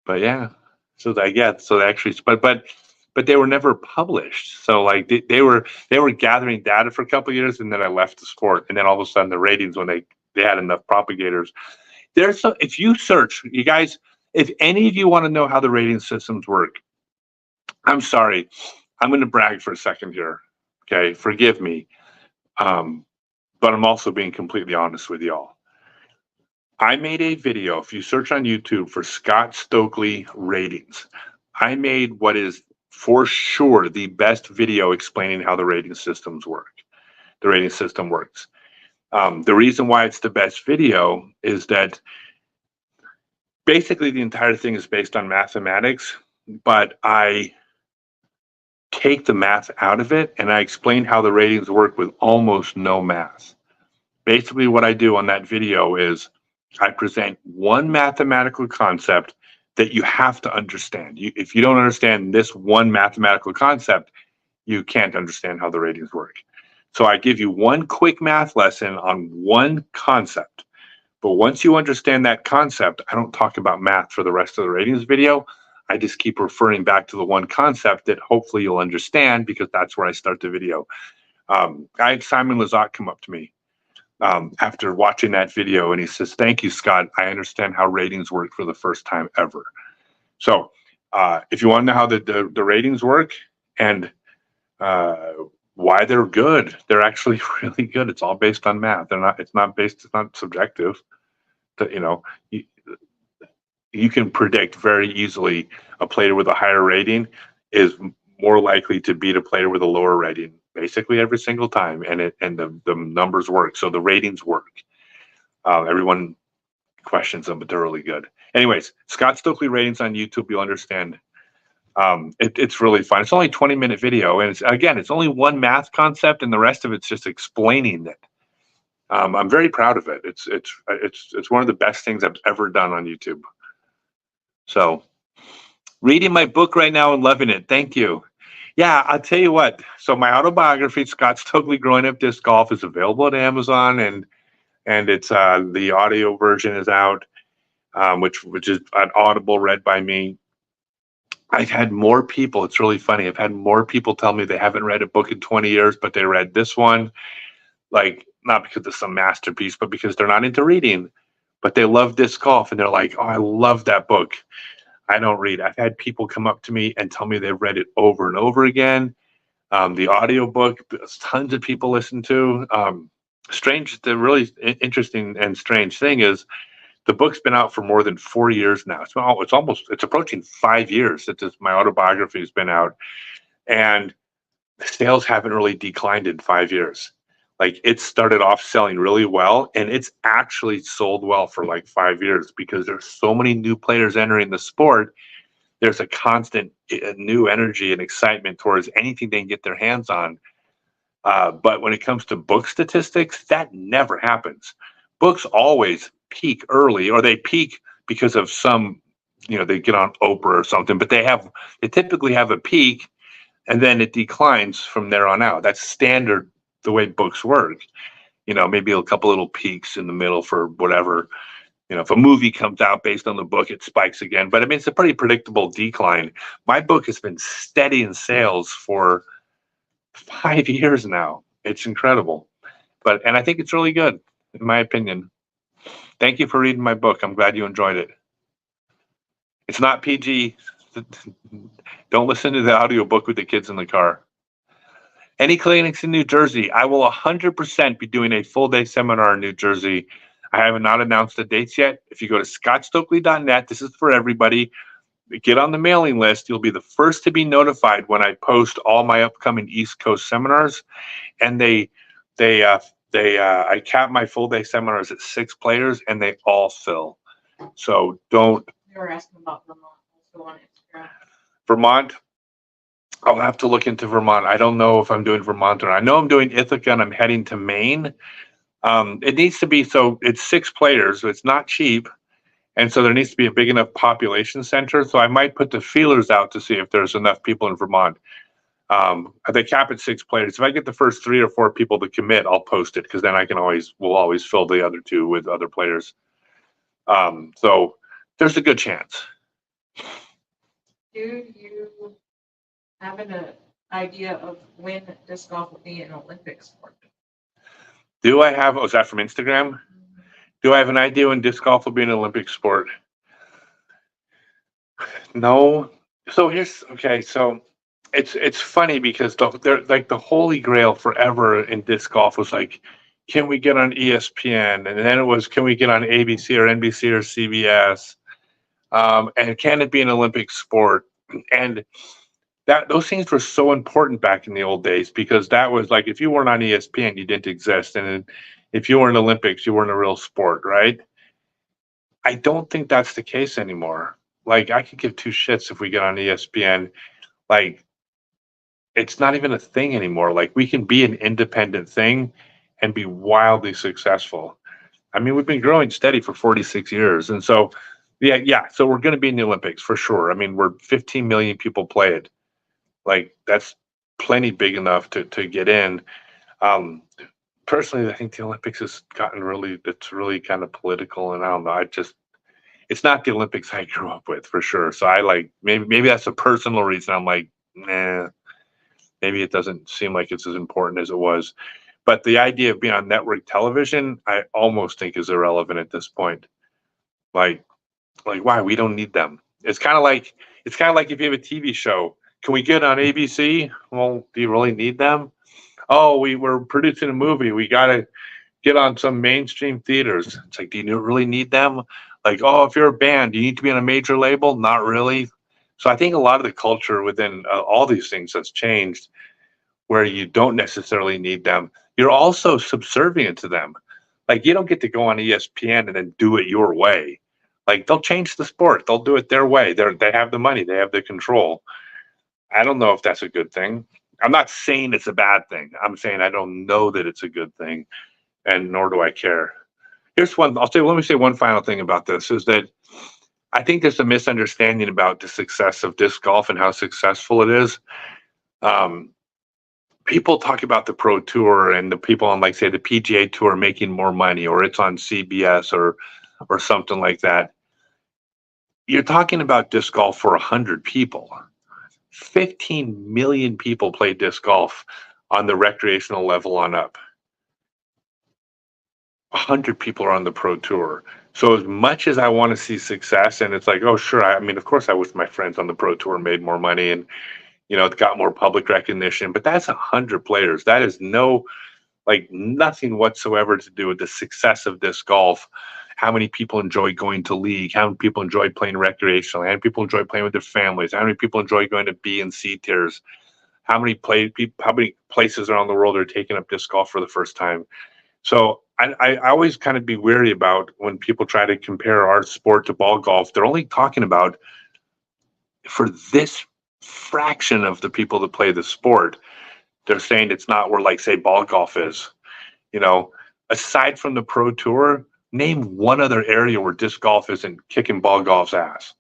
But yeah, so they actually, but they were never published. So like they were gathering data for a couple of years, and then I left the sport, and then all of a sudden the ratings, when they had enough propagators. If you search, you guys, if any of you want to know how the rating systems work, I'm sorry, I'm going to brag for a second here. Okay, forgive me, but I'm also being completely honest with y'all. I made a video. If you search on YouTube for Scott Stokely ratings, I made what is for sure the best video explaining how the rating systems work. The rating system works. The reason why it's the best video is that basically the entire thing is based on mathematics, but I take the math out of it and I explain how the ratings work with almost no math. Basically what I do on that video is I present one mathematical concept that you have to understand. If you don't understand this one mathematical concept, you can't understand how the ratings work. So I give you one quick math lesson on one concept. But once you understand that concept, I don't talk about math for the rest of the ratings video. I just keep referring back to the one concept that hopefully you'll understand, because that's where I start the video. I had Simon Lizotte come up to me after watching that video, and he says, "Thank you, Scott. I understand how ratings work for the first time ever." So, if you want to know how the ratings work and why they're good, they're actually really good. It's all based on math. They're not. It's not based. It's not subjective. You know, you can predict very easily a player with a higher rating is more likely to beat a player with a lower rating basically every single time, and the numbers work. So the ratings work. Everyone questions them, but they're really good. Anyways, Scott Stokely ratings on YouTube, you'll understand. It's really fun. It's only a 20-minute video, and it's only one math concept, and the rest of it's just explaining it. I'm very proud of it. It's one of the best things I've ever done on YouTube. So, reading my book right now and loving it. Thank you. Yeah, I'll tell you what. So my autobiography, Scott Stokely Growing Up Disc Golf, is available at Amazon, and it's the audio version is out, which is an Audible read by me. I've had more people. It's really funny. I've had more people tell me they haven't read a book in 20 years, but they read this one. Like, not because it's some masterpiece, but because they're not into reading, but they love disc golf, and they're like, "Oh, I love that book." I don't read. I've had people come up to me and tell me they've read it over and over again. The audiobook, tons of people listen to. The really interesting and strange thing is the book's been out for more than 4 years now. It's approaching 5 years that my autobiography has been out, and the sales haven't really declined in 5 years. Like, it started off selling really well, and it's actually sold well for like 5 years because there's so many new players entering the sport. There's a constant new energy and excitement towards anything they can get their hands on. But when it comes to book statistics, that never happens. Books always peak early, or they peak because of some, they get on Oprah or something, but they typically have a peak, and then it declines from there on out. That's standard the way books work. Maybe a couple little peaks in the middle for whatever. If a movie comes out based on the book, it spikes again. But I mean, it's a pretty predictable decline. My book has been steady in sales for 5 years now. It's incredible. And I think it's really good, in my opinion. Thank you for reading my book. I'm glad you enjoyed it. It's not PG. Don't listen to the audiobook with the kids in the car. Any clinics in New Jersey? I will 100% be doing a full day seminar in New Jersey. I have not announced the dates yet. If you go to scottstokely.net, this is for everybody. Get on the mailing list. You'll be the first to be notified when I post all my upcoming East Coast seminars. And I cap my full day seminars at 6 players, and they all fill. So don't. You were asking about Vermont also on Instagram. Vermont. I'll have to look into Vermont. I don't know if I'm doing Vermont or not. I know I'm doing Ithaca, and I'm heading to Maine. It needs to be, so it's 6 players, so it's not cheap. And so there needs to be a big enough population center. So I might put the feelers out to see if there's enough people in Vermont. They cap at 6 players. If I get the first 3 or 4 people to commit, I'll post it, because then we'll always fill the other 2 with other players. So there's a good chance. Do you have an idea of when disc golf will be an Olympic sport? Is that from Instagram? Mm-hmm. Do I have an idea when disc golf will be an Olympic sport? No. So it's funny because the holy grail forever in disc golf was like, can we get on ESPN? And then it was, can we get on ABC or NBC or CBS? And can it be an Olympic sport? And those things were so important back in the old days, because that was like, if you weren't on ESPN, you didn't exist. And if you weren't in Olympics, you weren't a real sport, right? I don't think that's the case anymore. Like, I could give 2 shits if we get on ESPN. Like, it's not even a thing anymore. Like, we can be an independent thing and be wildly successful. I mean, we've been growing steady for 46 years. And so, yeah. So we're going to be in the Olympics for sure. I mean, 15 million people play it. Like, that's plenty big enough to get in. Personally, I think the Olympics has gotten it's really kind of political, and I don't know. It's not the Olympics I grew up with, for sure. So maybe that's a personal reason. I'm like, nah, maybe it doesn't seem like it's as important as it was. But the idea of being on network television, I almost think is irrelevant at this point. Like, why? We don't need them. It's kind of like if you have a TV show, can we get on ABC? Well, do you really need them? Oh, we're producing a movie. We got to get on some mainstream theaters. It's like, do you really need them? Like, oh, if you're a band, do you need to be on a major label? Not really. So I think a lot of the culture within all these things has changed where you don't necessarily need them. You're also subservient to them. Like, you don't get to go on ESPN and then do it your way. Like, they'll change the sport. They'll do it their way. They have the money. They have the control. I don't know if that's a good thing. I'm not saying it's a bad thing. I'm saying I don't know that it's a good thing, and nor do I care. Here's one. Let me say one final thing about this is that I think there's a misunderstanding about the success of disc golf and how successful it is. Um, People talk about the pro tour and the people on, like, say, the PGA tour making more money, or it's on CBS or something like that. You're talking about disc golf for 100 people. 15 million people play disc golf on the recreational level on up. 100 people are on the pro tour. So as much as I want to see success, and it's like, oh, sure. I mean, of course, I wish my friends on the pro tour made more money and, it got more public recognition, but that's 100 players. That is nothing whatsoever to do with the success of disc golf. How many people enjoy going to league? How many people enjoy playing recreationally? How many people enjoy playing with their families? How many people enjoy going to B and C tiers? How many places around the world are taking up disc golf for the first time? So I always kind of be wary about when people try to compare our sport to ball golf. They're only talking about for this fraction of the people that play the sport. They're saying it's not where, like, say, ball golf is. Aside from the pro tour, name one other area where disc golf isn't kicking ball golf's ass.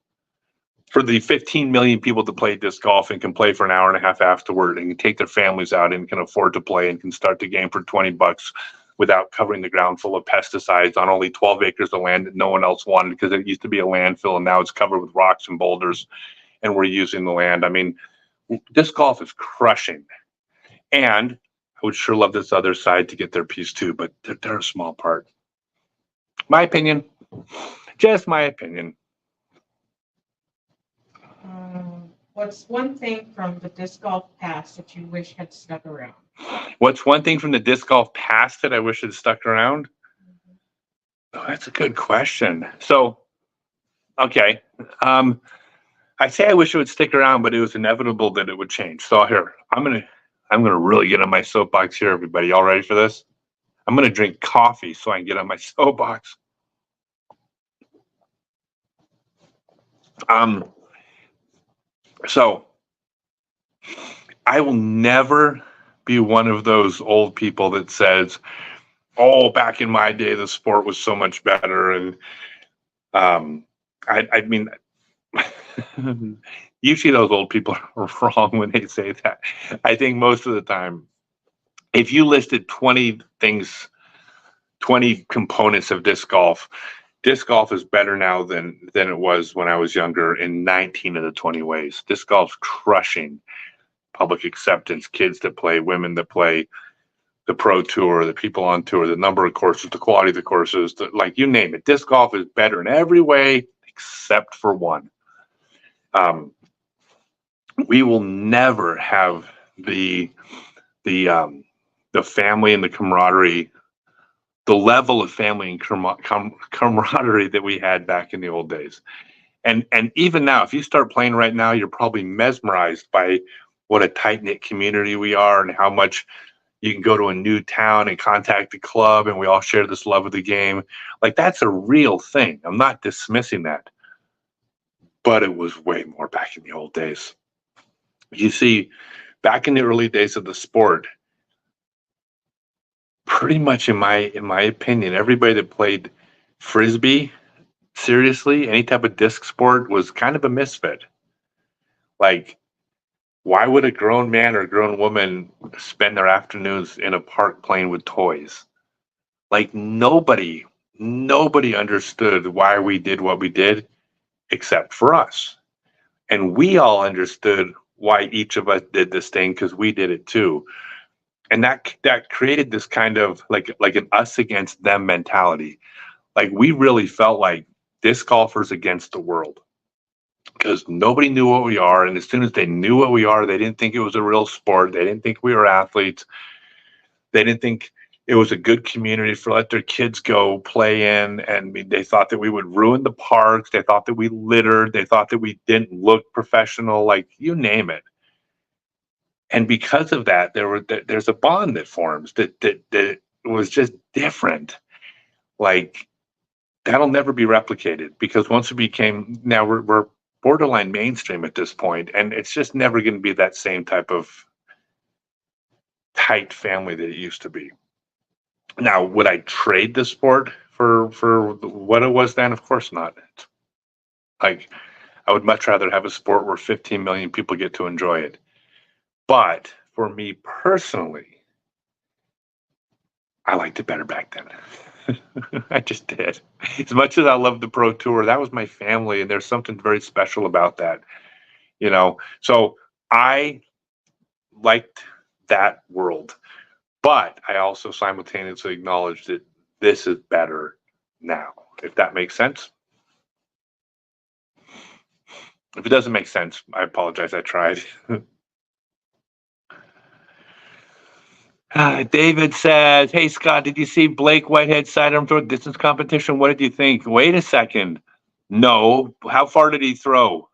For the 15 million people that play disc golf and can play for an hour and a half afterward and can take their families out and can afford to play and can start the game for $20 without covering the ground full of pesticides on only 12 acres of land that no one else wanted because it used to be a landfill and now it's covered with rocks and boulders and we're using the land. I mean, disc golf is crushing. And I would sure love this other side to get their piece too, but they're a small part. My opinion, just my opinion. What's one thing from the disc golf past that you wish had stuck around? What's one thing from the disc golf past that I wish had stuck around? Oh, that's a good question. So, okay. I say I wish it would stick around, but it was inevitable that it would change. So here, I'm gonna really get on my soapbox here, everybody. Y'all ready for this? I'm gonna drink coffee so I can get on my soapbox. So I will never be one of those old people that says, "Oh, back in my day, the sport was so much better." And I mean, usually those old people are wrong when they say that. I think most of the time, if you listed 20 things, 20 components of disc golf is better now than it was when I was younger in 19 of the 20 ways. Disc golf's crushing public acceptance, kids that play, women that play, the pro tour, the people on tour, the number of courses, the quality of the courses, like you name it. Disc golf is better in every way except for one. We will never have the family and the camaraderie, the level of family and camaraderie that we had back in the old days. And even now, if you start playing right now, you're probably mesmerized by what a tight-knit community we are and how much you can go to a new town and contact the club and we all share this love of the game. Like, that's a real thing. I'm not dismissing that. But it was way more back in the old days. You see, back in the early days of the sport, pretty much in my opinion, everybody that played Frisbee, seriously, any type of disc sport was kind of a misfit. Like, why would a grown man or a grown woman spend their afternoons in a park playing with toys? Like, nobody understood why we did what we did except for us. And we all understood why each of us did this thing because we did it too. And that created this kind of like an us against them mentality. Like we really felt like disc golfers against the world because nobody knew what we are. And as soon as they knew what we are, they didn't think it was a real sport. They didn't think we were athletes. They didn't think it was a good community for let their kids go play in. And they thought that we would ruin the parks. They thought that we littered. They thought that we didn't look professional, like you name it. And because of that, there's a bond that forms that was just different. Like that'll never be replicated because once we became now we're borderline mainstream at this point, and it's just never going to be that same type of tight family that it used to be. Now, would I trade the sport for what it was then? Of course not. Like I would much rather have a sport where 15 million people get to enjoy it. But for me personally, I liked it better back then. I just did. As much as I love the Pro Tour, that was my family, and there's something very special about that, you know. So I liked that world, but I also simultaneously acknowledge that this is better now, if that makes sense. If it doesn't make sense, I apologize. I tried. David says, "Hey Scott, did you see Blake Whitehead's sidearm throw distance competition? What did you think?" Wait a second. No. How far did he throw?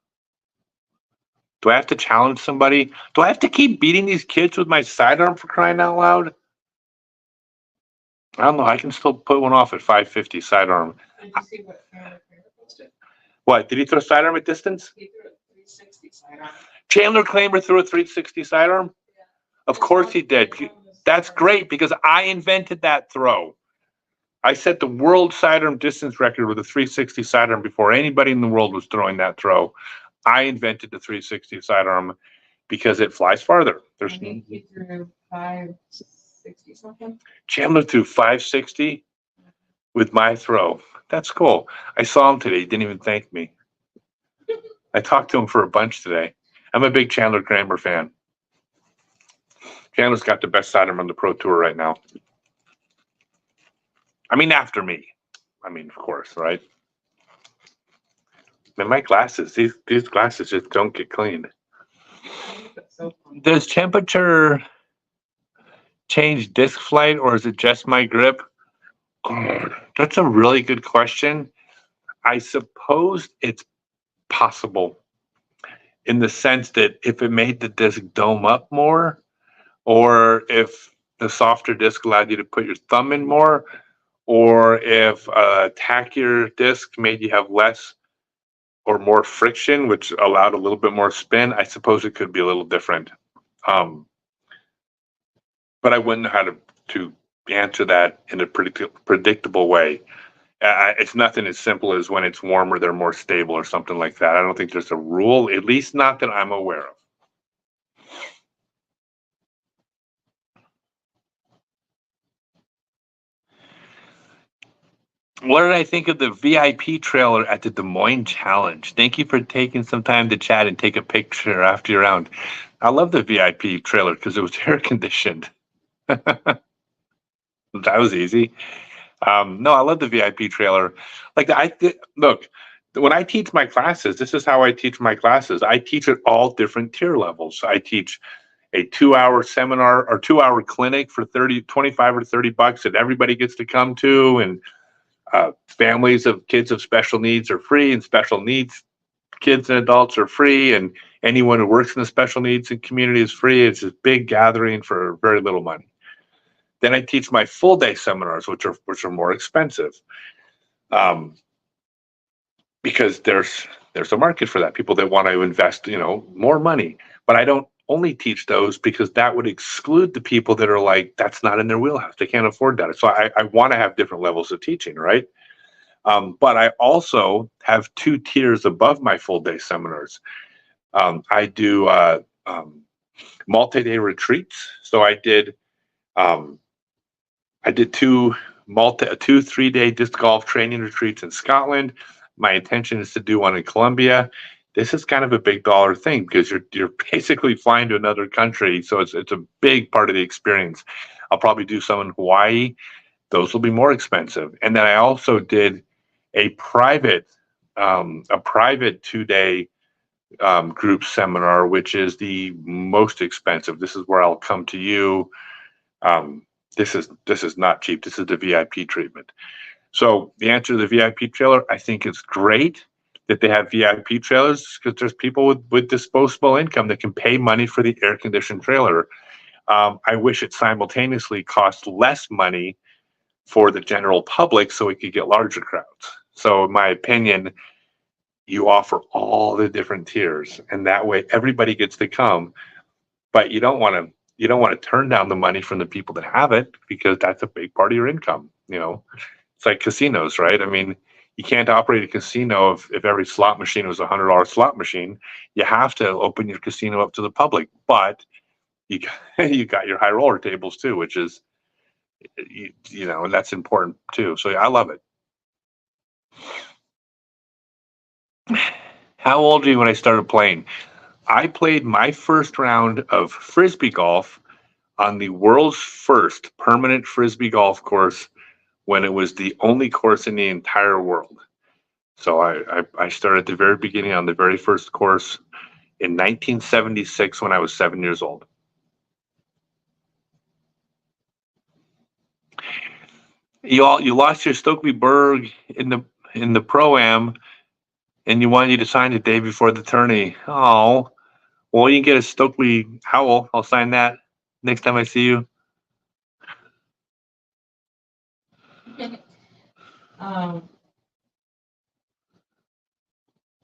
Do I have to challenge somebody? Do I have to keep beating these kids with my sidearm for crying out loud? I don't know. I can still put one off at 550 sidearm. Did you see what Chandler Kramer posted? What? Did he throw sidearm at distance? He threw a 360 sidearm. Chandler Kramer threw a 360 sidearm? Yeah. Of course he did. That's great because I invented that throw. I set the world sidearm distance record with a 360 sidearm before anybody in the world was throwing that throw. I invented the 360 sidearm because it flies farther. There's he threw 560 something. Chandler threw 560 with my throw. That's cool. I saw him today. He didn't even thank me. I talked to him for a bunch today. I'm a big Chandler Kramer fan. Chandler's got the best sidearm on the Pro Tour right now. I mean, after me. I mean, of course, right? And my glasses, these glasses just don't get cleaned. Does temperature change disc flight, or is it just my grip? God, that's a really good question. I suppose it's possible in the sense that if it made the disc dome up more, or if the softer disc allowed you to put your thumb in more, or if a tackier disc made you have less or more friction, which allowed a little bit more spin, I suppose it could be a little different. But I wouldn't know how to answer that in a predictable way. It's nothing as simple as when it's warmer, they're more stable or something like that. I don't think there's a rule, at least not that I'm aware of. What did I think of the VIP trailer at the Des Moines Challenge? Thank you for taking some time to chat and take a picture after your round. I love the VIP trailer because it was air conditioned. That was easy. No, I love the VIP trailer. Like look, when I teach my classes, this is how I teach my classes. I teach at all different tier levels. I teach a 2-hour seminar or 2-hour clinic for 25 or 30 bucks that everybody gets to come to, and families of kids of special needs are free, and special needs kids and adults are free, and anyone who works in the special needs and community is free. It's this big gathering for very little money. Then I teach my full day seminars, which are more expensive, because there's a market for that. People that want to invest, more money. But I don't only teach those because that would exclude the people that are like, that's not in their wheelhouse. They can't afford that. So I want to have different levels of teaching, right? But I also have 2 tiers above my full day seminars. I do multi-day retreats. So I did 2 3-day disc golf training retreats in Scotland. My intention is to do one in Colombia. this is kind of a big dollar thing because you're basically flying to another country, so it's a big part of the experience. I'll probably do some in Hawaii. Those will be more expensive. And then I also did a private 2-day group seminar, which is the most expensive. This is where I'll come to you. This is not cheap. This is the VIP treatment. So the answer to the VIP trailer, I think it's great that they have VIP trailers because there's people with disposable income that can pay money for the air conditioned trailer. I wish it simultaneously cost less money for the general public so we could get larger crowds. So in my opinion, you offer all the different tiers, and that way everybody gets to come. But you don't want to turn down the money from the people that have it because that's a big part of your income. It's like casinos, right? I mean, you can't operate a casino if every slot machine was $100 slot machine. You have to open your casino up to the public, but you got your high roller tables too, which is and that's important too. So yeah, I love it. How old were you when I started playing? I played my first round of frisbee golf on the world's first permanent frisbee golf course when it was the only course in the entire world. So I started at the very beginning on the very first course in 1976 when I was 7 years old. You lost your Stokely Berg in the Pro-Am, and you wanted you to sign the day before the tourney. Oh, well, you can get a Stokely Owl. I'll sign that next time I see you.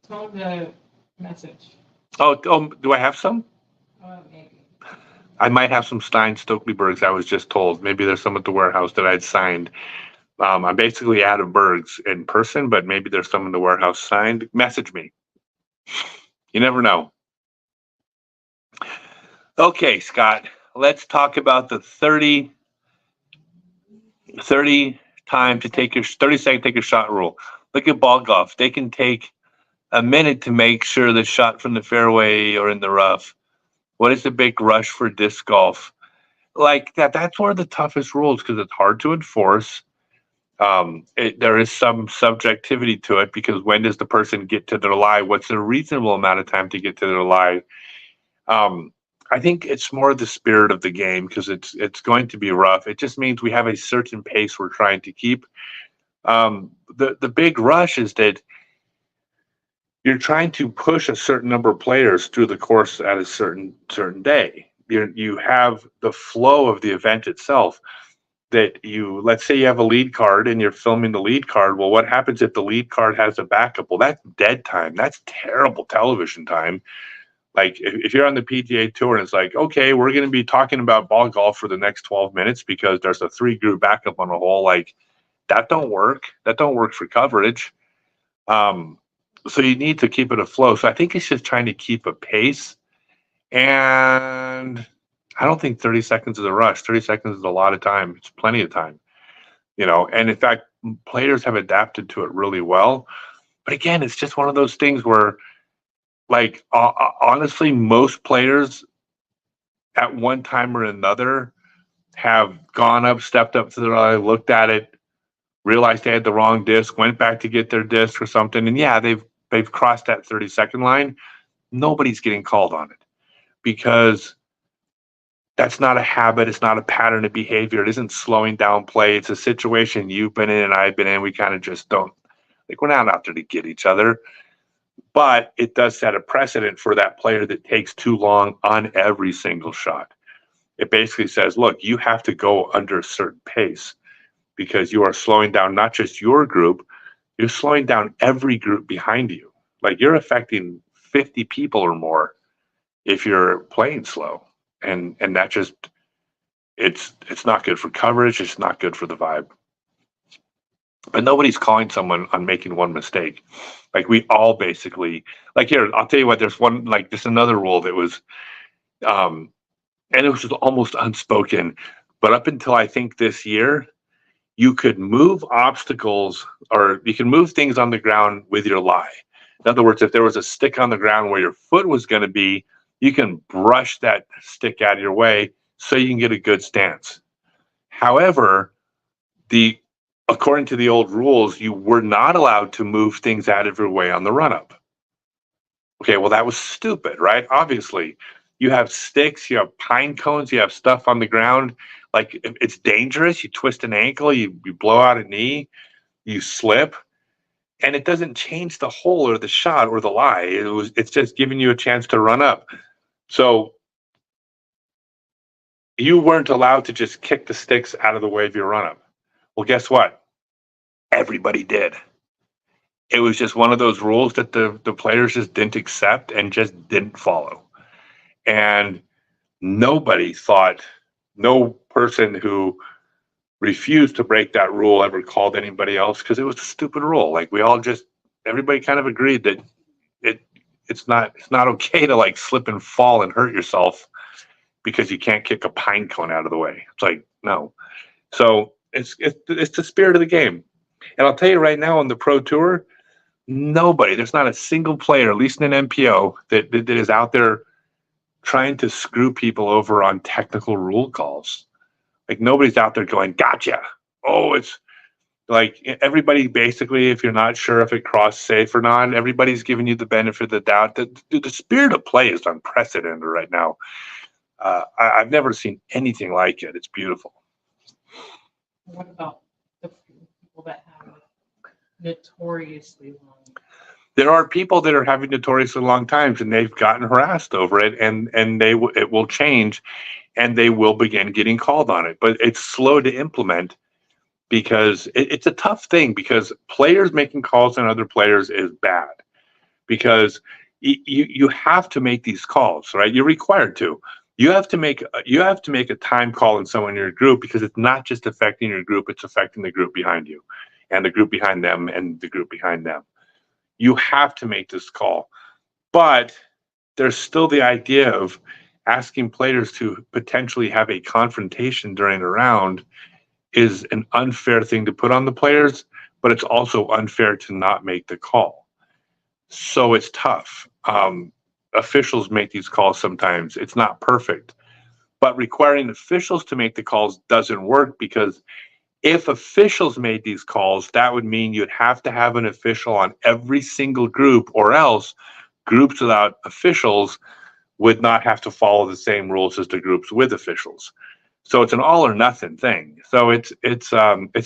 Tell the message. Oh, do I have some? Maybe. I might have some signed Stokely Bergs. I was just told. Maybe there's some at the warehouse that I'd signed. I'm basically out of Bergs in person, but maybe there's some in the warehouse signed. Message me. You never know. Okay, Scott, let's talk about the 30 time to take your 30 second take your shot rule. Look at ball golf. They can take a minute to make sure the shot from the fairway or in the rough. What is the big rush for disc golf? Like that's one of the toughest rules because it's hard to enforce. There is some subjectivity to it because when does the person get to their lie? What's a reasonable amount of time to get to their lie? I think it's more the spirit of the game because it's going to be rough. It just means we have a certain pace we're trying to keep. The big rush is that you're trying to push a certain number of players through the course at a certain day. You have the flow of the event itself. That let's say you have a lead card and you're filming the lead card. Well, what happens if the lead card has a backup? Well, that's dead time. That's terrible television time. Like if you're on the PGA Tour and it's like, okay, we're going to be talking about ball golf for the next 12 minutes because there's a 3-group backup on a hole. Like that don't work. That don't work for coverage. So you need to keep it afloat. So I think it's just trying to keep a pace. And I don't think 30 seconds is a rush. 30 seconds is a lot of time. It's plenty of time, and in fact, players have adapted to it really well. But again, it's just one of those things where, like, honestly, most players at one time or another have gone up, stepped up to their eye, looked at it, realized they had the wrong disc, went back to get their disc or something. And yeah, they've crossed that 30-second line. Nobody's getting called on it because that's not a habit. It's not a pattern of behavior. It isn't slowing down play. It's a situation you've been in and I've been in. We kind of just don't, like, we're not out there to get each other. But it does set a precedent for that player that takes too long on every single shot. It basically says, look, you have to go under a certain pace because you are slowing down not just your group, you're slowing down every group behind you. Like you're affecting 50 people or more if you're playing slow. And that just, it's not good for coverage. It's not good for the vibe. But nobody's calling someone on making one mistake. Like we all basically, like here, I'll tell you what, there's one, like just another rule that was, and it was just almost unspoken, but up until I think this year, you could move obstacles or you can move things on the ground with your lie. In other words, if there was a stick on the ground where your foot was going to be, you can brush that stick out of your way so you can get a good stance. However, according to the old rules, you were not allowed to move things out of your way on the run up. Okay, well, that was stupid, right? Obviously, you have sticks, you have pine cones, you have stuff on the ground. Like, it's dangerous. You twist an ankle, you blow out a knee, you slip, and it doesn't change the hole or the shot or the lie. It's just giving you a chance to run up. So you weren't allowed to just kick the sticks out of the way of your run up. Well, guess what? Everybody did. It was just one of those rules that the players just didn't accept and just didn't follow. And nobody thought, no person who refused to break that rule ever called anybody else, because it was a stupid rule. Like, everybody kind of agreed that it's not okay to like slip and fall and hurt yourself because you can't kick a pine cone out of the way. It's like, no. So it's the spirit of the game. And I'll tell you right now, on the Pro Tour, there's not a single player, at least in an MPO, that is out there trying to screw people over on technical rule calls. Like, nobody's out there going, gotcha. Oh, it's like everybody, basically, if you're not sure if it crossed safe or not, everybody's giving you the benefit of the doubt. The spirit of play is unprecedented right now. I've never seen anything like it. It's beautiful. What about the people that have notoriously long? There are people that are having notoriously long times, and they've gotten harassed over it, and it will change, and they will begin getting called on it. But it's slow to implement, because it's a tough thing, because players making calls on other players is bad, because you have to make these calls, right? You're required to. You have to make a time call on someone in your group, because it's not just affecting your group, it's affecting the group behind you, and the group behind them, and the group behind them. You have to make this call. But there's still the idea of asking players to potentially have a confrontation during a round is an unfair thing to put on the players, but it's also unfair to not make the call. So it's tough. Officials make these calls sometimes. It's not perfect. But requiring officials to make the calls doesn't work, because if officials made these calls, that would mean you'd have to have an official on every single group, or else groups without officials would not have to follow the same rules as the groups with officials. So it's an all or nothing thing. So it's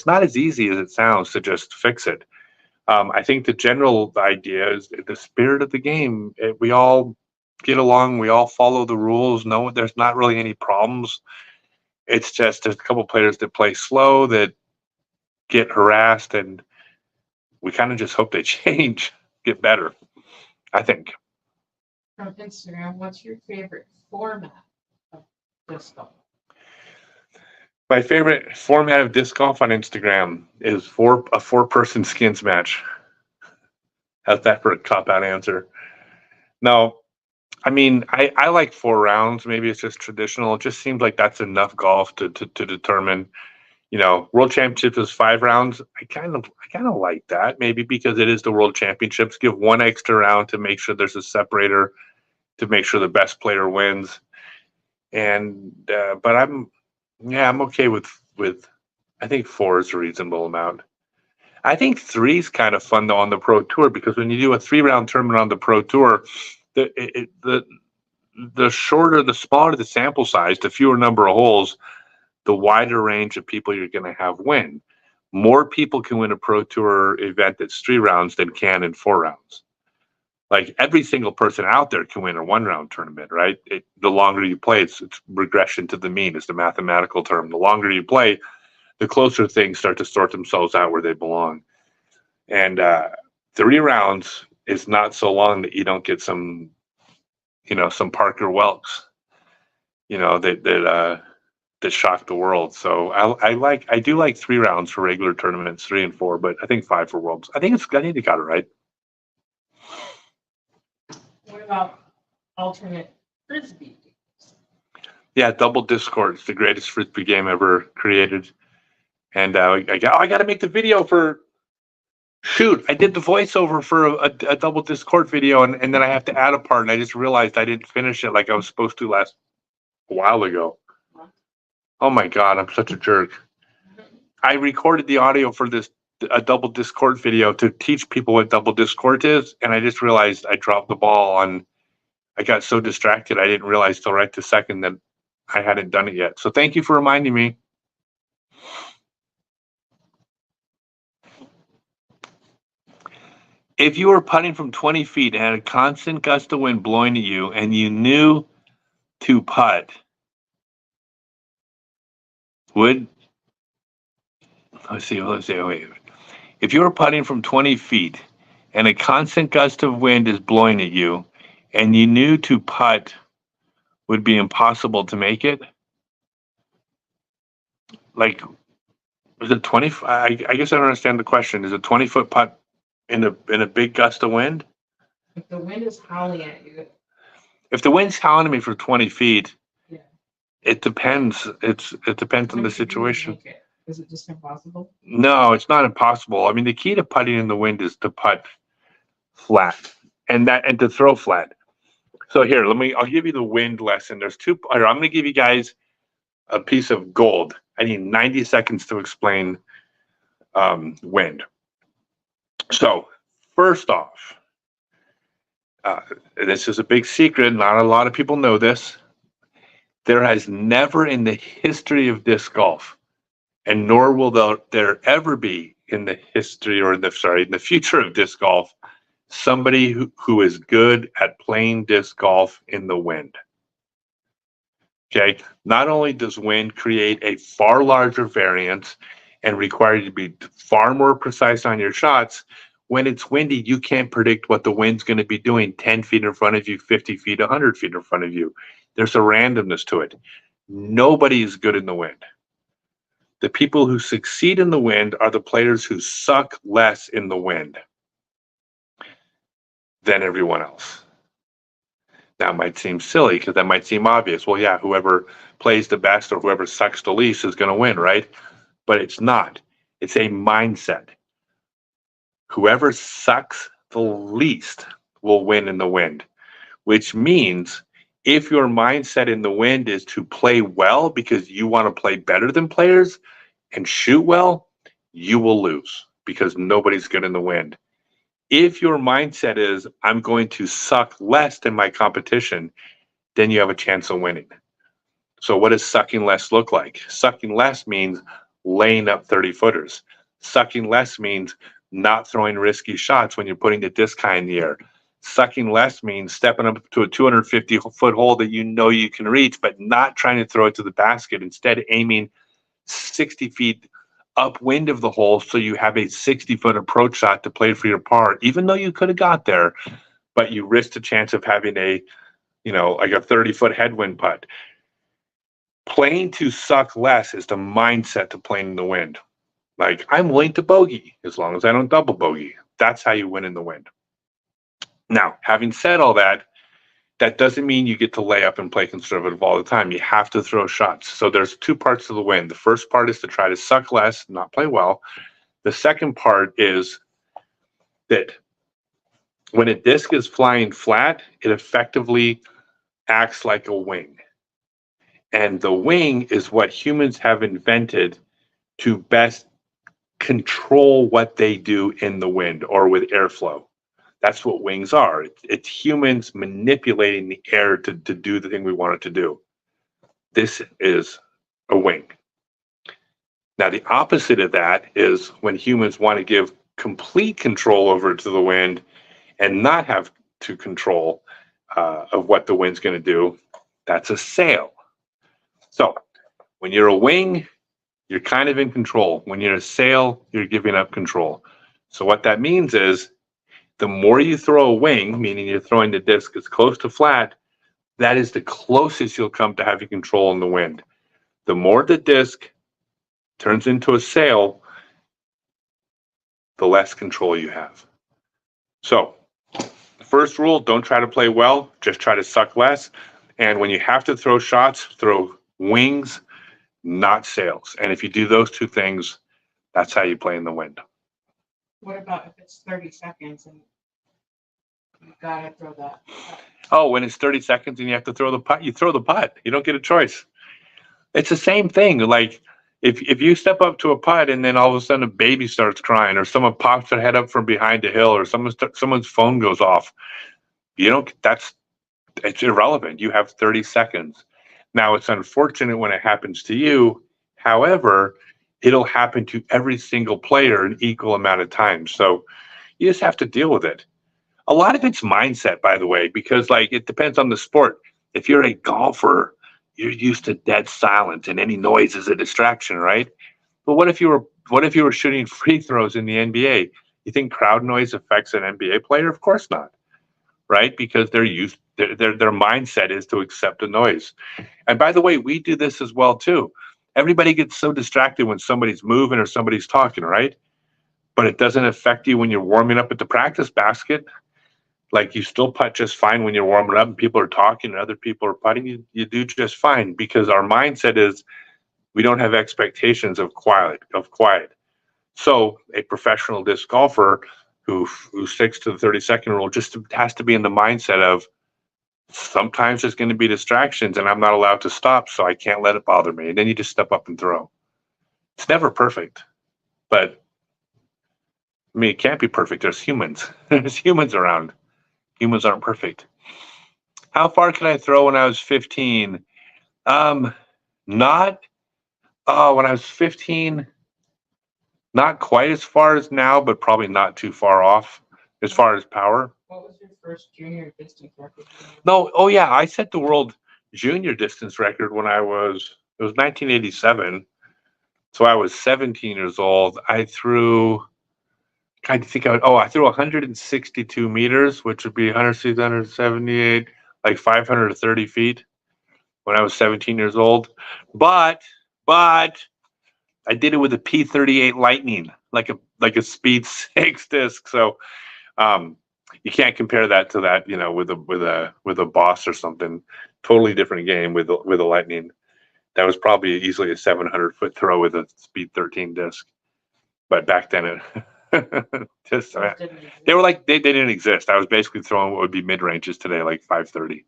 not as easy as it sounds to just fix it. I think the general idea is the spirit of the game. We all get along. We all follow the rules. No, there's not really any problems. It's just there's a couple players that play slow, that get harassed, and we kind of just hope they change, get better, I think. From Instagram, what's your favorite format of disc golf? My favorite format of disc golf on Instagram is a four-person skins match. How's that for a cop-out answer? No, I mean, I like 4 rounds. Maybe it's just traditional. It just seems like that's enough golf to determine. World Championships is 5 rounds. I kind of like that, maybe because it is the World Championships. Give 1 extra round to make sure there's a separator, to make sure the best player wins. And but I'm okay with I think 4 is a reasonable amount. I think 3 is kind of fun though on the Pro Tour, because when you do a 3-round tournament on the Pro Tour, the smaller the sample size, the fewer number of holes, the wider range of people you're going to have win. More people can win a Pro Tour event that's 3 rounds than can in 4 rounds. Like, every single person out there can win a 1-round tournament, right? The longer you play, it's regression to the mean is the mathematical term. The longer you play, the closer things start to sort themselves out where they belong. And 3 rounds is not so long that you don't get some Parker Welks, that shocked the world. So I do like 3 rounds for regular tournaments, 3 and 4, but I think 5 for Worlds. I think they got it right. What about alternate frisbee games? Yeah, double discord. It's the greatest frisbee game ever created. And I got to make the video for Shoot, I did the voiceover for a double discord video, and then I have to add a part, and I just realized I didn't finish it like I was supposed to a while ago. Oh my God, I'm such a jerk. I recorded the audio for a double discord video to teach people what double discord is, and I just realized I dropped the ball on. I got so distracted I didn't realize till right this second that I hadn't done it yet. So thank you for reminding me. If you were putting from 20 feet and had a constant gust of wind blowing at you and you knew to putt, wait. If you were putting from 20 feet and a constant gust of wind is blowing at you and you knew to putt would be impossible to make it, like, is it 20? I guess I don't understand the question. Is a 20-foot putt in a big gust of wind? If the wind is howling at you. If the wind's howling at me for 20 feet, Yeah. It depends. It depends on the situation. Is it just impossible? No, it's not impossible. I mean, the key to putting in the wind is to putt flat and to throw flat. So here, I'll give you the wind lesson. There's two. I'm going to give you guys a piece of gold. I need 90 seconds to explain wind. So first off, this is a big secret. Not a lot of people know this. There has never in the history of disc golf, and nor will there ever be in the history in the future of disc golf, somebody who is good at playing disc golf in the wind. Okay, not only does wind create a far larger variance and require you to be far more precise on your shots, when it's windy, you can't predict what the wind's going to be doing 10 feet in front of you, 50 feet, 100 feet in front of you. There's a randomness to it. Nobody is good in the wind. The people who succeed in the wind are the players who suck less in the wind than everyone else. That might seem silly because that might seem obvious. Well, yeah, whoever plays the best or whoever sucks the least is going to win, right? But it's not. It's a mindset. Whoever sucks the least will win in the wind, which means if your mindset in the wind is to play well because you want to play better than players and shoot well, you will lose because nobody's good in the wind. If your mindset is, I'm going to suck less than my competition, then you have a chance of winning. So what does sucking less look like? Sucking less means laying up 30 footers. Sucking less means not throwing risky shots when you're putting the disc high in the air. Sucking less means stepping up to a 250-foot hole that you know you can reach, but not trying to throw it to the basket. Instead, aiming 60 feet upwind of the hole so you have a 60-foot approach shot to play for your par, even though you could have got there, but you risked a chance of having like a 30-foot headwind putt. Playing to suck less is the mindset to playing in the wind. Like, I'm willing to bogey as long as I don't double bogey. That's how you win in the wind. Now, having said all that, that doesn't mean you get to lay up and play conservative all the time. You have to throw shots. So there's two parts to the wind. The first part is to try to suck less, not play well. The second part is that when a disc is flying flat, it effectively acts like a wing. And the wing is what humans have invented to best control what they do in the wind or with airflow. That's what wings are. It's humans manipulating the air to do the thing we want it to do. This is a wing. Now, the opposite of that is when humans want to give complete control over to the wind and not have to control of what the wind's going to do. That's a sail. So when you're a wing, you're kind of in control. When you're a sail, you're giving up control. So what that means is the more you throw a wing, meaning you're throwing the disc as close to flat, that is the closest you'll come to having control in the wind. The more the disc turns into a sail, the less control you have. So, the first rule, don't try to play well, just try to suck less. And when you have to throw shots, throw wings, not sails. And if you do those two things, that's how you play in the wind. What about if it's 30 seconds and you gotta throw that? Oh, when it's 30 seconds and you have to throw the putt, you throw the putt. You don't get a choice. It's the same thing. Like if you step up to a putt and then all of a sudden a baby starts crying, or someone pops their head up from behind a hill, or someone's phone goes off, you don't. It's irrelevant. You have 30 seconds. Now it's unfortunate when it happens to you. However, it'll happen to every single player an equal amount of times. So you just have to deal with it. A lot of it's mindset, by the way, because like it depends on the sport. If you're a golfer, you're used to dead silence and any noise is a distraction, right? But what if you were shooting free throws in the NBA? You think crowd noise affects an NBA player? Of course not, right? Because their mindset is to accept the noise. And by the way, we do this as well too. Everybody gets so distracted when somebody's moving or somebody's talking, right? But it doesn't affect you when you're warming up at the practice basket. Like you still putt just fine when you're warming up and people are talking and other people are putting. You do just fine because our mindset is we don't have expectations of quiet. So a professional disc golfer who sticks to the 30-second rule just has to be in the mindset of sometimes there's going to be distractions and I'm not allowed to stop, so I can't let it bother me. And then you just step up and throw. It's never perfect, but I mean, it can't be perfect. There's humans. There's humans around. Humans aren't perfect. How far can I throw when I was 15? Not when I was 15, not quite as far as now, but probably not too far off as far as power. What was your first junior distance record? No, oh yeah, I set the world junior distance record when it was 1987. So I was 17 years old. I threw, trying to think I threw 162 meters, which would be 160, 178, like 530 feet when I was 17 years old. But I did it with a P38 Lightning, like a Speed 6 disc. So you can't compare that to that, with a Boss or something. Totally different game with a Lightning. That was probably easily a 700-foot throw with a Speed 13 disc. But back then, it just they were like they didn't exist. I was basically throwing what would be mid ranges today, like 530.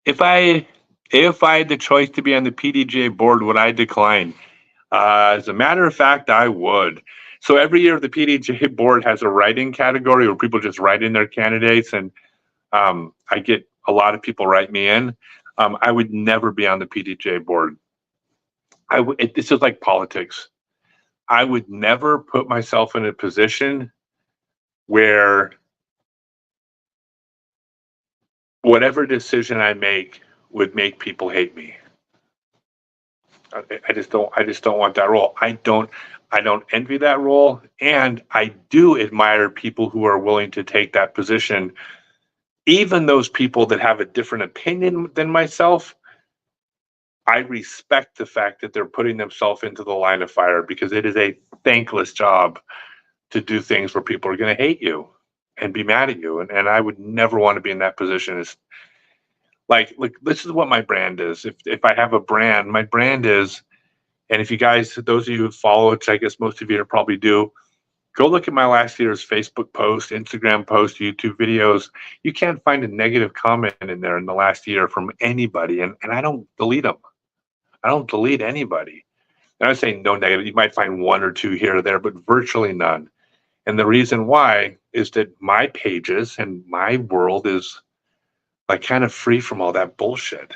If I had the choice to be on the PDGA board, would I decline? As a matter of fact, I would. So every year the PDGA board has a write-in category where people just write in their candidates, and I get a lot of people write me in. I would never be on the PDGA board. This is like politics. I would never put myself in a position where whatever decision I make would make people hate me. I just don't want that role. I don't envy that role, and I do admire people who are willing to take that position. Even those people that have a different opinion than myself, I respect the fact that they're putting themselves into the line of fire, because it is a thankless job to do things where people are going to hate you and be mad at you. And I would never want to be in that position. It's like this is what my brand is. If I have a brand, my brand is, and if you guys, those of you who follow, which I guess most of you probably do, go look at my last year's Facebook post, Instagram post, YouTube videos. You can't find a negative comment in there in the last year from anybody. And I don't delete them. I don't delete anybody. And I would say no negative. You might find one or two here or there, but virtually none. And the reason why is that my pages and my world is like kind of free from all that bullshit.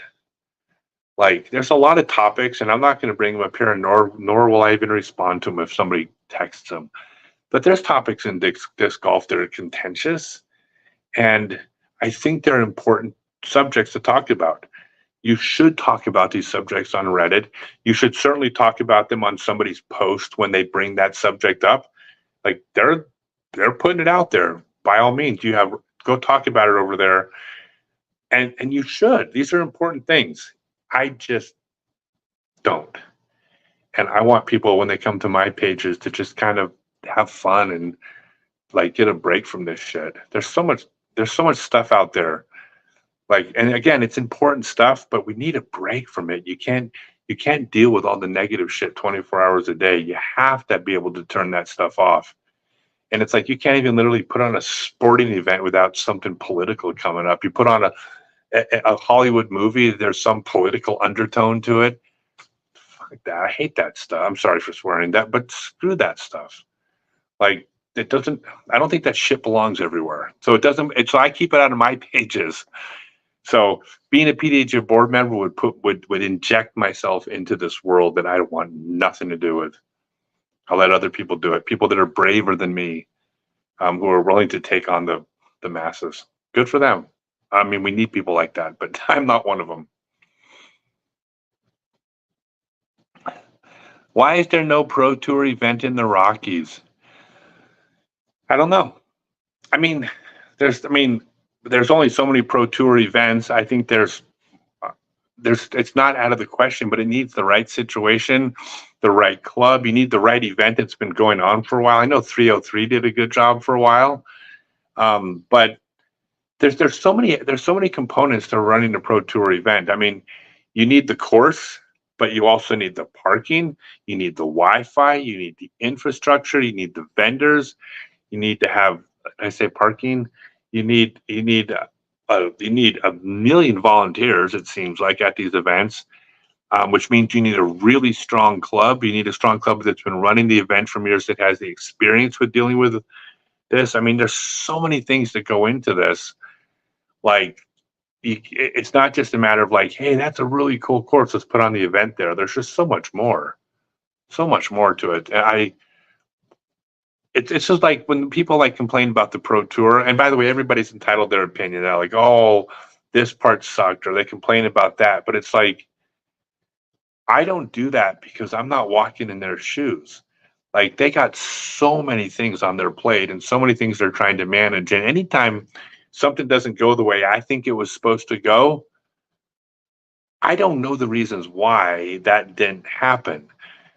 Like there's a lot of topics, and I'm not going to bring them up here, nor will I even respond to them if somebody texts them. But there's topics in disc golf that are contentious, and I think they're important subjects to talk about. You should talk about these subjects on Reddit. You should certainly talk about them on somebody's post when they bring that subject up. Like they're putting it out there. By all means, go talk about it over there. And you should. These are important things. I just don't. And I want people, when they come to my pages, to just kind of have fun and like get a break from this shit. There's so much stuff out there. Like, and again, it's important stuff, but we need a break from it. You You can't deal with all the negative shit 24 hours a day. You have to be able to turn that stuff off. And it's like you can't even literally put on a sporting event without something political coming up. You put on a Hollywood movie, there's some political undertone to it. Fuck that. I hate that stuff. I'm sorry for swearing that, but screw that stuff. Like it doesn't. I don't think that shit belongs everywhere. So it doesn't. So I keep it out of my pages. So being a PDGA board member would inject myself into this world that I want nothing to do with. I'll let other people do it. People that are braver than me, who are willing to take on the masses. Good for them. I mean, we need people like that, but I'm not one of them. Why is there no Pro Tour event in the Rockies? I don't know. I mean, there's only so many Pro Tour events. I think there's it's not out of the question, but it needs the right situation, the right club. You need the right event that's been going on for a while. I know 303 did a good job for a while, but there's so many components to running a Pro Tour event. I mean, you need the course, but you also need the parking, you need the Wi-Fi, you need the infrastructure, you need the vendors, you need to have, I say parking, you need a million volunteers, it seems like, at these events, which means you need a really strong club. You need a strong club that's been running the event for years, that has the experience with dealing with this. I mean, there's so many things that go into this. Like, it's not just a matter of like, hey, that's a really cool course, let's put on the event there. There's just so much more to it. It's just like when people like complain about the Pro Tour, and by the way, everybody's entitled their opinion. They're like, oh, this part sucked, or they complain about that. But it's like, I don't do that because I'm not walking in their shoes. Like, they got so many things on their plate and so many things they're trying to manage. And anytime something doesn't go the way I think it was supposed to go, I don't know the reasons why that didn't happen.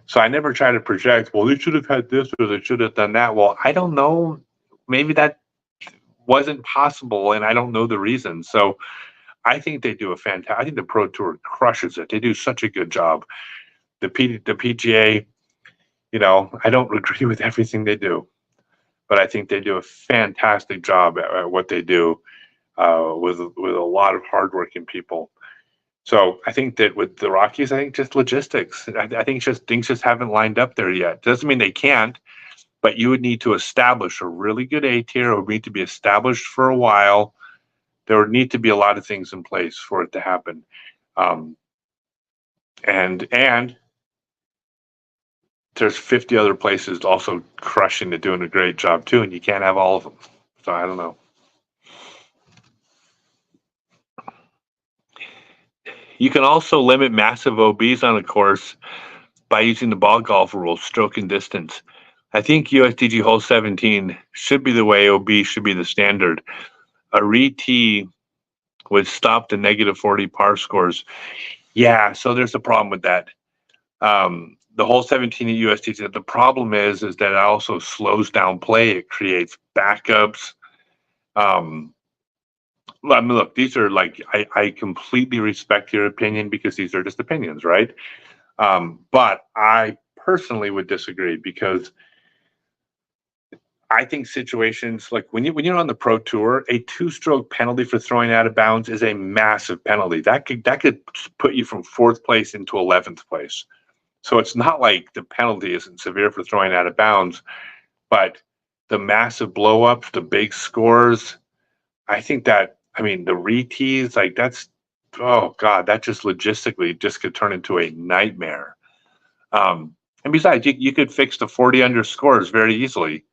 So I never try to project, well, they should have had this or they should have done that. Well, I don't know. Maybe that wasn't possible and I don't know the reason. So I think they do I think the Pro Tour crushes it. They do such a good job. The PGA, I don't agree with everything they do, but I think they do a fantastic job at what they do, with a lot of hardworking people. So I think that with the Rockies, I think just logistics. I think just things just haven't lined up there yet. Doesn't mean they can't, but you would need to establish a really good A tier. It would need to be established for a while. There would need to be a lot of things in place for it to happen. And there's 50 other places also crushing it, doing a great job too, and you can't have all of them. So I don't know. You can also limit massive OBs on a course by using the ball golf rule, stroke and distance. I think USDG hole 17 should be the way. OB should be the standard. A re-tee would stop the -40 par scores. Yeah, so there's a problem with that. The hole 17 at USDG, the problem is that it also slows down play. It creates backups. I mean, look, these are like, I completely respect your opinion because these are just opinions, right? But I personally would disagree because I think situations like when you're on the Pro Tour, a 2-stroke penalty for throwing out of bounds is a massive penalty. That could put you from 4th place into 11th place. So it's not like the penalty isn't severe for throwing out of bounds, but the massive blowups, the big scores, I think that, I mean, the re-tees, like oh God, that just logistically just could turn into a nightmare. And besides, you could fix the 40 under scores very easily.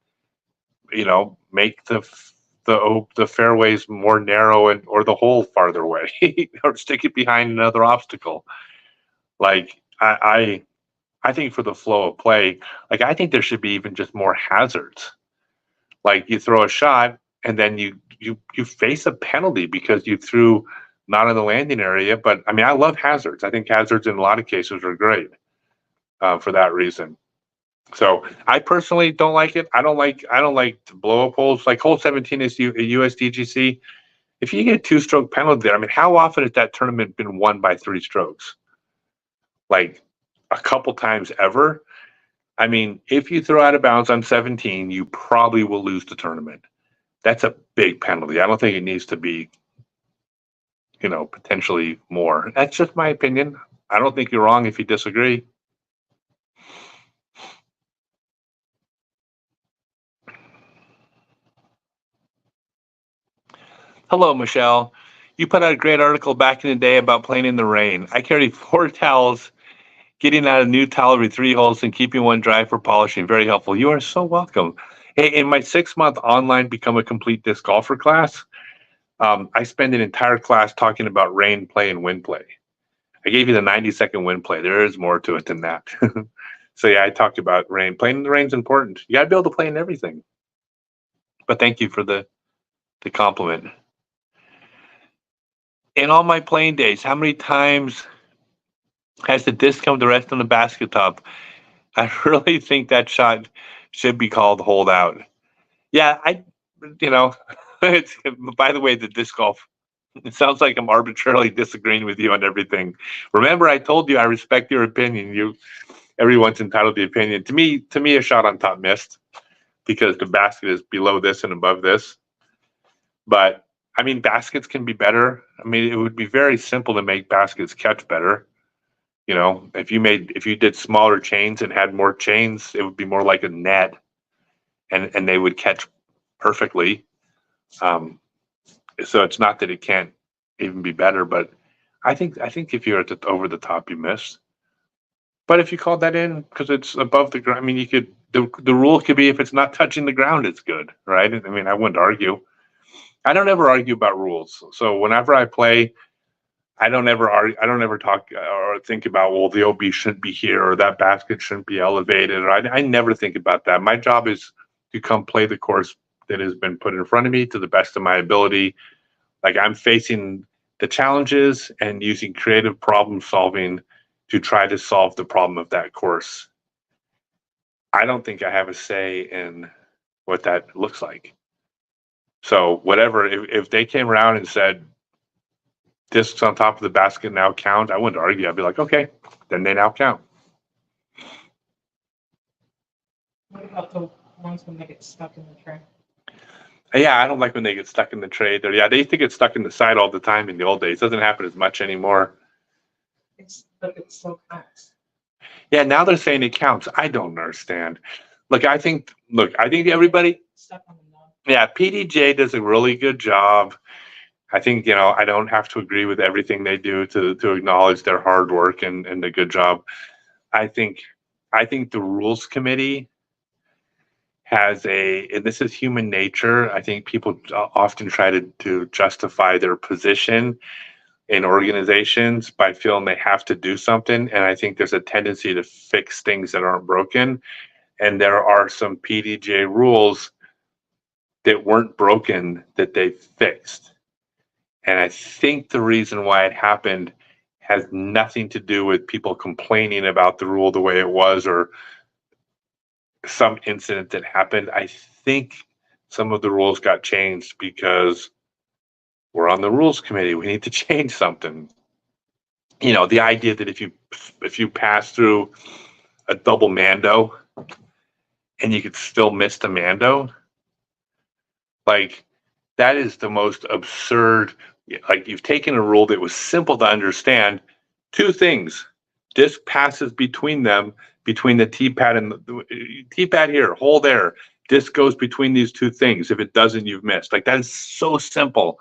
Make the fairways more narrow or the hole farther away, or stick it behind another obstacle. Like I think for the flow of play, like I think there should be even just more hazards. Like you throw a shot and then you face a penalty because you threw not in the landing area. But I mean, I love hazards. I think hazards in a lot of cases are great for that reason. So I personally don't like it. I don't like the blow up holes. Like hole 17 is USDGC. If you get a 2-stroke penalty there, I mean, how often has that tournament been won by 3 strokes? like a couple times ever, I mean, if you throw out of bounds on 17, you probably will lose the tournament. That's a big penalty. I don't think it needs to be, potentially more. That's just my opinion. I don't think you're wrong if you disagree. Hello, Michelle. You put out a great article back in the day about playing in the rain. I carry 4 towels, getting out a new towel every 3 holes and keeping one dry for polishing. Very helpful. You are so welcome. Hey, in my 6-month online Become a Complete Disc Golfer class, I spend an entire class talking about rain play and wind play. I gave you the 90-second wind play. There is more to it than that. So yeah, I talked about rain. Playing in the rain is important. You got to be able to play in everything. But thank you for the compliment. In all my playing days, how many times has the disc come to rest on the basket top? I really think that shot should be called hold out. Yeah, it's, by the way, the disc golf, it sounds like I'm arbitrarily disagreeing with you on everything. Remember, I told you I respect your opinion. Everyone's entitled to the opinion. To me, a shot on top missed because the basket is below this and above this. But I mean, baskets can be better. I mean, it would be very simple to make baskets catch better. If you did smaller chains and had more chains, it would be more like a net, and they would catch perfectly. So it's not that it can't even be better, but I think if you're over the top, you miss. But if you called that in because it's above the ground, I mean, you could. The rule could be if it's not touching the ground, it's good, right? I mean, I wouldn't argue. I don't ever argue about rules. So whenever I play, I don't ever argue. I don't ever talk or think about, well, the OB shouldn't be here or that basket shouldn't be elevated. Or I never think about that. My job is to come play the course that has been put in front of me to the best of my ability. Like I'm facing the challenges and using creative problem solving to try to solve the problem of that course. I don't think I have a say in what that looks like. So whatever, if they came around and said discs on top of the basket now count, I wouldn't argue. I'd be like, okay, then they now count. What about the ones when they get stuck in the tray? Yeah, I don't like when they get stuck in the tray. They used to get stuck in the side all the time in the old days. It doesn't happen as much anymore. It still counts. Yeah, now they're saying it counts. I don't understand. I think everybody. Stuck on the knob. Yeah, PDGA does a really good job. I think, I don't have to agree with everything they do to acknowledge their hard work and the good job. I think the rules committee has and this is human nature. I think people often try to justify their position in organizations by feeling they have to do something. And I think there's a tendency to fix things that aren't broken. And there are some PDGA rules that weren't broken that they fixed. And I think the reason why it happened has nothing to do with people complaining about the rule the way it was or some incident that happened. I think some of the rules got changed because we're on the rules committee. We need to change something. The idea that if you pass through a double mando and you could still miss the mando, like that is the most absurd. Like you've taken a rule that was simple to understand. 2 things: disc passes between them, between the T-pad and the T-pad here, hole there. Disc goes between these 2 things. If it doesn't, you've missed. Like that is so simple.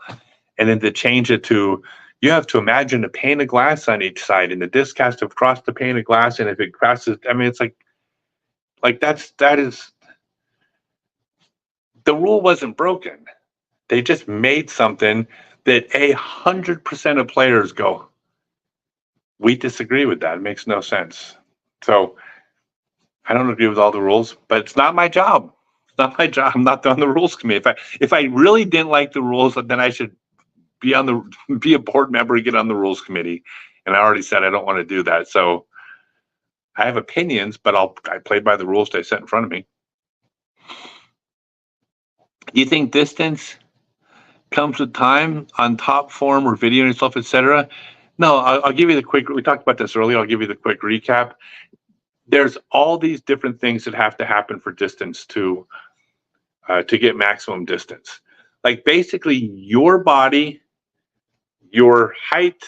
And then to change it to, you have to imagine a pane of glass on each side, and the disc has to cross the pane of glass. And if it crosses, I mean, it's like that is the rule wasn't broken. They just made something that 100% of players go, we disagree with that. It makes no sense. So I don't agree with all the rules, but it's not my job. It's not my job. I'm not on the rules committee. If I really didn't like the rules, then I should be a board member and get on the rules committee. And I already said I don't want to do that. So I have opinions, but I played by the rules they set in front of me. Do you think distance comes with time on top form or video yourself, etc.? No, I'll give you the quick. We talked about this earlier. I'll give you the quick recap. There's all these different things that have to happen for distance to get maximum distance. Like basically, your body, your height,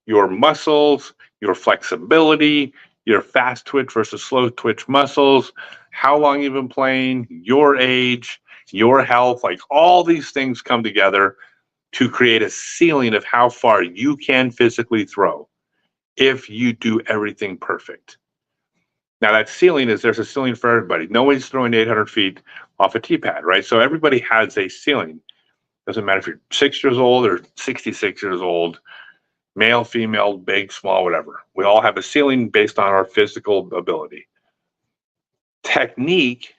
your muscles, your flexibility, your fast twitch versus slow twitch muscles, how long you've been playing, your age, your health, like all these things come together to create a ceiling of how far you can physically throw if you do everything perfect. Now that ceiling is, there's a ceiling for everybody. Nobody's throwing 800 feet off a tee pad, right? So everybody has a ceiling. Doesn't matter if you're 6 years old or 66 years old, male, female, big, small, whatever. We all have a ceiling based on our physical ability. Technique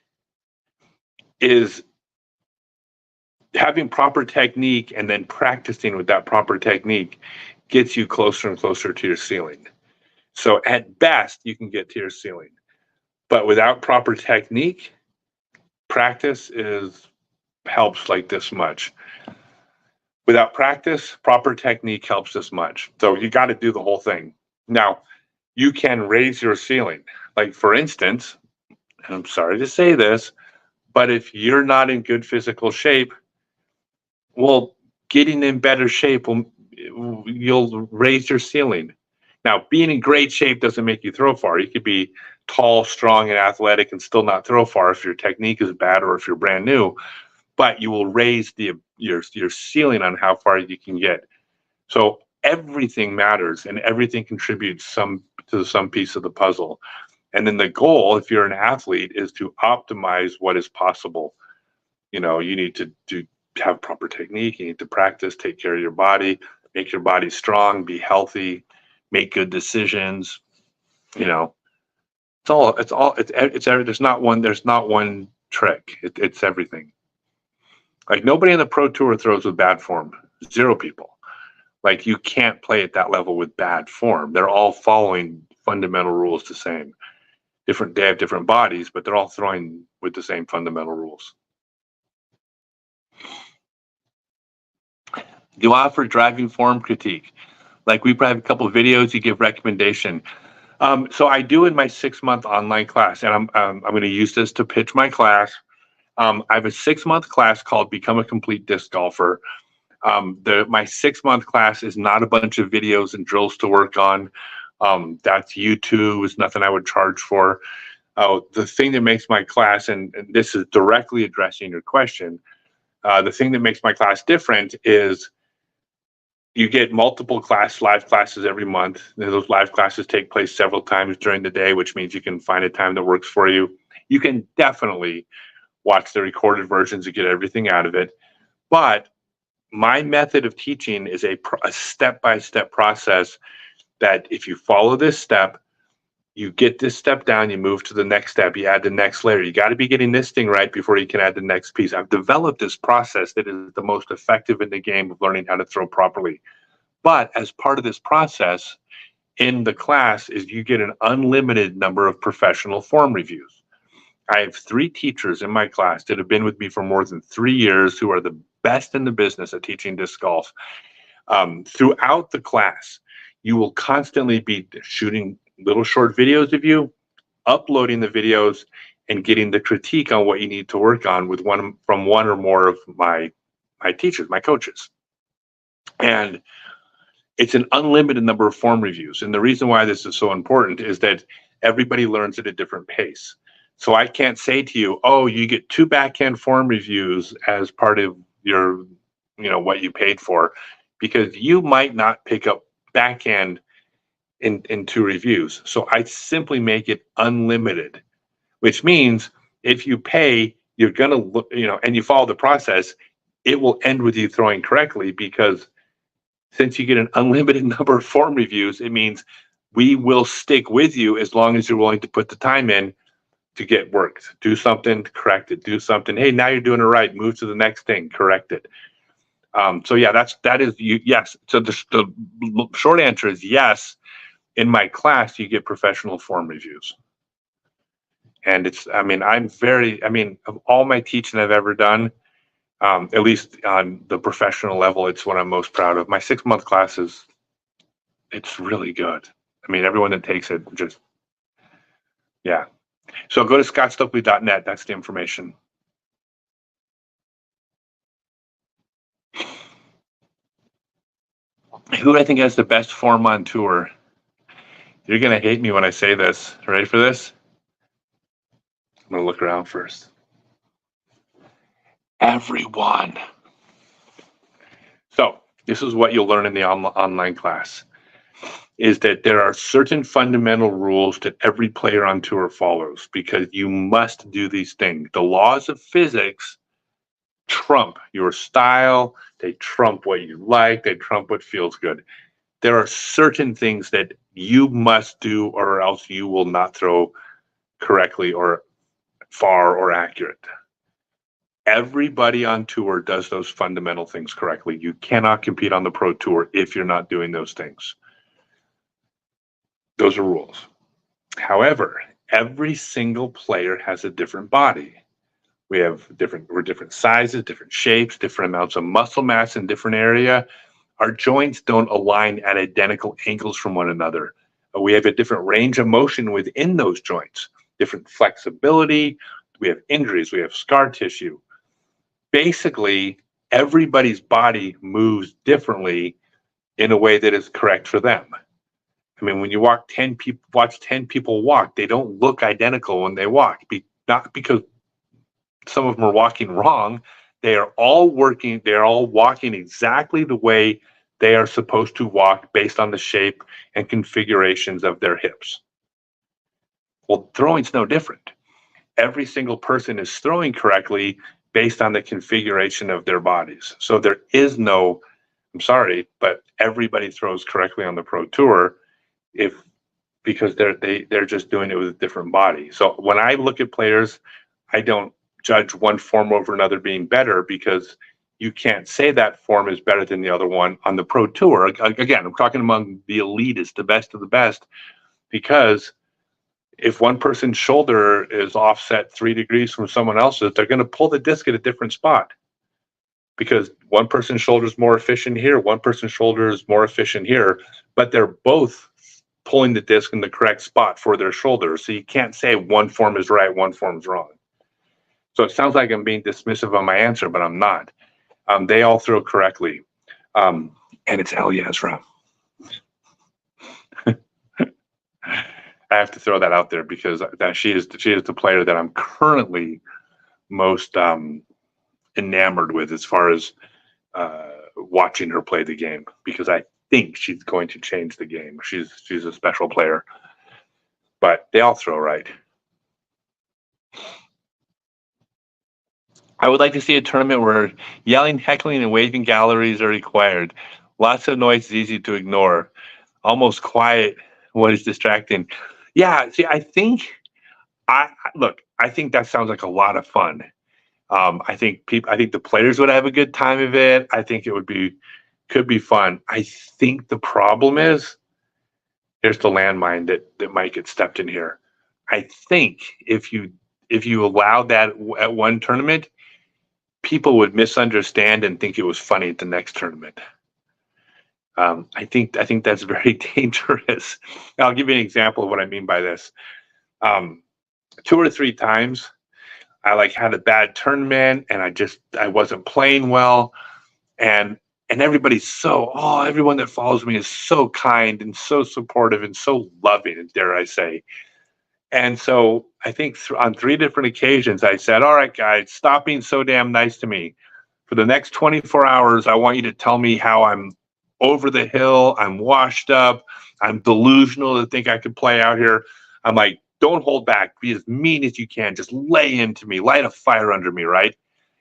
is having proper technique and then practicing with that proper technique gets you closer and closer to your ceiling. So at best, you can get to your ceiling. But without proper technique, practice helps like this much. Without practice, proper technique helps this much. So you got to do the whole thing. Now, you can raise your ceiling. Like for instance, and I'm sorry to say this, but if you're not in good physical shape, well, getting in better shape you'll raise your ceiling. Now, being in great shape doesn't make you throw far. You could be tall, strong, and athletic and still not throw far if your technique is bad or if you're brand new. But you will raise your ceiling on how far you can get. So everything matters and everything contributes to some piece of the puzzle. And then the goal, if you're an athlete, is to optimize what is possible. You know, you need to have proper technique. You need to practice, take care of your body, make your body strong, be healthy, make good decisions. You know, there's not one trick. It's everything. Like nobody in the pro tour throws with bad form. 0 people. Like you can't play at that level with bad form. They're all following fundamental rules the same. They have different bodies, but they're all throwing with the same fundamental rules. Do you offer driving form critique? Like we probably have a couple of videos, you give recommendation. So I do in my 6-month online class, and I'm going to use this to pitch my class. I have a 6-month class called Become a Complete Disc Golfer. My 6-month class is not a bunch of videos and drills to work on. That's YouTube. It's nothing I would charge for. The thing that makes my class, and this is directly addressing your question, the thing that makes my class different is you get multiple live classes every month. And those live classes take place several times during the day, which means you can find a time that works for you. You can definitely watch the recorded versions to get everything out of it. But my method of teaching is a step-by-step process that if you follow this step, you get this step down, you move to the next step, you add the next layer. You got to be getting this thing right before you can add the next piece. I've developed this process that is the most effective in the game of learning how to throw properly. But as part of this process in the class is you get an unlimited number of professional form reviews. I have 3 teachers in my class that have been with me for more than 3 years who are the best in the business at teaching disc golf. Throughout the class, you will constantly be shooting little short videos of you, uploading the videos, and getting the critique on what you need to work on from one or more of my teachers, my coaches. And it's an unlimited number of form reviews. And the reason why this is so important is that everybody learns at a different pace. So I can't say to you, oh, you get 2 backhand form reviews as part of your, what you paid for, because you might not pick up backhand in 2 reviews. So I simply make it unlimited, which means if you pay, you're going to look, and you follow the process, it will end with you throwing correctly, because since you get an unlimited number of form reviews, it means we will stick with you as long as you're willing to put the time in to get worked. Do something, correct it. Do something. Hey, now you're doing it right. Move to the next thing, correct it. So yeah, that is you. Yes. So the short answer is yes. In my class, you get professional form reviews. And of all my teaching I've ever done, at least on the professional level, it's what I'm most proud of. My 6-month class is It's really good. I mean, everyone that takes it just, yeah. So go to scottstokely.net. That's the information. Who do I think has the best form on tour? You're going to hate me when I say this. Ready for this? I'm going to look around first. Everyone. So this is what you'll learn in the online class, is that there are certain fundamental rules that every player on tour follows because you must do these things. The laws of physics trump your style. They trump what you like. They trump what feels good. There are certain things that you must do or else you will not throw correctly or far or accurate. Everybody on tour does those fundamental things correctly. You cannot compete on the pro tour if you're not doing those things. Those are rules. However, every single player has a different body. We're different sizes, different shapes, different amounts of muscle mass in different area. Our joints don't align at identical angles from one another. We have a different range of motion within those joints, different flexibility. We have injuries, we have scar tissue. Basically, everybody's body moves differently in a way that is correct for them. I mean, when you watch 10 people walk, they don't look identical when they walk. Not because some of them are walking wrong. They are all walking exactly the way they are supposed to walk based on the shape and configurations of their hips. Well, throwing's no different. Every single person is throwing correctly based on the configuration of their bodies. So there is no, I'm sorry, but everybody throws correctly on the pro tour because they're just doing it with a different body. So when I look at players, I don't judge one form over another being better because you can't say that form is better than the other one on the pro tour. Again, I'm talking among the elitists, the best of the best, because if one person's shoulder is offset 3 degrees from someone else's, they're going to pull the disc at a different spot because one person's shoulder is more efficient here, one person's shoulder is more efficient here, but they're both pulling the disc in the correct spot for their shoulder. So you can't say one form is right, one form is wrong. So it sounds like I'm being dismissive on my answer, but I'm not. They all throw correctly. And it's El Yazra. I have to throw that out there because she is the player that I'm currently most enamored with as far as watching her play the game, because I think she's going to change the game. She's a special player, but they all throw right. I would like to see a tournament where yelling, heckling, and waving galleries are required. Lots of noise is easy to ignore. Almost quiet what is distracting. Yeah, see, I think that sounds like a lot of fun. I think the players would have a good time of it. I think could be fun. I think the problem is there's the landmine that might get stepped in here. I think if you allow that at one tournament, people would misunderstand and think it was funny at the next tournament. I think that's very dangerous. I'll give you an example of what I mean by this. 2 or 3 times, I had a bad tournament and I wasn't playing well, and everyone that follows me is so kind and so supportive and so loving, dare I say. And so I think on 3 different occasions, I said, all right, guys, stop being so damn nice to me. For the next 24 hours, I want you to tell me how I'm over the hill, I'm washed up, I'm delusional to think I could play out here. I'm like, don't hold back. Be as mean as you can. Just lay into me, light a fire under me, right?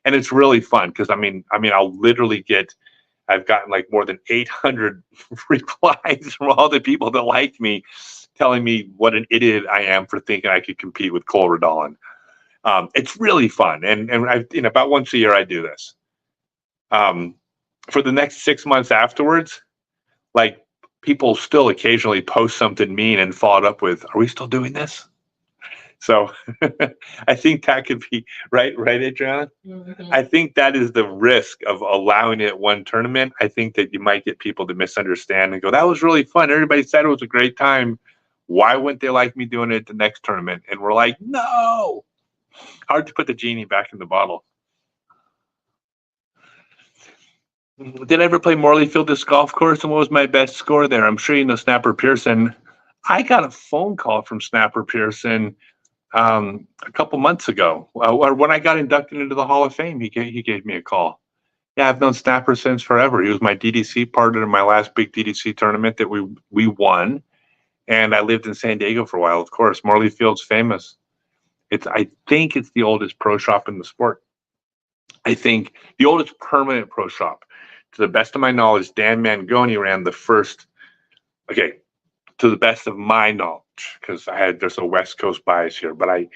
And it's really fun because I'll literally I've gotten more than 800 replies from all the people that liked me, telling me what an idiot I am for thinking I could compete with Cole Redolin. It's really fun, and about once a year I do this. For the next 6 months afterwards, people still occasionally post something mean and follow it up with, "Are we still doing this?" So I think that could be right, Adriana? Mhm. I think that is the risk of allowing it at one tournament. I think that you might get people to misunderstand and go, that was really fun. Everybody said it was a great time. Why wouldn't they like me doing it at the next tournament? And we're like, no. Hard to put the genie back in the bottle. Did I ever play Morley Field Disc Golf Course? And what was my best score there? I'm sure you know Snapper Pearson. I got a phone call from Snapper Pearson a couple months ago. Or when I got inducted into the Hall of Fame, he gave me a call. Yeah, I've known Snapper since forever. He was my DDC partner in my last big DDC tournament that we won. And I lived in San Diego for a while, of course. Morley Field's famous. I think it's the oldest pro shop in the sport. I think the oldest permanent pro shop. To the best of my knowledge, Dan Mangoni ran the first. Okay, to the best of my knowledge, because there's a West Coast bias here, but I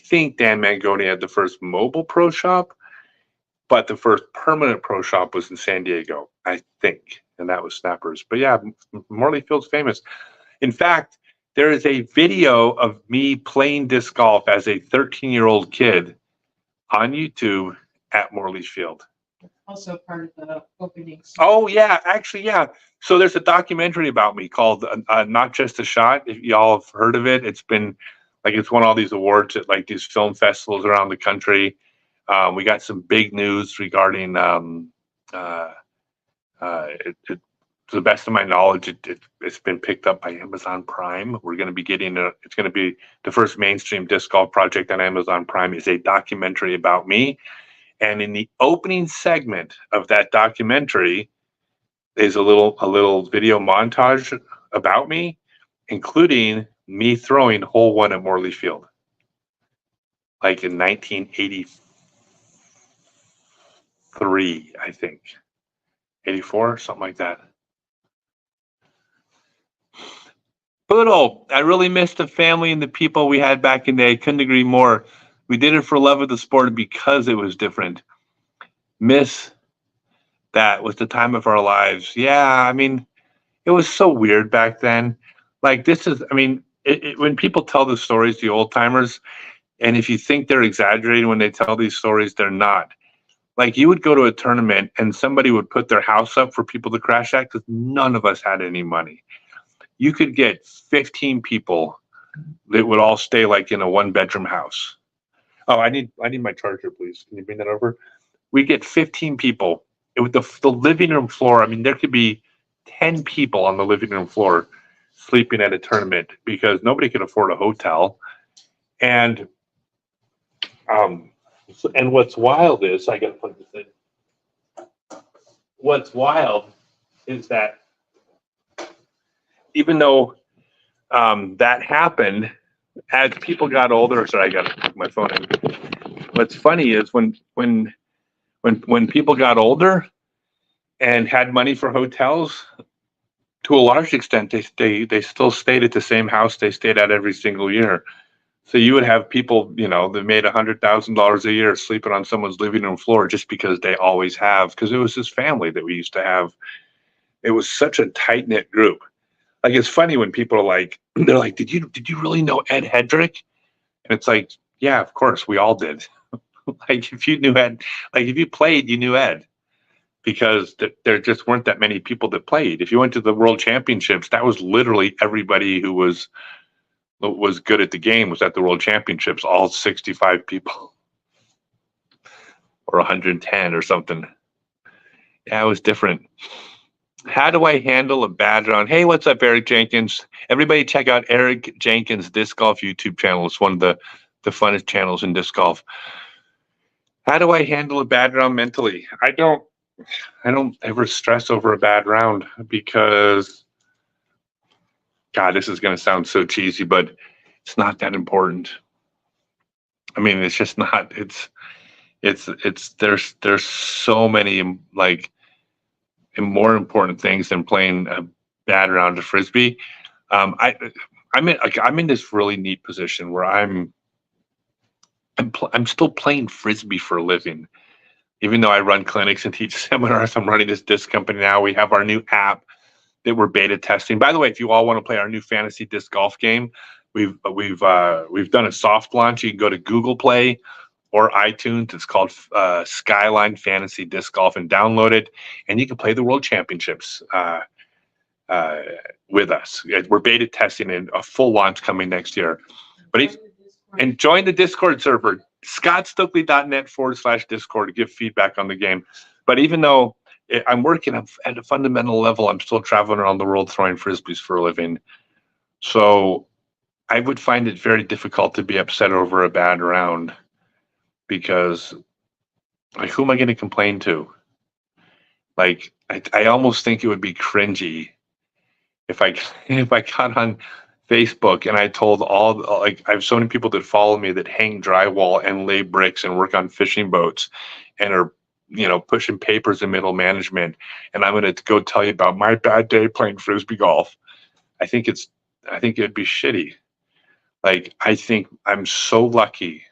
think Dan Mangoni had the first mobile pro shop, but the first permanent pro shop was in San Diego, I think, and that was Snappers. But yeah, Morley Field's famous. In fact, there is a video of me playing disc golf as a 13-year-old kid on YouTube at Morley Field. Also part of the opening. Oh yeah, actually yeah. So there's a documentary about me called "Not Just a Shot." If y'all have heard of it, it's won all these awards at like these film festivals around the country. We got some big news regarding. To the best of my knowledge, it's been picked up by Amazon Prime. We're going to be it's going to be the first mainstream disc golf project on Amazon Prime. Is a documentary about me. And in the opening segment of that documentary, there's a little video montage about me, including me throwing hole one at Morley Field, like in 1983, I think, 84, something like that. Poodle, I really miss the family and the people we had back in the day. I couldn't agree more. We did it for love of the sport because it was different. Miss that was the time of our lives. Yeah, I mean, it was so weird back then. Like when people tell the stories, the old timers, and if you think they're exaggerating when they tell these stories, they're not. Like you would go to a tournament and somebody would put their house up for people to crash at because none of us had any money. You could get 15 people that would all stay like in a 1-bedroom house. Oh, I need my charger, please. Can you bring that over? We get 15 people. With the living room floor, I mean, there could be 10 people on the living room floor sleeping at a tournament because nobody could afford a hotel. And what's wild is, I got to plug this in. What's wild is that even though that happened, as people got older, sorry, I got to plug my phone in. What's funny is when people got older and had money for hotels, to a large extent, they still stayed at the same house they stayed at every single year. So you would have people, that made $100,000 a year sleeping on someone's living room floor just because they always have, because it was this family that we used to have. It was such a tight knit group. Like it's funny when people are like, they're like, did you really know Ed Hedrick? And it's like, yeah, of course, we all did. Like if you knew Ed, like if you played, you knew Ed, because there just weren't that many people that played. If you went to the World Championships, that was literally everybody who was good at the game was at the World Championships, all 65 people or 110 or something. Yeah, it was different. How do I handle a bad round? Hey, what's up, Eric Jenkins? Everybody check out Eric Jenkins' Disc Golf YouTube channel. It's one of the funnest channels in disc golf. How do I handle a bad round mentally? I don't ever stress over a bad round because, God, this is going to sound so cheesy, but it's not that important. I mean, it's just not. There's so many like more important things than playing a bad round of frisbee. I'm in this really neat position where I'm still playing frisbee for a living, even though I run clinics and teach seminars. I'm running this disc company now. We have our new app that we're beta testing. By the way, if you all want to play our new fantasy disc golf game, we've done a soft launch. You can go to Google Play or iTunes. It's called Skyline Fantasy Disc Golf, and download it, and you can play the World Championships with us. We're beta testing in a full launch coming next year. But and join the Discord server, scottstokely.net/Discord, to give feedback on the game. But even though I'm working at a fundamental level, I'm still traveling around the world throwing frisbees for a living. So I would find it very difficult to be upset over a bad round, because like, who am I going to complain to? Like, I almost think it would be cringy if I got on Facebook and I told I have so many people that follow me that hang drywall and lay bricks and work on fishing boats and are, pushing papers in middle management, and I'm going to go tell you about my bad day playing frisbee golf. I think it'd be shitty. Like, I think I'm so lucky.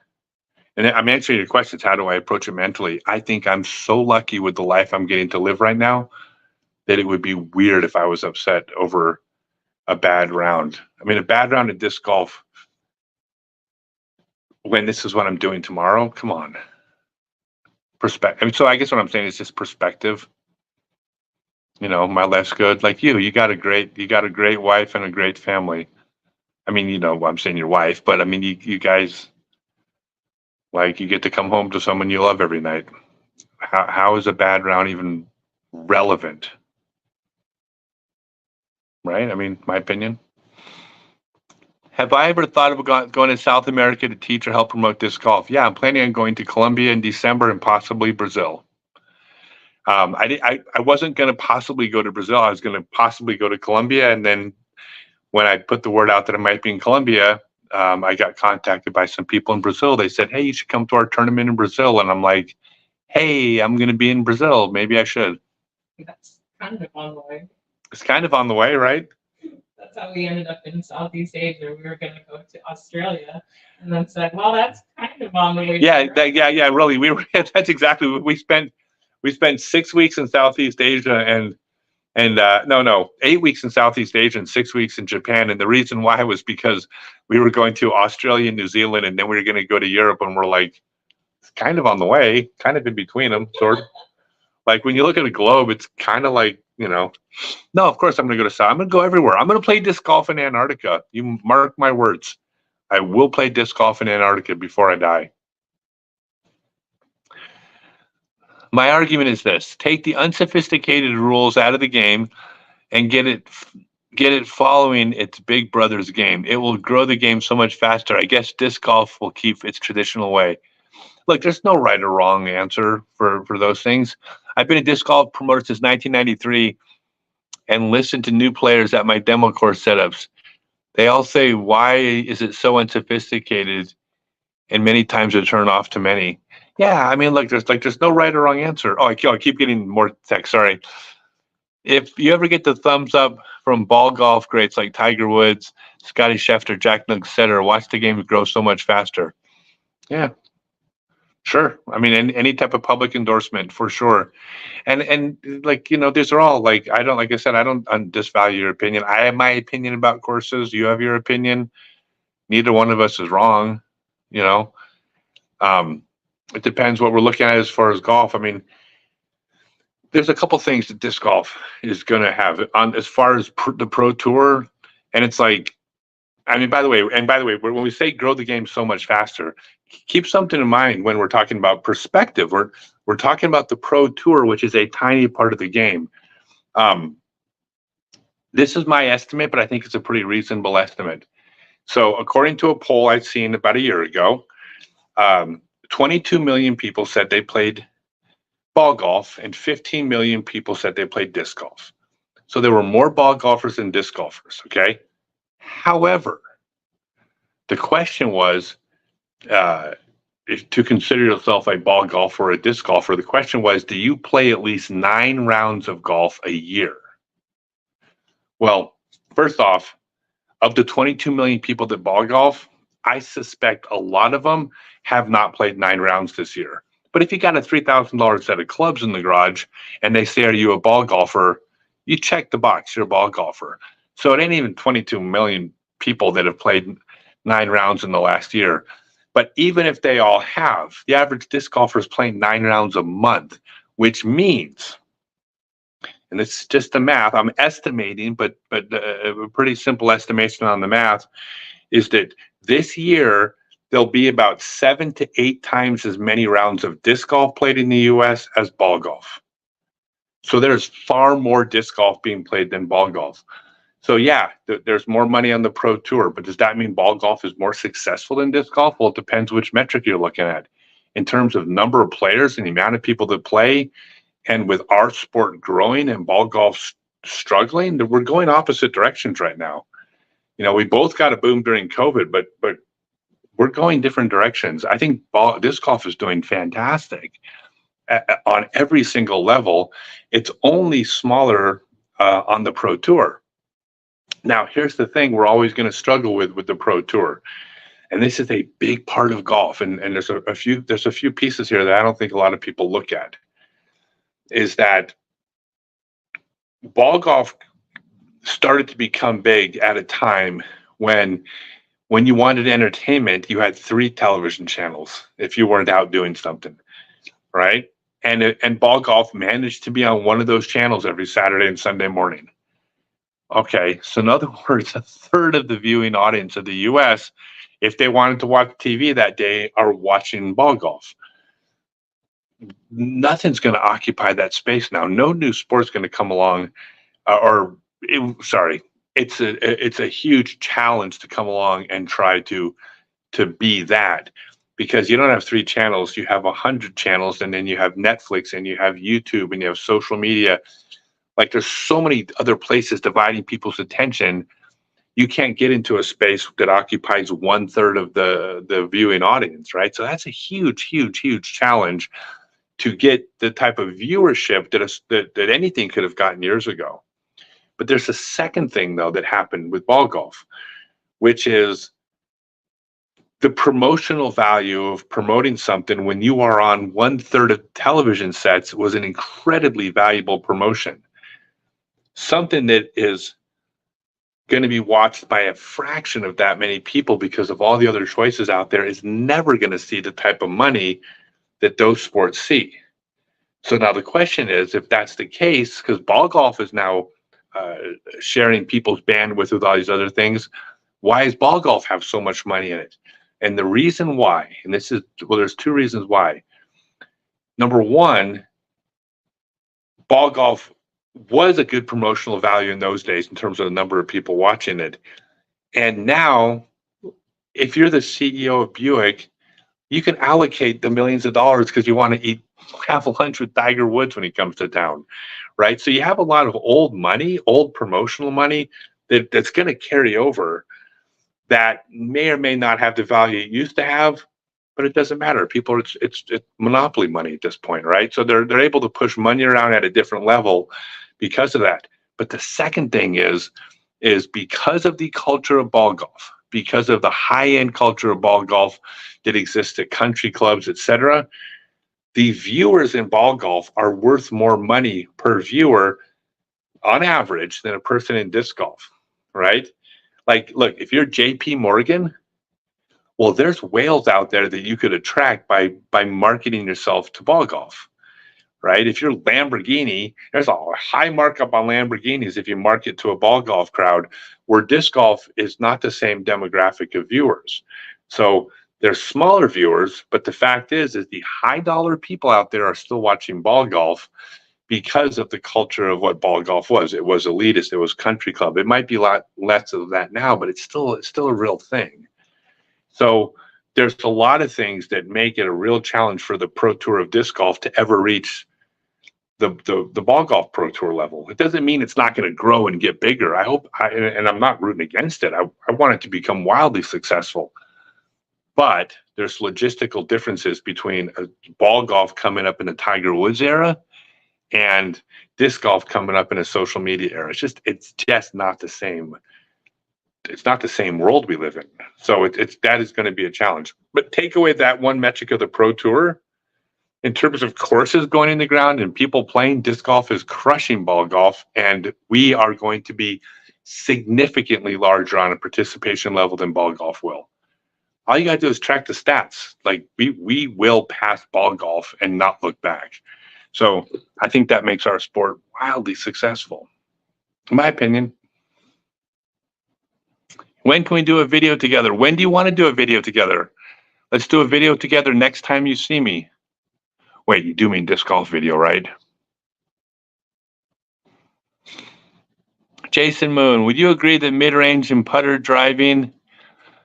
And I'm answering your questions. How do I approach it mentally? I think I'm so lucky with the life I'm getting to live right now that it would be weird if I was upset over a bad round. I mean, a bad round of disc golf when this is what I'm doing tomorrow. Come on. Perspective. I mean, so I guess what I'm saying is just perspective. My life's good. Like you got a great wife and a great family. I mean, I'm saying your wife, but I mean, you guys, like, you get to come home to someone you love every night. How is a bad round even relevant? Right? I mean, my opinion. Have I ever thought of going to South America to teach or help promote disc golf? Yeah, I'm planning on going to Colombia in December and possibly Brazil. I wasn't going to possibly go to Brazil. I was going to possibly go to Colombia, and then when I put the word out that I might be in Colombia, I got contacted by some people in Brazil. They said, "Hey, you should come to our tournament in Brazil." And I'm like, "Hey, I'm going to be in Brazil. Maybe I should." That's kind of on the way. It's kind of on the way, right? That's how we ended up in Southeast Asia. We were going to go to Australia, and then said, "Well, that's kind of on the way." Yeah, really. That's exactly what we spent. We spent 6 weeks in Southeast Asia and 8 weeks in Southeast Asia and 6 weeks in Japan. And the reason why was because we were going to Australia and New Zealand, and then we were going to go to Europe, and we're like, it's kind of on the way, kind of in between them, sort of. Like, when you look at a globe, it's kind of like, no, of course I'm going to go to South. I'm going to go everywhere. I'm going to play disc golf in Antarctica. You mark my words. I will play disc golf in Antarctica before I die. My argument is this: take the unsophisticated rules out of the game and get it following its big brother's game. It will grow the game so much faster. I guess disc golf will keep its traditional way. Look, there's no right or wrong answer for those things. I've been a disc golf promoter since 1993 and listened to new players at my demo course setups. They all say, "Why is it so unsophisticated?" And many times a turn off to many. Yeah, I mean, look, there's no right or wrong answer. Oh, I keep getting more text. Sorry. If you ever get the thumbs up from ball golf greats like Tiger Woods, Scotty Scheffler, Jack Nicklaus, etc., watch the game grow so much faster. Yeah, sure. I mean, any type of public endorsement for sure. And like, these are all like, like I said, I don't disvalue your opinion. I have my opinion about courses. You have your opinion. Neither one of us is wrong. It depends what we're looking at as far as golf. I mean, there's a couple things that disc golf is going to have on as far as the pro tour. And it's like, I mean, by the way, when we say grow the game so much faster, keep something in mind when we're talking about perspective. We're talking about the pro tour, which is a tiny part of the game. This is my estimate, but I think it's a pretty reasonable estimate. So according to a poll I'd seen about a year ago, 22 million people said they played ball golf, and 15 million people said they played disc golf. So there were more ball golfers than disc golfers, okay? However, the question was, to consider yourself a ball golfer or a disc golfer, the question was, do you play at least 9 rounds of golf a year? Well, first off, of the 22 million people that ball golf, I suspect a lot of them have not played 9 rounds this year. But if you got a $3,000 set of clubs in the garage and they say, "Are you a ball golfer?" you check the box, you're a ball golfer. So it ain't even 22 million people that have played 9 rounds in the last year. But even if they all have, the average disc golfer is playing 9 rounds a month, which means, and it's just the math, I'm estimating, but a pretty simple estimation on the math is that this year there'll be about 7 to 8 times as many rounds of disc golf played in the US as ball golf. So there's far more disc golf being played than ball golf. So yeah, there's more money on the pro tour, but does that mean ball golf is more successful than disc golf? Well, it depends which metric you're looking at. In terms of number of players and the amount of people that play, and with our sport growing and ball golf struggling, we're going opposite directions right now. You know, we both got a boom during COVID, but we're going different directions. I think disc golf is doing fantastic on every single level. It's only smaller on the pro tour. Now, here's the thing we're always going to struggle with the pro tour. And this is a big part of golf. And there's a few pieces here that I don't think a lot of people look at. Is that ball golf started to become big at a time when you wanted entertainment, you had 3 television channels if you weren't out doing something, right? And ball golf managed to be on one of those channels every Saturday and Sunday morning. Okay, so in other words, a third of the viewing audience of the US, if they wanted to watch TV that day, are watching ball golf. Nothing's going to occupy that space now. No new sport's going to come along, it's a huge challenge to come along and try to be that, because you don't have 3 channels, you have 100 channels, and then you have Netflix and you have YouTube and you have social media. Like there's so many other places dividing people's attention. You can't get into a space that occupies 1/3 of the viewing audience, right? So that's a huge challenge to get the type of viewership that anything could have gotten years ago. But there's a second thing, though, that happened with ball golf, which is the promotional value of promoting something when you are on 1/3 of television sets was an incredibly valuable promotion. Something that is going to be watched by a fraction of that many people because of all the other choices out there is never going to see the type of money that those sports see. So now the question is, if that's the case, because ball golf is now sharing people's bandwidth with all these other things, why does ball golf have so much money in it? And the reason why, and there's 2 reasons why. Number one, ball golf was a good promotional value in those days in terms of the number of people watching it. And now, if you're the CEO of Buick, you can allocate the millions of dollars because you want to have lunch with Tiger Woods when he comes to town, right? So you have a lot of old money, old promotional money that's going to carry over that may or may not have the value it used to have, but it doesn't matter. People, it's monopoly money at this point, right? So they're able to push money around at a different level because of that. But the second thing is because of the culture of ball golf, because of the high-end culture of ball golf that exists at country clubs, etc., the viewers in ball golf are worth more money per viewer on average than a person in disc golf, right? Like, look, if you're JP Morgan, well, there's whales out there that you could attract by marketing yourself to ball golf, right? If you're Lamborghini, there's a high markup on Lamborghinis if you market to a ball golf crowd, where disc golf is not the same demographic of viewers. So there's smaller viewers, but the fact is the high dollar people out there are still watching ball golf because of the culture of what ball golf was. It was elitist, it was country club. It might be a lot less of that now, but it's still a real thing. So there's a lot of things that make it a real challenge for the pro tour of disc golf to ever reach the ball golf pro tour level. It doesn't mean it's not going to grow and get bigger. And I'm not rooting against it. I want it to become wildly successful. But there's logistical differences between a ball golf coming up in the Tiger Woods era and disc golf coming up in a social media era. It's just not the same. It's not the same world we live in. So that is going to be a challenge. But take away that one metric of the pro tour, in terms of courses going in the ground and people playing, disc golf is crushing ball golf, and we are going to be significantly larger on a participation level than ball golf will. all you got to do is track the stats. Like we will pass ball golf and not look back. So I think that makes our sport wildly successful, in my opinion. When can we do a video together? When do you want to do a video together? Let's do a video together next time you see me. Wait, you do mean disc golf video, right? Jason Moon, would you agree that mid-range and putter driving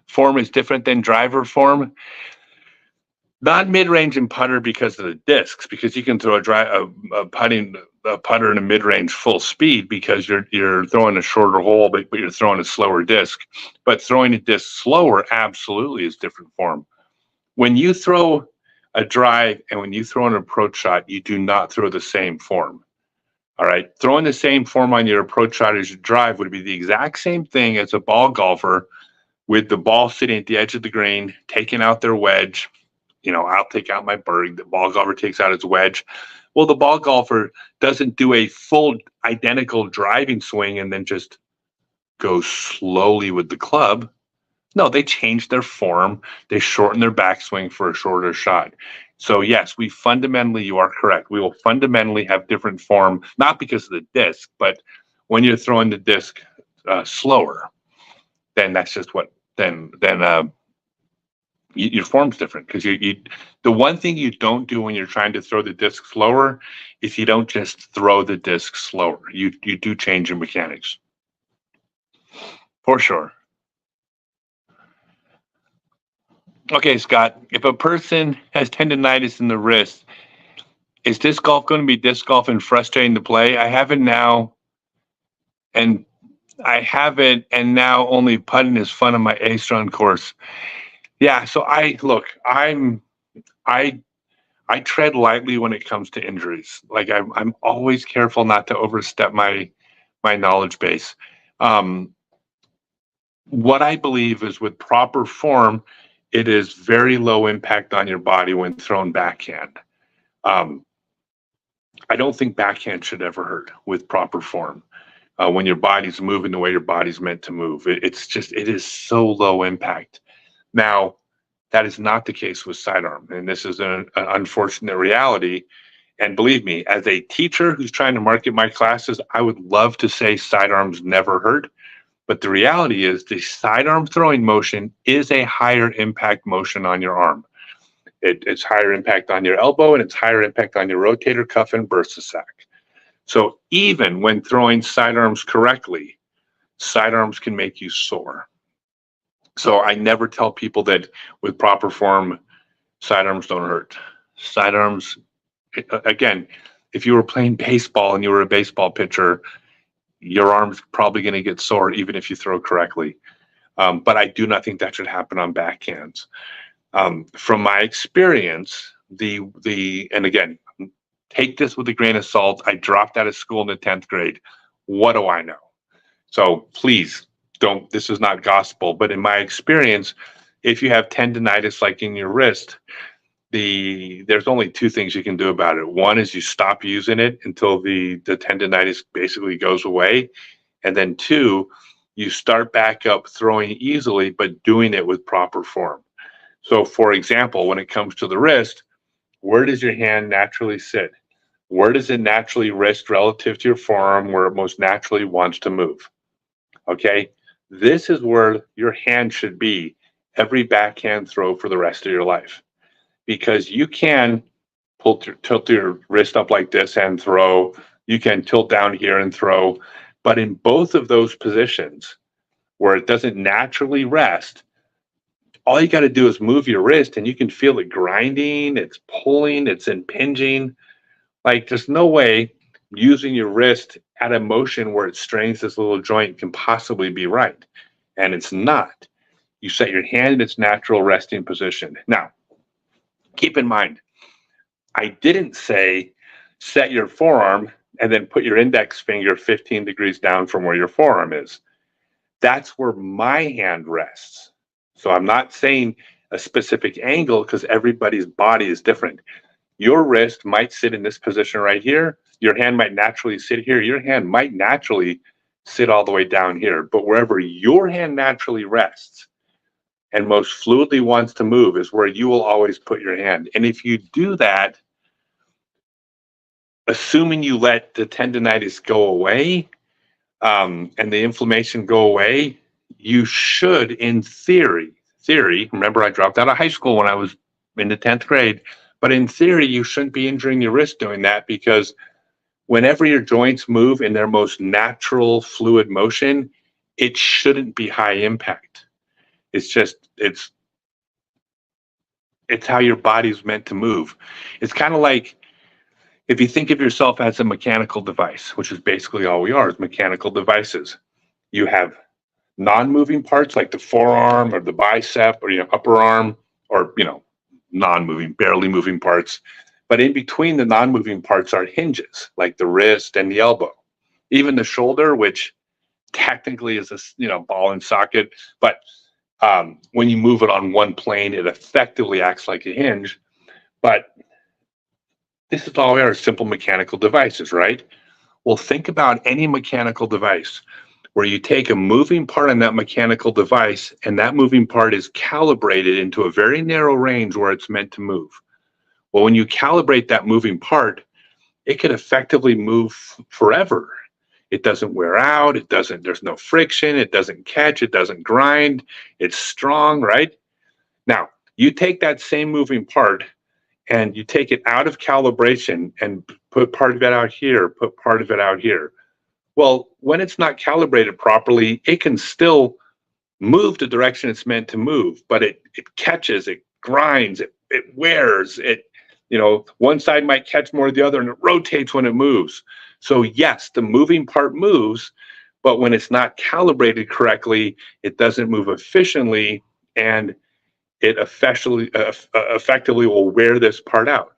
form is different than driver form? Not mid-range and putter because of the discs, because you can throw a putter in a mid-range full speed because you're throwing a shorter hole, but you're throwing a slower disc. But throwing a disc slower absolutely is different form. When you throw a drive and when you throw an approach shot, you do not throw the same form. All right, throwing the same form on your approach shot as your drive would be the exact same thing as a ball golfer with the ball sitting at the edge of the green, taking out their wedge. I'll take out my berg. The ball golfer takes out his wedge. Well, the ball golfer doesn't do a full identical driving swing and then just go slowly with the club. No, they change their form. They shorten their backswing for a shorter shot. So yes, you are correct. We will fundamentally have different form, not because of the disc, but when you're throwing the disc slower, then that's just your form's different, because the one thing you don't do when you're trying to throw the disc slower is you don't just throw the disc slower. You do change your mechanics for sure. Okay, Scott, if a person has tendonitis in the wrist, is disc golf going to be disc golf and frustrating to play? I have it now, and now only putting is fun on my A-Strun course. Yeah, so I tread lightly when it comes to injuries. Like I'm always careful not to overstep my knowledge base. What I believe is with proper form, it is very low impact on your body when thrown backhand. I don't think backhand should ever hurt with proper form. When your body's moving the way your body's meant to move, it is so low impact. Now, that is not the case with sidearm, and this is an unfortunate reality. And believe me, as a teacher who's trying to market my classes, I would love to say sidearms never hurt. But the reality is the sidearm throwing motion is a higher impact motion on your arm. It's higher impact on your elbow, and it's higher impact on your rotator cuff and bursa sac. So even when throwing sidearms correctly, sidearms can make you sore. So I never tell people that with proper form, sidearms don't hurt. Sidearms, again, if you were playing baseball and you were a baseball pitcher, your arm's probably going to get sore even if you throw correctly. But I do not think that should happen on backhands. From my experience, and again, take this with a grain of salt. I dropped out of school in the 10th grade. What do I know? So please don't, this is not gospel, but in my experience, if you have tendonitis like in your wrist, there's only two things you can do about it. One is you stop using it until the tendonitis basically goes away. And then two, you start back up throwing easily, but doing it with proper form. So for example, when it comes to the wrist, where does your hand naturally sit? Where does it naturally rest relative to your forearm, where it most naturally wants to move? Okay, this is where your hand should be every backhand throw for the rest of your life. Because you can tilt your wrist up like this and throw. You can tilt down here and throw. But in both of those positions where it doesn't naturally rest, all you got to do is move your wrist and you can feel it grinding, it's pulling, it's impinging. Like there's no way using your wrist at a motion where it strains this little joint can possibly be right. And it's not. You set your hand in its natural resting position. Now, keep in mind, I didn't say set your forearm and then put your index finger 15 degrees down from where your forearm is. That's where my hand rests. So I'm not saying a specific angle because everybody's body is different. Your wrist might sit in this position right here. Your hand might naturally sit here. Your hand might naturally sit all the way down here. But wherever your hand naturally rests, and most fluidly wants to move is where you will always put your hand. And if you do that, assuming you let the tendonitis go away, and the inflammation go away, you should, in theory, remember I dropped out of high school when I was in the 10th grade, but in theory, you shouldn't be injuring your wrist doing that, because whenever your joints move in their most natural fluid motion, it shouldn't be high impact. It's how your body's meant to move. It's kind of like, if you think of yourself as a mechanical device, which is basically all we are, is mechanical devices. You have non-moving parts like the forearm or the bicep or upper arm, or non-moving, barely moving parts. But in between the non-moving parts are hinges like the wrist and the elbow, even the shoulder, which technically is a ball and socket. But when you move it on one plane, it effectively acts like a hinge. But this is all our simple mechanical devices, right? Well, think about any mechanical device where you take a moving part on that mechanical device, and that moving part is calibrated into a very narrow range where it's meant to move. Well, when you calibrate that moving part, it could effectively move forever. It doesn't wear out. There's no friction. It doesn't catch. It doesn't grind. It's strong, right? Now, you take that same moving part and you take it out of calibration and put part of it out here, put part of it out here. Well, when it's not calibrated properly, it can still move the direction it's meant to move, but it catches, it grinds, it wears, one side might catch more than the other, and it rotates when it moves. So yes, the moving part moves, but when it's not calibrated correctly, it doesn't move efficiently, and it effectively will wear this part out.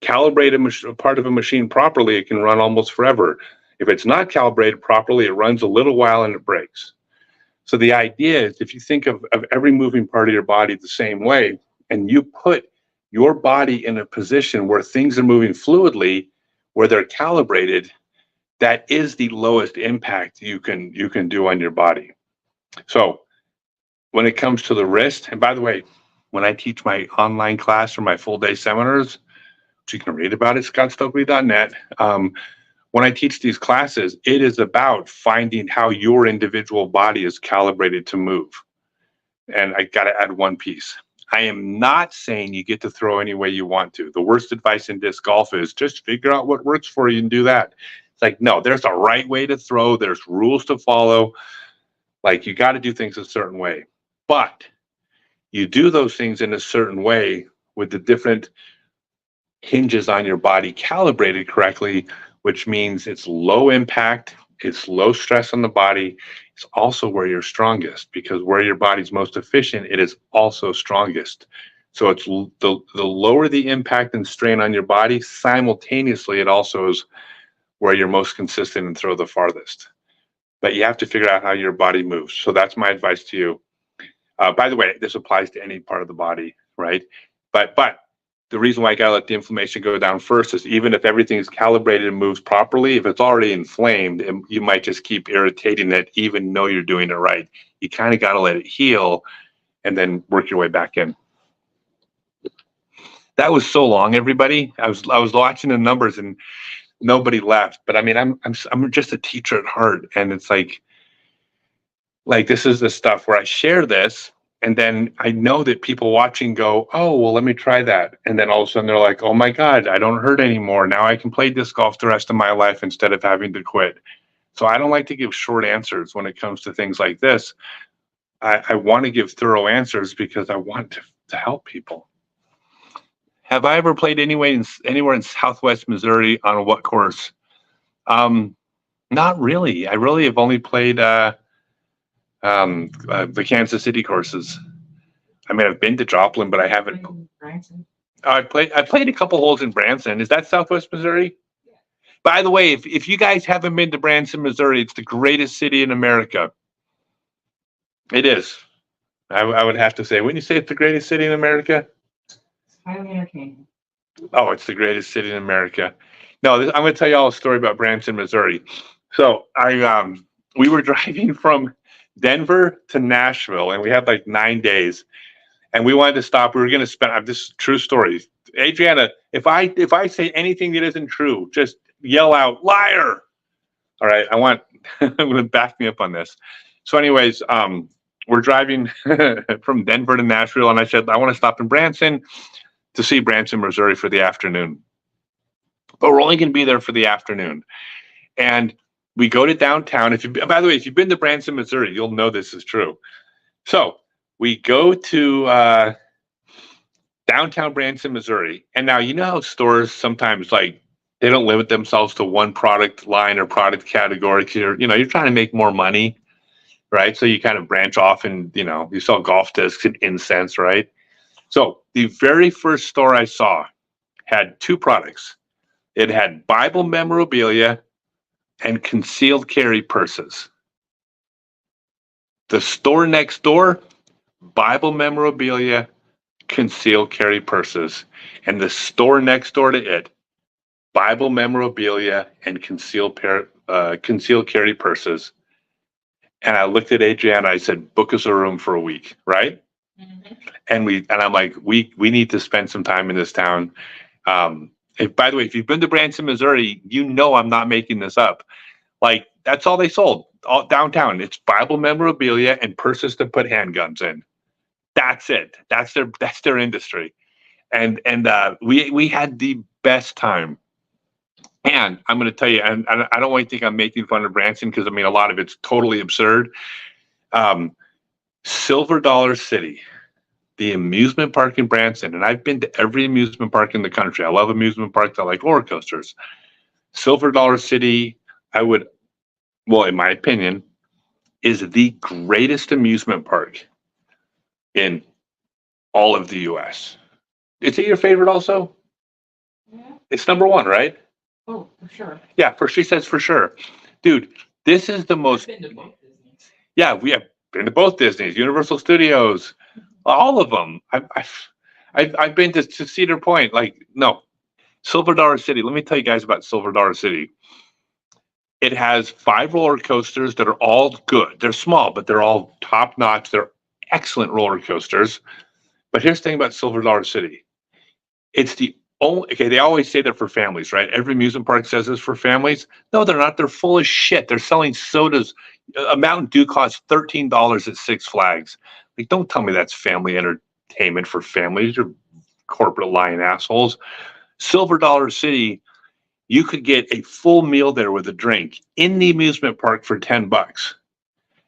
Calibrate a part of a machine properly, it can run almost forever. If it's not calibrated properly, it runs a little while and it breaks. So the idea is, if you think of every moving part of your body the same way, and you put your body in a position where things are moving fluidly, where they're calibrated, that is the lowest impact you can do on your body. So when it comes to the wrist, and by the way, when I teach my online class or my full day seminars, which you can read about at scottstokely.net, when I teach these classes, it is about finding how your individual body is calibrated to move. And I got to add one piece. I am not saying you get to throw any way you want to. The worst advice in disc golf is just figure out what works for you and do that. It's like, no, there's a right way to throw. There's rules to follow. Like, you got to do things a certain way. But you do those things in a certain way with the different hinges on your body calibrated correctly, which means it's low impact, it's low stress on the body. It's also where you're strongest, because where your body's most efficient, it is also strongest. So it's the lower the impact and strain on your body, simultaneously, it also is where you're most consistent and throw the farthest. But you have to figure out how your body moves. So that's my advice to you. By the way, this applies to any part of the body, right? But the reason why I gotta let the inflammation go down first is, even if everything is calibrated and moves properly, if it's already inflamed, you might just keep irritating it, even though you're doing it right. You kind of got to let it heal and then work your way back in. That was so long, everybody. I was watching the numbers and nobody left, but I mean, I'm just a teacher at heart, and it's like this is the stuff where I share this, and then I know that people watching go, oh, well, let me try that. And then all of a sudden they're like, oh my God, I don't hurt anymore. Now I can play disc golf the rest of my life instead of having to quit. So I don't like to give short answers when it comes to things like this. I want to give thorough answers because I want to help people. Have I ever played anywhere in Southwest Missouri on what course? Not really. I really have only played the Kansas City courses. I mean, I've been to Joplin, but I haven't. Branson. I played a couple holes in Branson. Is that Southwest Missouri? Yeah. By the way, if you guys haven't been to Branson, Missouri, it's the greatest city in America. It is. I would have to say. Wouldn't you say it's the greatest city in America? It's highly entertaining. Oh, it's the greatest city in America. No, I'm going to tell you all a story about Branson, Missouri. So we were driving from Denver to Nashville, and we had like 9 days, and we wanted to stop. We were going to spend. This is true story. Adriana, if I say anything that isn't true, just yell out liar. All right, I'm going to back me up on this. So, anyways, we're driving from Denver to Nashville, and I said I want to stop in Branson to see Branson, Missouri, for the afternoon. But we're only going to be there for the afternoon, and we go to downtown. By the way, if you've been to Branson, Missouri, you'll know this is true. So we go to downtown Branson, Missouri, and now you know how stores sometimes like they don't limit themselves to one product line or product category. You're trying to make more money, right? So you kind of branch off, and you sell golf discs and incense, right? So the very first store I saw had two products. It had Bible memorabilia and concealed carry purses. The store next door, Bible memorabilia, concealed carry purses. And the store next door to it, Bible memorabilia and concealed carry purses. And I looked at Adriana, I said, book us a room for a week, right? Mm-hmm. And I'm like, we need to spend some time in this town. By the way, if you've been to Branson, Missouri, I'm not making this up. Like, that's all they sold all downtown. It's Bible memorabilia and purses to put handguns in. That's it. That's their industry. And we had the best time. And I'm going to tell you, and I don't want you to think I'm making fun of Branson, because a lot of it's totally absurd. Silver Dollar City, the amusement park in Branson, and I've been to every amusement park in the country. I love amusement parks. I like roller coasters. Silver Dollar City, in my opinion, is the greatest amusement park in all of the U.S. Is it your favorite also? Yeah. It's number one, right? Oh, for sure. Yeah, she says for sure. Dude, this is the most... I've been to both Disneys. Yeah, we have been to both Disneys, Universal Studios, all of them. I've been to Cedar Point. Silver Dollar City. Let me tell you guys about Silver Dollar City. It has 5 roller coasters that are all good. They're small, but they're all top notch. They're excellent roller coasters. But here's the thing about Silver Dollar City. It's the only, they always say they're for families, right? Every amusement park says it's for families. No, they're not. They're full of shit. They're selling sodas. A Mountain Dew costs $13 at Six Flags. Like, don't tell me that's family entertainment for families. You're corporate lying assholes. Silver Dollar City, you could get a full meal there with a drink in the amusement park for $10.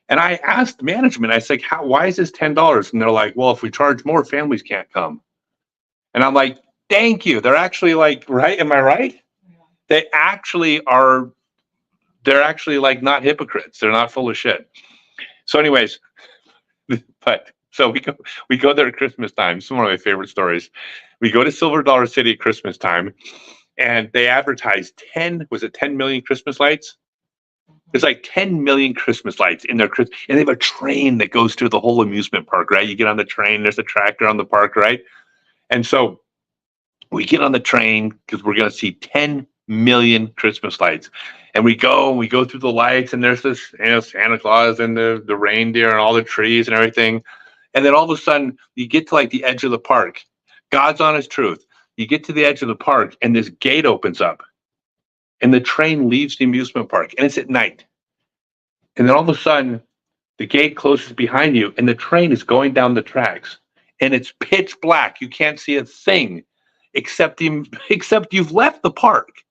And I asked management, I said, why is this $10? And they're like, well, if we charge more, families can't come. And I'm like, thank you. They're actually like, right? Am I right? Yeah. They're actually like not hypocrites. They're not full of shit. So anyways, so we go there at Christmas time. It's one of my favorite stories. We go to Silver Dollar City at Christmas time, and they advertise 10 million Christmas lights? There's like 10 million Christmas lights in their and they have a train that goes through the whole amusement park, right? You get on the train, there's a tractor on the park, right? And so we get on the train because we're going to see 10 million Christmas lights. And we go through the lights, and there's this, Santa Claus and the reindeer and all the trees and everything. And then all of a sudden, you get to like the edge of the park. God's honest truth. You get to the edge of the park, and this gate opens up, and the train leaves the amusement park, and it's at night. And then all of a sudden, the gate closes behind you, and the train is going down the tracks, and it's pitch black. You can't see a thing except you've left the park.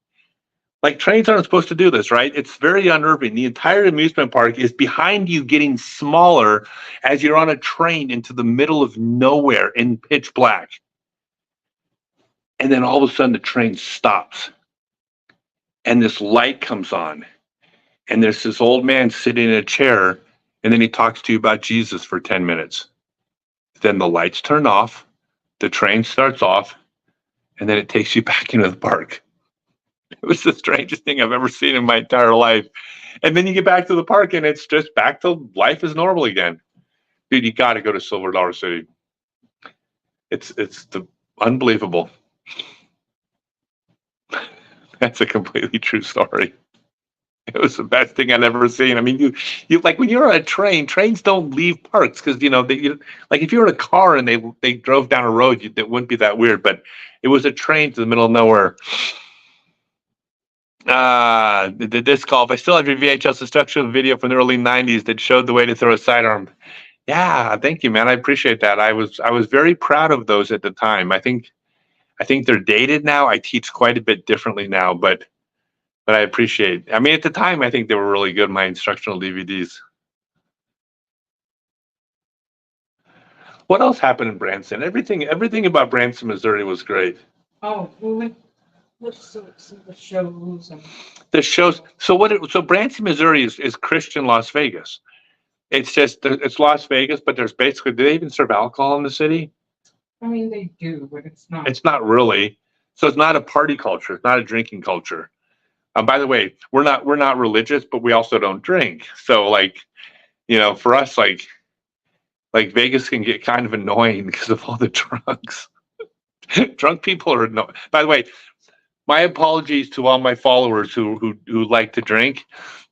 Like, trains aren't supposed to do this, right? It's very unnerving. The entire amusement park is behind you, getting smaller as you're on a train into the middle of nowhere in pitch black. And then all of a sudden the train stops, and this light comes on, and there's this old man sitting in a chair, and then he talks to you about Jesus for 10 minutes. Then the lights turn off, the train starts off, and then it takes you back into the park. It was the strangest thing I've ever seen in my entire life. And then you get back to the park, and it's just back to life as normal again. Dude, you got to go to Silver Dollar City. It's unbelievable. That's a completely true story. It was the best thing I'd ever seen. I mean, you like when you're on a train, trains don't leave parks because like if you were in a car and they drove down a road, it wouldn't be that weird. But it was a train to the middle of nowhere. The disc golf. I still have your VHS instructional video from the early '90s that showed the way to throw a sidearm. Yeah, thank you, man. I appreciate that. I was very proud of those at the time. I think they're dated now. I teach quite a bit differently now, but I appreciate. I mean, at the time, I think they were really good. My instructional DVDs. What else happened in Branson? Everything about Branson, Missouri was great. Oh, let's see the shows and. The shows. So Branson, Missouri is Christian Las Vegas. It's just it's Las Vegas, but there's basically, do they even serve alcohol in the city? I mean, they do, but it's not. It's not really. So it's not a party culture. It's not a drinking culture. By the way, we're not religious, but we also don't drink. So like, for us, like Vegas can get kind of annoying because of all the drunks. Drunk people are no. By the way, my apologies to all my followers who like to drink,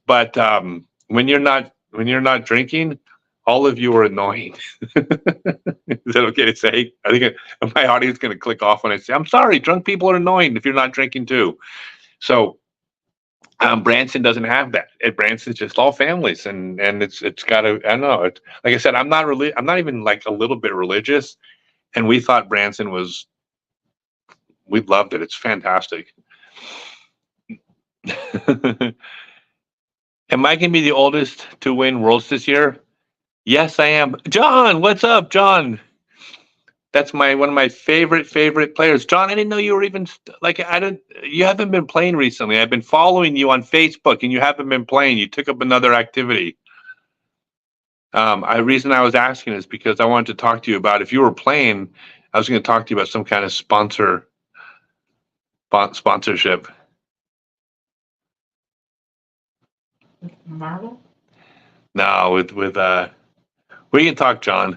but when you're not drinking, all of you are annoying. Is that okay to say? I think my audience is going to click off when I say, I'm sorry, drunk people are annoying if you're not drinking too. So Branson doesn't have that. At Branson's just all families, and it's got to. I don't know. Like I said, I'm not even like a little bit religious, and we thought Branson was. We loved it. It's fantastic. Am I going to be the oldest to win Worlds this year? Yes, I am. John, what's up, John? That's one of my favorite players. John, I didn't know you were even you haven't been playing recently. I've been following you on Facebook and you haven't been playing. You took up another activity. The reason I was asking is because I wanted to talk to you about, if you were playing, I was going to talk to you about some kind of sponsorship. Marvel? No, we can talk, John.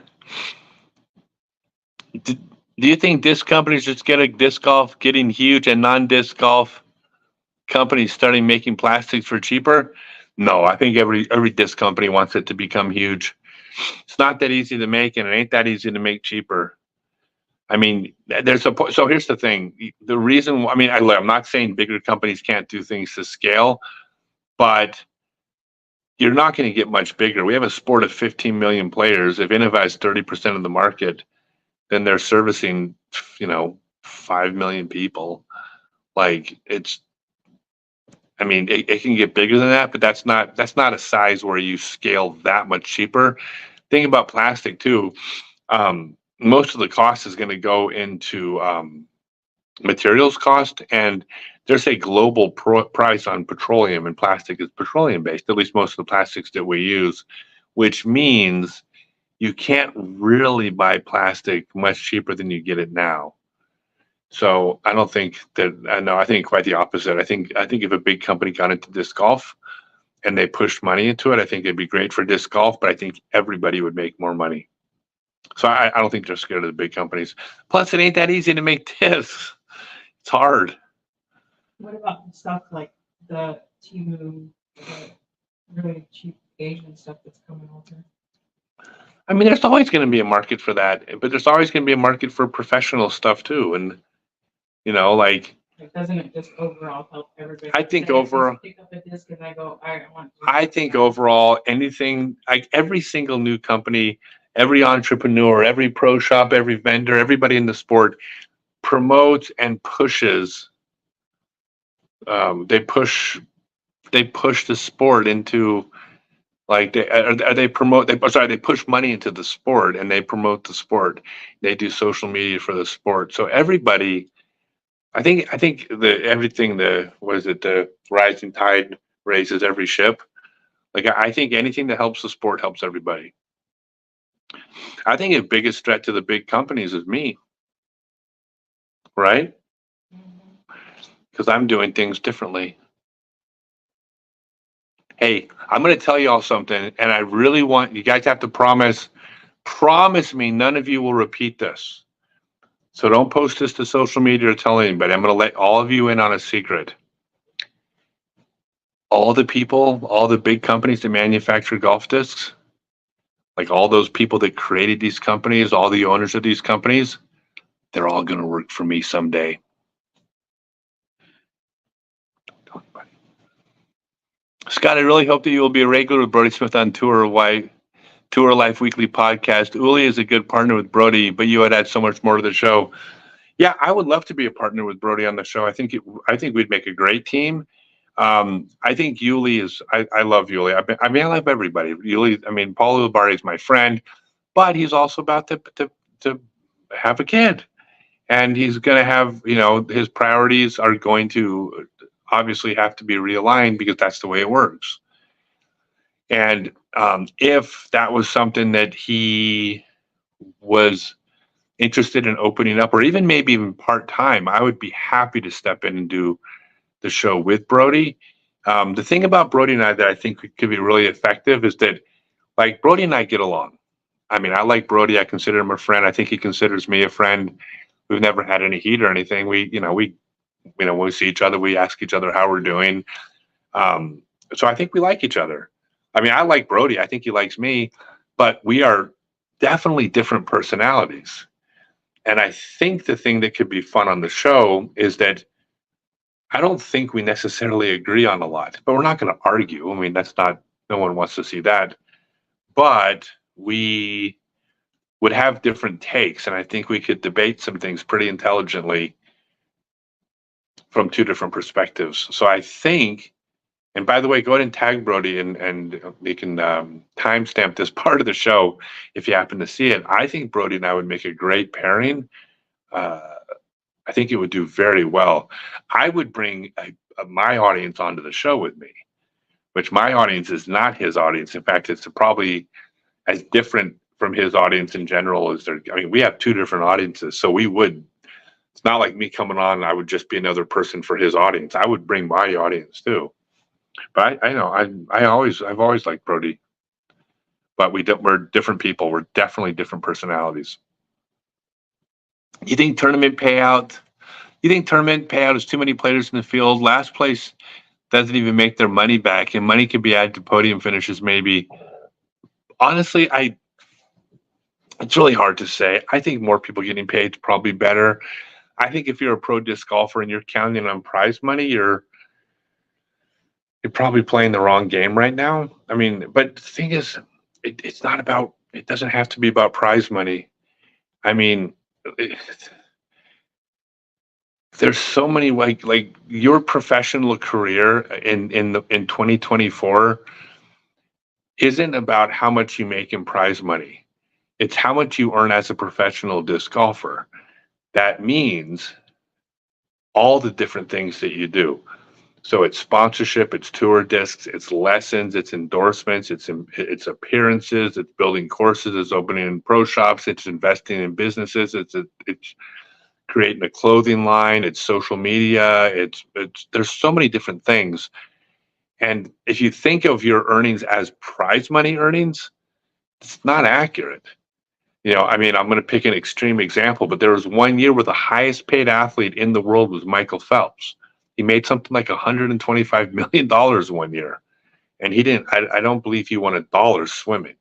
Do you think disc companies just disc golf getting huge and non-disc golf companies starting making plastics for cheaper? No, I think every disc company wants it to become huge. It's not that easy to make, and it ain't that easy to make cheaper. I mean, so here's the thing. The reason, I mean, I'm not saying bigger companies can't do things to scale, but you're not going to get much bigger. We have a sport of 15 million players. If Innova has 30% of the market, then they're servicing, 5 million people. Like it can get bigger than that, but that's not a size where you scale that much cheaper. Think about plastic too. Most of the cost is going to go into materials cost, and there's a global price on petroleum, and plastic is petroleum based, at least most of the plastics that we use, which means you can't really buy plastic much cheaper than you get it now. So I don't think that. I think quite the opposite. I think if a big company got into disc golf and they pushed money into it, I think it'd be great for disc golf, but I think everybody would make more money. So I don't think they're scared of the big companies. Plus, it ain't that easy to make discs. It's hard. What about stuff like the Temu, the really cheap Asian stuff that's coming over? I mean, there's always going to be a market for that, but there's always going to be a market for professional stuff too. And like doesn't it just overall help everybody? I think overall, pick up a disc and I go, I want. I think overall, anything, like every single new company, every entrepreneur, every pro shop, every vendor, everybody in the sport promotes and pushes. They push the sport into. Like they push money into the sport and they promote the sport. They do social media for the sport. So everybody, I think the rising tide raises every ship. Like I think anything that helps the sport helps everybody. I think the biggest threat to the big companies is me. Right? Because I'm doing things differently. Hey, I'm going to tell you all something, and I really want you guys have to promise me none of you will repeat this. So don't post this to social media or tell anybody. I'm going to let all of you in on a secret. all the people, all the big companies that manufacture golf discs, like all those people that created these companies, all the owners of these companies, they're all going to work for me someday. Scott, I really hope that you will be a regular with Brody Smith on Tour Life Weekly podcast. Uli is a good partner with Brody, but you would add so much more to the show. Yeah, I would love to be a partner with Brody on the show. I think we'd make a great team. I think Yuli is. I love Yuli. I love everybody. Yuli. I mean, Paul Ulibarri is my friend, but he's also about to have a kid, and he's going to have, his priorities are going to obviously have to be realigned because that's the way it works. And if that was something that he was interested in opening up, or even maybe even part-time, I would be happy to step in and do the show with Brody. The thing about Brody and I that I think could be really effective is that, like, Brody and I get along. I mean, I like Brody. I consider him a friend. I think he considers me a friend. We've never had any heat or anything. When we see each other, we ask each other how we're doing. So I think we like each other. I mean, I like Brody. I think he likes me, but we are definitely different personalities. And I think the thing that could be fun on the show is that I don't think we necessarily agree on a lot, but we're not going to argue. I mean, no one wants to see that. But we would have different takes, and I think we could debate some things pretty intelligently from two different perspectives. So I think, and by the way, go ahead and tag Brody, and you can timestamp this part of the show if you happen to see it. I think Brody and I would make a great pairing. I think it would do very well. I would bring my audience onto the show with me, which my audience is not his audience. In fact, it's probably as different from his audience in general as we have two different audiences. So it's not like me coming on and I would just be another person for his audience. I would bring my audience too. But I've always liked Brody, but we're different people. We're definitely different personalities. You think tournament payout is too many players in the field? Last place doesn't even make their money back, and money could be added to podium finishes maybe. Honestly, it's really hard to say. I think more people getting paid is probably better. I think if you're a pro disc golfer and you're counting on prize money, you're probably playing the wrong game right now. I mean, but the thing is, it doesn't have to be about prize money. I mean, there's so many, like your professional career in 2024 isn't about how much you make in prize money. It's how much you earn as a professional disc golfer. That means all the different things that you do. So it's sponsorship, it's tour discs, it's lessons, it's endorsements, it's appearances, it's building courses, it's opening pro shops, it's investing in businesses, it's creating a clothing line, it's social media, it's there's so many different things. And if you think of your earnings as prize money earnings, it's not accurate. I mean, I'm going to pick an extreme example, but there was one year where the highest paid athlete in the world was Michael Phelps. He made something like $125 million one year. And I don't believe he won $1 swimming,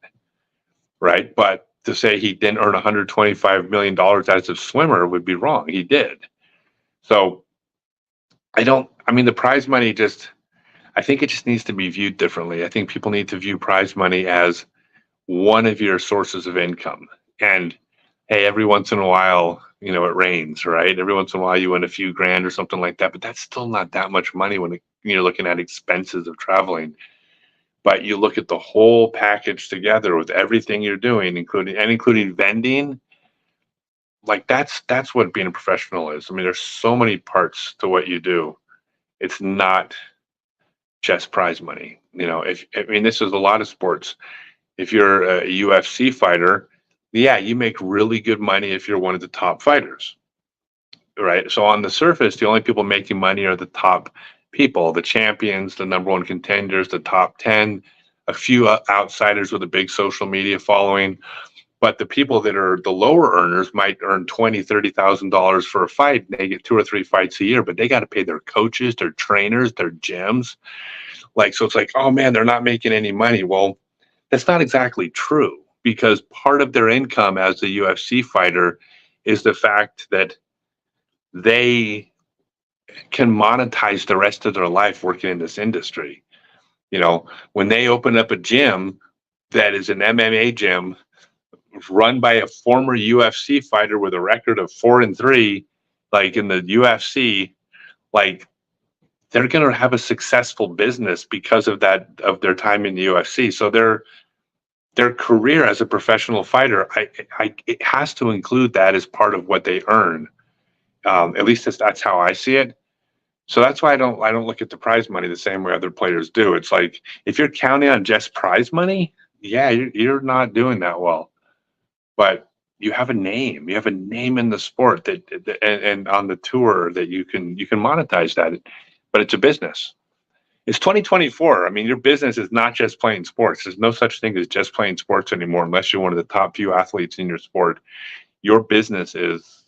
right? But to say he didn't earn $125 million as a swimmer would be wrong. He did. So the prize money I think it just needs to be viewed differently. I think people need to view prize money as one of your sources of income. And hey, every once in a while, it rains, right? Every once in a while you win a few grand or something like that, but that's still not that much money when you're looking at expenses of traveling. But you look at the whole package together with everything you're doing, including vending, like that's what being a professional is. I mean, there's so many parts to what you do. It's not just prize money. This is a lot of sports. If you're a UFC fighter, yeah, you make really good money if you're one of the top fighters, right? So on the surface, the only people making money are the top people, the champions, the number one contenders, the top 10, a few outsiders with a big social media following. But the people that are the lower earners might earn $20,000, $30,000 for a fight, and they get 2 or 3 fights a year, but they got to pay their coaches, their trainers, their gyms. Like, so it's like, oh man, they're not making any money. Well, that's not exactly true, because part of their income as a UFC fighter is the fact that they can monetize the rest of their life working in this industry. When they open up a gym that is an MMA gym run by a former UFC fighter with a record of 4-3, like in the UFC, like they're going to have a successful business because of that, of their time in the UFC. So their career as a professional fighter, it has to include that as part of what they earn. At least that's how I see it. So that's why I don't look at the prize money the same way other players do. It's like, if you're counting on just prize money, yeah, you're not doing that well. But you have a name. You have a name in the sport and on the tour that you can monetize that. But it's a business. It's 2024. I mean, your business is not just playing sports. There's no such thing as just playing sports anymore, unless you're one of the top few athletes in your sport. Your business is,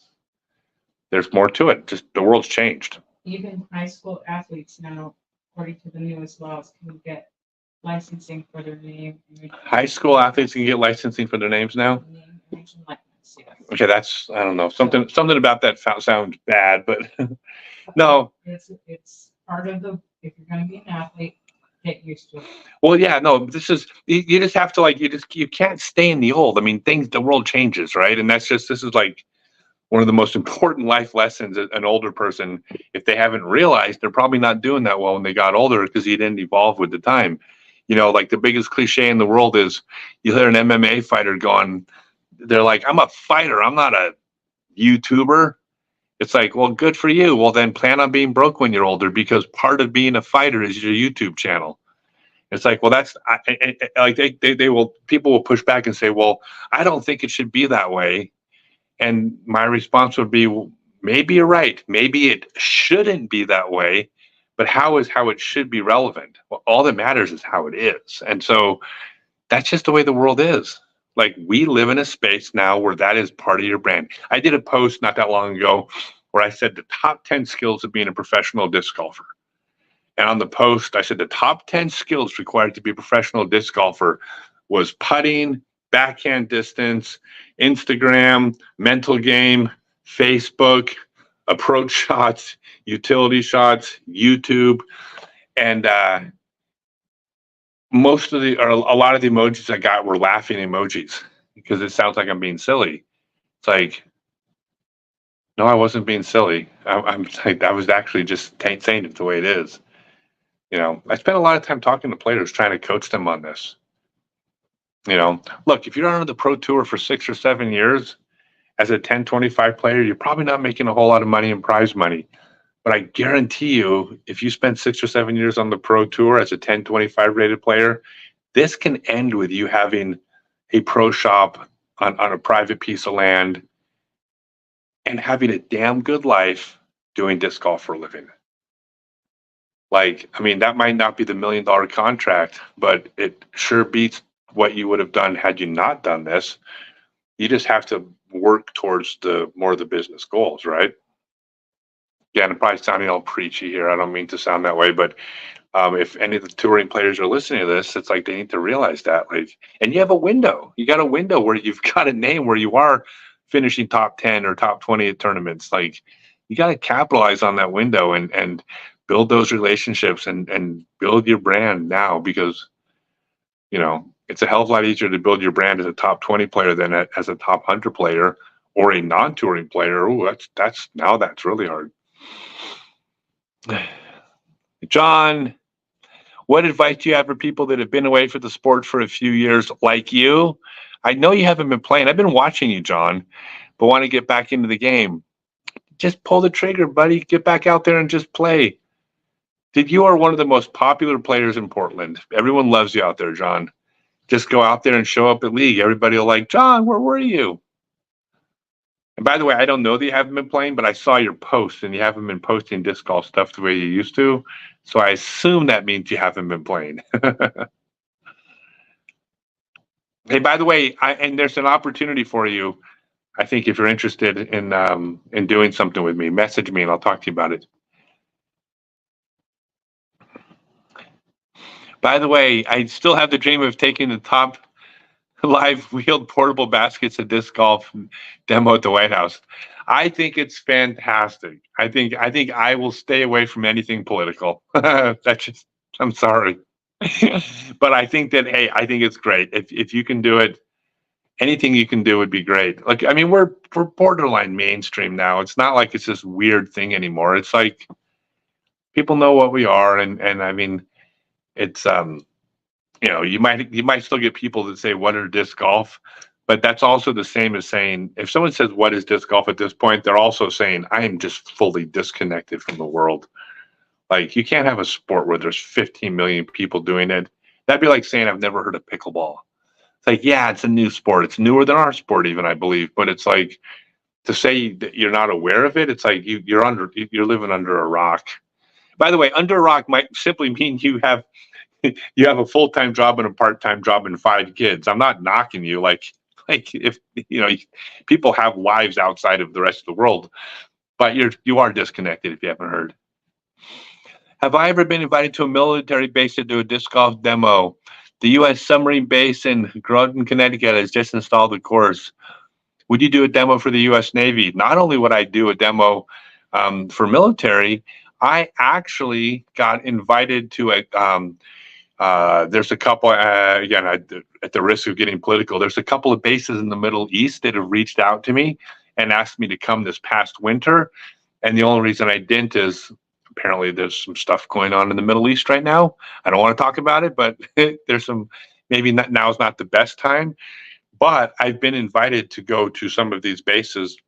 there's more to it. Just the world's changed. Even high school athletes now, according to the newest laws, can get licensing for their name. High school athletes can get licensing for their names now? Name, image, and likeness, yes. Okay, that's, I don't know. Something about that sounds bad, but no. It's part of the, if you're going to be an athlete, get used to it. Well, yeah, no, this is, you just have to, like, you can't stay in the old. I mean, the world changes, right? And this is like one of the most important life lessons an older person, if they haven't realized, they're probably not doing that well when they got older, because he didn't evolve with the time. Like the biggest cliche in the world is, you hear an MMA fighter going, they're like, I'm a fighter, I'm not a YouTuber. It's like, well, good for you. Well, then plan on being broke when you're older, because part of being a fighter is your YouTube channel. It's like, well, that's like people will push back and say, well, I don't think it should be that way. And my response would be, well, maybe you're right. Maybe it shouldn't be that way, but how it should be relevant? Well, all that matters is how it is. And so that's just the way the world is. Like, we live in a space now where that is part of your brand. I did a post not that long ago where I said the top 10 skills of being a professional disc golfer. And on the post, I said the top 10 skills required to be a professional disc golfer was putting, backhand distance, Instagram, mental game, Facebook, approach shots, utility shots, YouTube, and a lot of the emojis I got were laughing emojis, because it sounds like I'm being silly. It's like, no, I wasn't being silly. I'm like, I was actually just saying it the way it is. I spent a lot of time talking to players, trying to coach them on this. Look, if you're on the pro tour for 6 or 7 years as a 10-25 player, you're probably not making a whole lot of money in prize money. But I guarantee you, if you spend 6 or 7 years on the pro tour as a 10-25 rated player, this can end with you having a pro shop on a private piece of land and having a damn good life doing disc golf for a living. Like, I mean, that might not be the $1 million contract, but it sure beats what you would have done had you not done this. You just have to work towards more of the business goals, right? Yeah, and I'm probably sounding all preachy here. I don't mean to sound that way, but if any of the touring players are listening to this, it's like they need to realize that. Like, and you have a window. You got a window where you've got a name where you are finishing top 10 or top 20 at tournaments. Like, you got to capitalize on that window and build those relationships and build your brand now, because it's a hell of a lot easier to build your brand as a top 20 player than as a top 100 player or a non-touring player. Oh, that's really hard. John, what advice do you have for people that have been away from the sport for a few years like you? I know you haven't been playing. I've been watching you, John, but want to get back into the game. Just pull the trigger, buddy. Get back out there and just play. You are one of the most popular players in Portland. Everyone loves you out there, John. Just go out there and show up at league. Everybody will like, John, where were you? And by the way, I don't know that you haven't been playing, but I saw your posts and you haven't been posting disc golf stuff the way you used to. So I assume that means you haven't been playing. Hey, by the way, and there's an opportunity for you. I think if you're interested in doing something with me, message me and I'll talk to you about it. By the way, I still have the dream of taking the top live wheeled portable baskets of disc golf demo at the White House. I think it's fantastic. I think I will stay away from anything political. That's just, I'm sorry. But I think that, hey, I think it's great. If you can do it, anything you can do would be great. Like, I mean, we're borderline mainstream now. It's not like it's this weird thing anymore. It's like people know what we are, and I mean, it's you might still get people that say what are disc golf, but that's also the same as saying if someone says what is disc golf at this point, they're also saying I am just fully disconnected from the world. Like you can't have a sport where there's 15 million people doing it. That'd be like saying I've never heard of pickleball. It's like, yeah, it's a new sport. It's newer than our sport, even, I believe. But it's like to say that you're not aware of it. It's like you're living under a rock. By the way, under a rock might simply mean you have a full-time job and a part-time job and 5 kids. I'm not knocking you. Like if people have lives outside of the rest of the world, but you are disconnected if you haven't heard. Have I ever been invited to a military base to do a disc golf demo? The U.S. submarine base in Groton, Connecticut has just installed the course. Would you do a demo for the U.S. Navy? Not only would I do a demo for military, I actually got invited to there's a couple, again, at the risk of getting political, there's a couple of bases in the Middle East that have reached out to me and asked me to come this past winter. And the only reason I didn't is apparently there's some stuff going on in the Middle East right now. I don't want to talk about it, but there's some, maybe now is not the best time. But I've been invited to go to some of these bases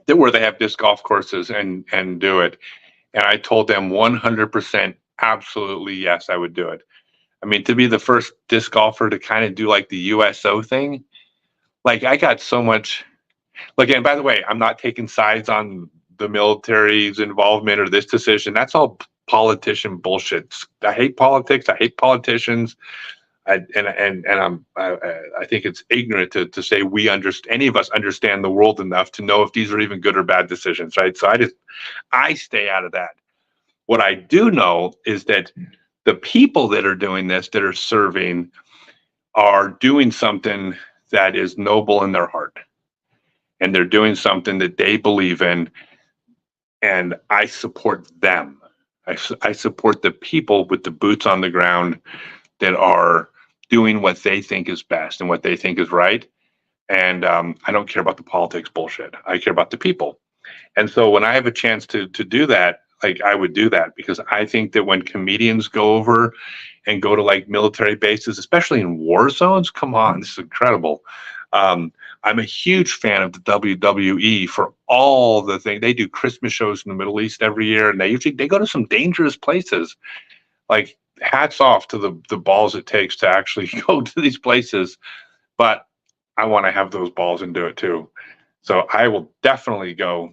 where they have disc golf courses and do it. And I told them 100% absolutely yes, I would do it. I mean, to be the first disc golfer to kind of do like the USO thing, like I got so much. Like, and by the way, I'm not taking sides on the military's involvement or this decision. That's all politician bullshit. I hate politics. I hate politicians. I think it's ignorant to say any of us understand the world enough to know if these are even good or bad decisions, right? So I stay out of that. What I do know is that the people that are doing this, that are serving, are doing something that is noble in their heart. And they're doing something that they believe in. And I support them. I support the people with the boots on the ground that are doing what they think is best and what they think is right. And I don't care about the politics bullshit. I care about the people. And so when I have a chance to do that, like I would do that, because I think that when comedians go over and go to like military bases, especially in war zones, come on, this is incredible. I'm a huge fan of the WWE for all the things. They do Christmas shows in the Middle East every year, and they go to some dangerous places. Like, hats off to the balls it takes to actually go to these places. But I want to have those balls and do it too. So I will definitely go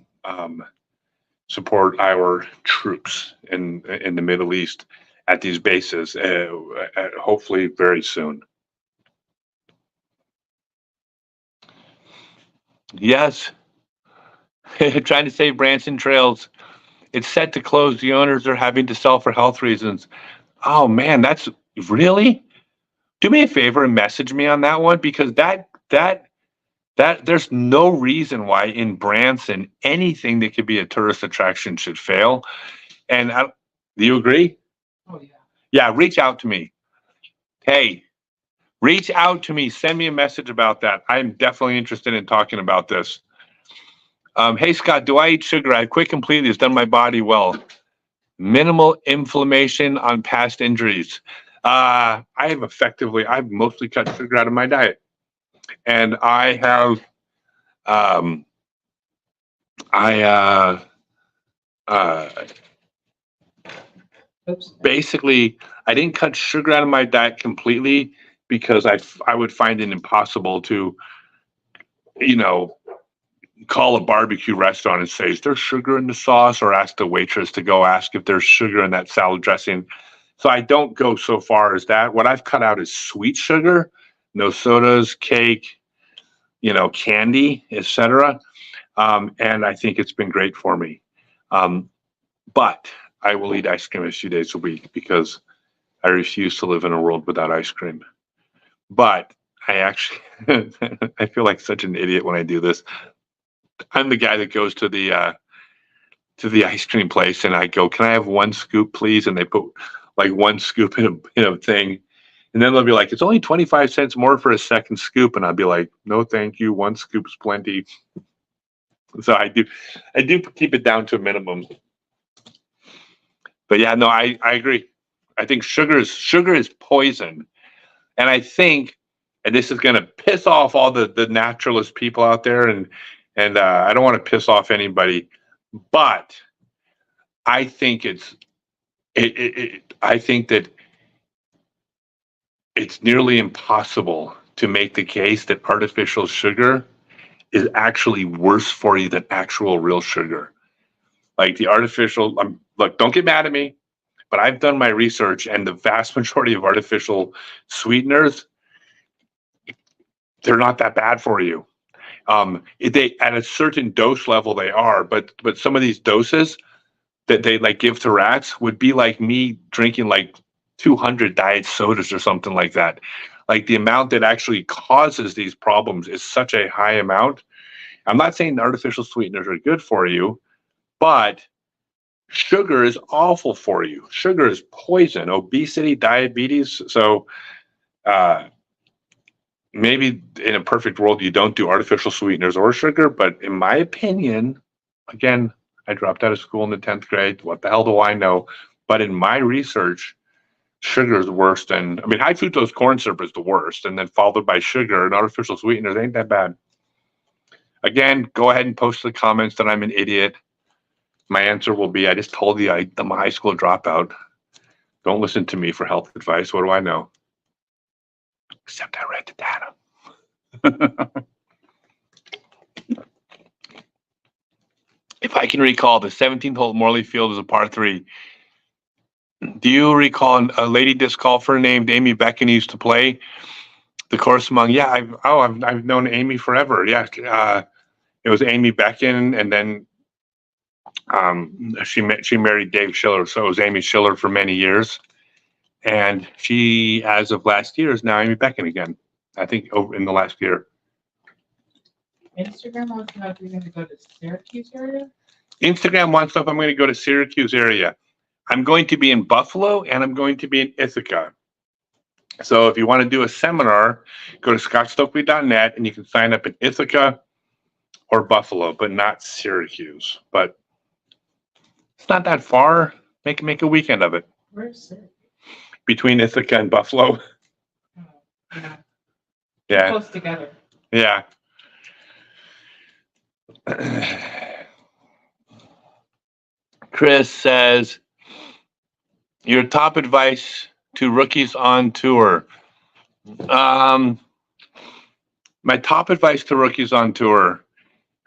support our troops in the Middle East at these bases, hopefully very soon. Yes. Trying to save Branson Trails. It's set to close. The owners are having to sell for health reasons. Oh man, that's really? Do me a favor and message me on that one, because that there's no reason why in Branson anything that could be a tourist attraction should fail. And do you agree? Oh yeah. Yeah, reach out to me. Hey, reach out to me. Send me a message about that. I'm definitely interested in talking about this. Hey, Scott, do I eat sugar? I quit completely. It's done my body well. Minimal inflammation on past injuries. I've mostly cut sugar out of my diet. And I have, basically, I didn't cut sugar out of my diet completely because I would find it impossible to, call a barbecue restaurant and say, is there sugar in the sauce? Or ask the waitress to go ask if there's sugar in that salad dressing. So I don't go so far as that. What I've cut out is sweet sugar. no sodas, cake, candy, etc. And I think it's been great for me. But I will eat ice cream a few days a week because I refuse to live in a world without ice cream. But I actually, I feel like such an idiot when I do this. I'm the guy that goes to the ice cream place and I go, "Can I have one scoop, please?" And they put like one scoop in a thing, and then they'll be like, "It's only 25 cents more for a second scoop," and I'll be like, "No, thank you. One scoop's plenty." So I do keep it down to a minimum. But yeah, no, I agree. I think sugar is poison, and I think, and this is going to piss off all the naturalist people out there, and I don't want to piss off anybody, but I think I think that it's nearly impossible to make the case that artificial sugar is actually worse for you than actual real sugar. Like the artificial, look, don't get mad at me, but I've done my research, and the vast majority of artificial sweeteners, they're not that bad for you. They at a certain dose level they are, but some of these doses that they like give to rats would be like me drinking like 200 diet sodas or something like that. Like the amount that actually causes these problems is such a high amount. I'm not saying artificial sweeteners are good for you, but sugar is awful for you. Sugar is poison, obesity, diabetes. So maybe in a perfect world, you don't do artificial sweeteners or sugar. But in my opinion, again, I dropped out of school in the 10th grade. What the hell do I know? But in my research, sugar is worse than, high fructose corn syrup is the worst, and then followed by sugar, and artificial sweeteners ain't that bad. Again, go ahead and post in the comments that I'm an idiot. My answer will be, I just told you I'm a high school dropout. Don't listen to me for health advice. What do I know? Except I read the data. If I can recall, the 17th hole at Morley Field is a par 3. Do you recall a lady disc golfer named Amy Beckon used to play the course among? Yeah, I've known Amy forever. Yeah, it was Amy Beckon, and then she married Dave Schiller, so it was Amy Schiller for many years, and she, as of last year, is now Amy Beckon again. I think over in the last year. Instagram wants to know if you're going to go to Syracuse area. Instagram wants to know if I'm going to go to Syracuse area. I'm going to be in Buffalo and I'm going to be in Ithaca. So if you want to do a seminar, go to scottstokely.net and you can sign up in Ithaca or Buffalo, but not Syracuse. But it's not that far. Make a weekend of it. Where's Syracuse? Between Ithaca and Buffalo. Oh, yeah. Yeah. Close together. Yeah. Chris says, your top advice to rookies on tour. My top advice to rookies on tour.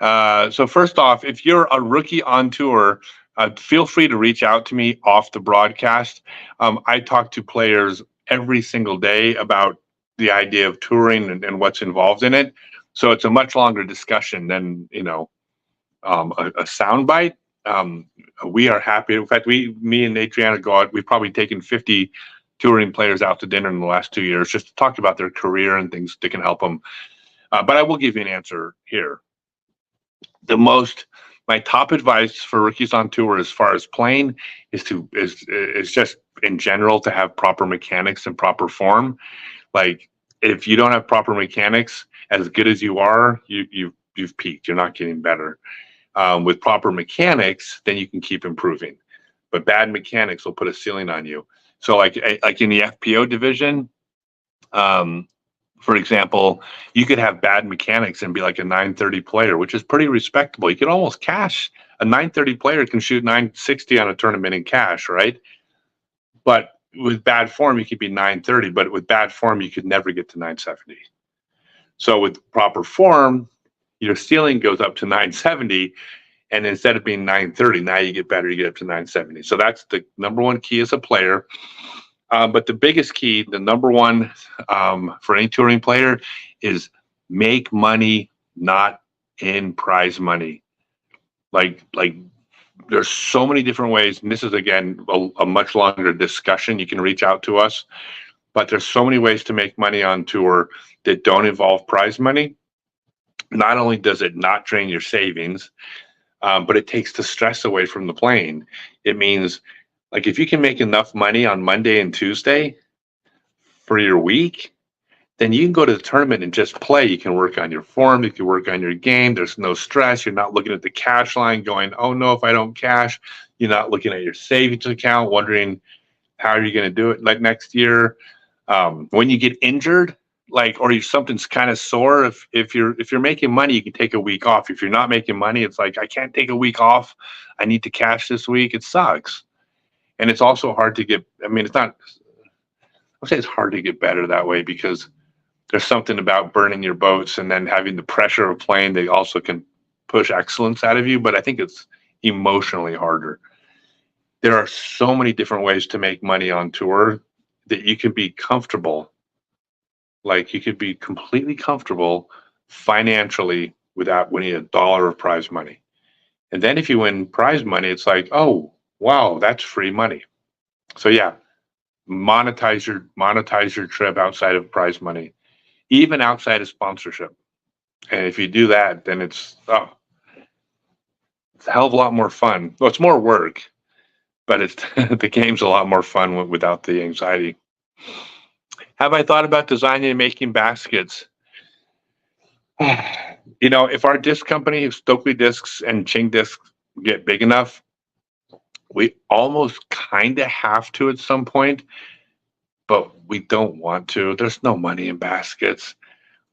So first off, if you're a rookie on tour, feel free to reach out to me off the broadcast. I talk to players every single day about the idea of touring and what's involved in it. So it's a much longer discussion than, a soundbite. We are happy. In fact, me and Adriana go out. We've probably taken 50 touring players out to dinner in the last 2 years just to talk about their career and things that can help them. But I will give you an answer here. My top advice for rookies on tour as far as playing is just in general to have proper mechanics and proper form. Like if you don't have proper mechanics, as good as you are, you've peaked. You're not getting better. With proper mechanics, then you can keep improving. But bad mechanics will put a ceiling on you. So like in the FPO division, for example, you could have bad mechanics and be like a 930 player, which is pretty respectable. You can almost cash. A 930 player can shoot 960 on a tournament in cash, right? But with bad form, you could be 930. But with bad form, you could never get to 970. So with proper form, your ceiling goes up to 970. And instead of being 930, now you get better, you get up to 970. So that's the number one key as a player. But the biggest key, the number one for any touring player, is make money, not in prize money. Like there's so many different ways, and this is again a much longer discussion. You can reach out to us, but there's so many ways to make money on tour that don't involve prize money. Not only does it not drain your savings, but it takes the stress away from the playing. It means, like, if you can make enough money on Monday and Tuesday for your week, then you can go to the tournament and just play. You can work on your form. You can work on your game. There's no stress. You're not looking at the cash line going, oh no, if I don't cash. You're not looking at your savings account wondering how are you going to do it like next year. When you get injured, like, or if something's kind of sore, if you're making money, you can take a week off. If you're not making money, it's like, I can't take a week off. I need to cash this week. It sucks. And it's also hard to get, I mean, it's not, I'll say it's hard to get better that way because there's something about burning your boats and then having the pressure of playing that also can push excellence out of you. But I think it's emotionally harder. There are so many different ways to make money on tour that you can be comfortable. Like, you could be completely comfortable financially without winning $1 of prize money. And then if you win prize money, it's like, oh, wow, that's free money. So yeah, monetize your trip outside of prize money, even outside of sponsorship. And if you do that, then it's a hell of a lot more fun. Well, it's more work, but it's the game's a lot more fun without the anxiety. Have I thought about designing and making baskets? You know, if our disc company, if Stokely Discs and Ching Discs get big enough, we almost kind of have to at some point, but we don't want to. There's no money in baskets.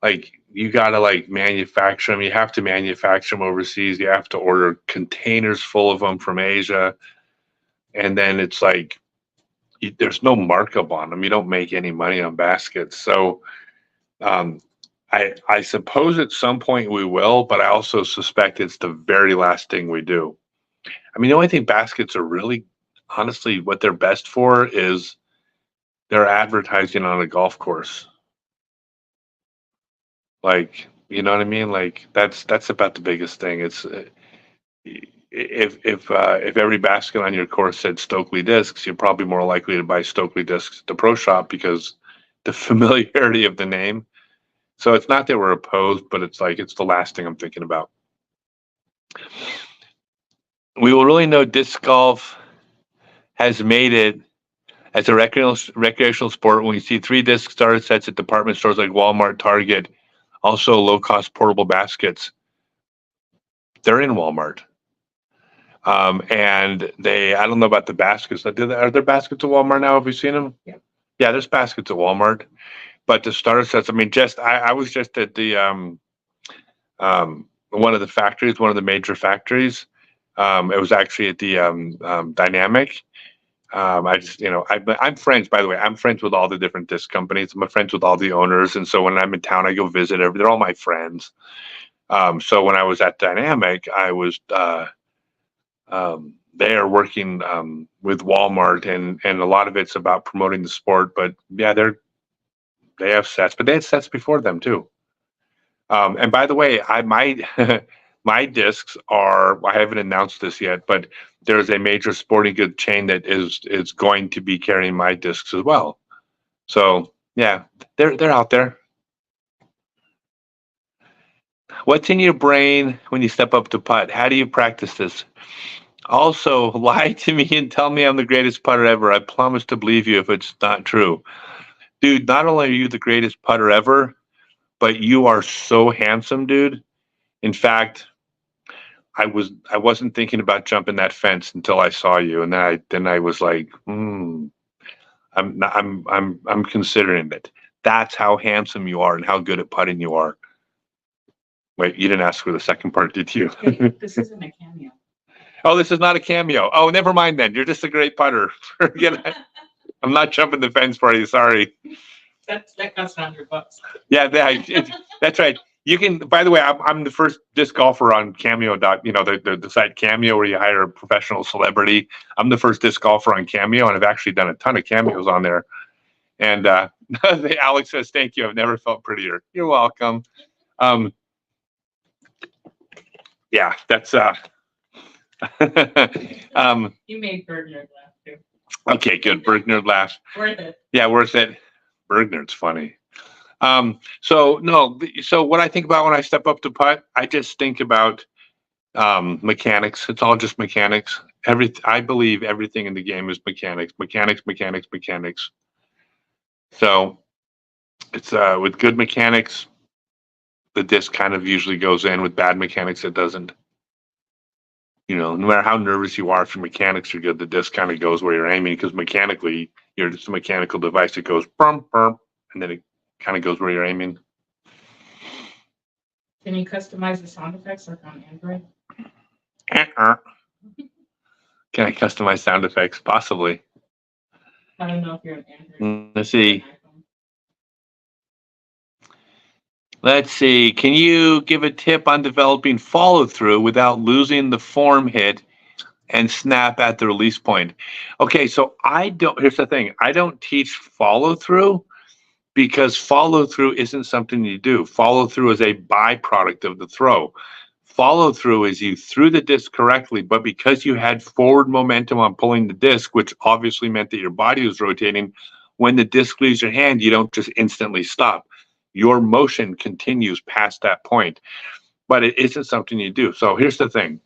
Like, you got to like manufacture them. You have to manufacture them overseas. You have to order containers full of them from Asia. And then it's like, there's no markup on them. You don't make any money on baskets. So I suppose at some point we will, but I also suspect it's the very last thing we do. I mean, the only thing baskets are really, honestly, what they're best for is they're advertising on a golf course. Like, you know what I mean? Like, that's about the biggest thing. It's if every basket on your course said Stokely Discs, you're probably more likely to buy Stokely Discs at the pro shop because the familiarity of the name. So it's not that we're opposed, but it's like, it's the last thing I'm thinking about. We will really know disc golf has made it as a recreational sport when we see 3 disc starter sets at department stores like Walmart, Target, also low-cost portable baskets. They're in Walmart. And I don't know about the baskets. Are there baskets at Walmart now? Have you seen them? Yeah. Yeah, there's baskets at Walmart. But the starter sets, I mean, I was just at the one of the factories, one of the major factories. It was actually at the Dynamic. I just, I'm friends, by the way, I'm friends with all the different disc companies. I'm friends with all the owners. And so when I'm in town, I go visit they're all my friends. So when I was at Dynamic, I was there working with Walmart, and a lot of it's about promoting the sport. But yeah, they have sets, but they had sets before them too. And by the way, my discs are, I haven't announced this yet, but there's a major sporting goods chain that is going to be carrying my discs as well. So yeah, they're out there. What's in your brain when you step up to putt? How do you practice this? Also, lie to me and tell me I'm the greatest putter ever. I promise to believe you if it's not true. Dude, not only are you the greatest putter ever, but you are so handsome, dude. In fact, I wasn't thinking about jumping that fence until I saw you, and then I was like, I'm considering it. That's how handsome you are and how good at putting you are. Wait, you didn't ask for the second part, did you? Hey, this isn't a cameo. Oh, this is not a cameo. Oh, never mind then. You're just a great putter. I'm not jumping the fence for you. Sorry. That costs $100. Yeah, that's right. You can, by the way, I'm the first disc golfer on Cameo. The site Cameo where you hire a professional celebrity. I'm the first disc golfer on Cameo, and I've actually done a ton of cameos on there. And Alex says, "Thank you. I've never felt prettier." You're welcome. Yeah, that's You made Bergner laugh too. okay, good. Bergner laugh. Worth it. Yeah, worth it. Bergner's funny. So what I think about when I step up to putt, I just think about mechanics. It's all just mechanics. I believe everything in the game is mechanics. So it's with good mechanics, the disc kind of usually goes in. With bad mechanics, it doesn't. No matter how nervous you are, if your mechanics are good, the disc kind of goes where you're aiming, because mechanically, you're just a mechanical device that goes brum, brum, and then it kind of goes where you're aiming. Can you customize the sound effects like on Android? Can I customize sound effects? Possibly. I don't know if you're an Android. Let's see. Can you give a tip on developing follow-through without losing the form hit and snap at the release point? Okay, so here's the thing. I don't teach follow-through because follow-through isn't something you do. Follow-through is a byproduct of the throw. Follow-through is you threw the disc correctly, but because you had forward momentum on pulling the disc, which obviously meant that your body was rotating, when the disc leaves your hand, you don't just instantly stop. Your motion continues past that point, but it isn't something you do. So here's the thing.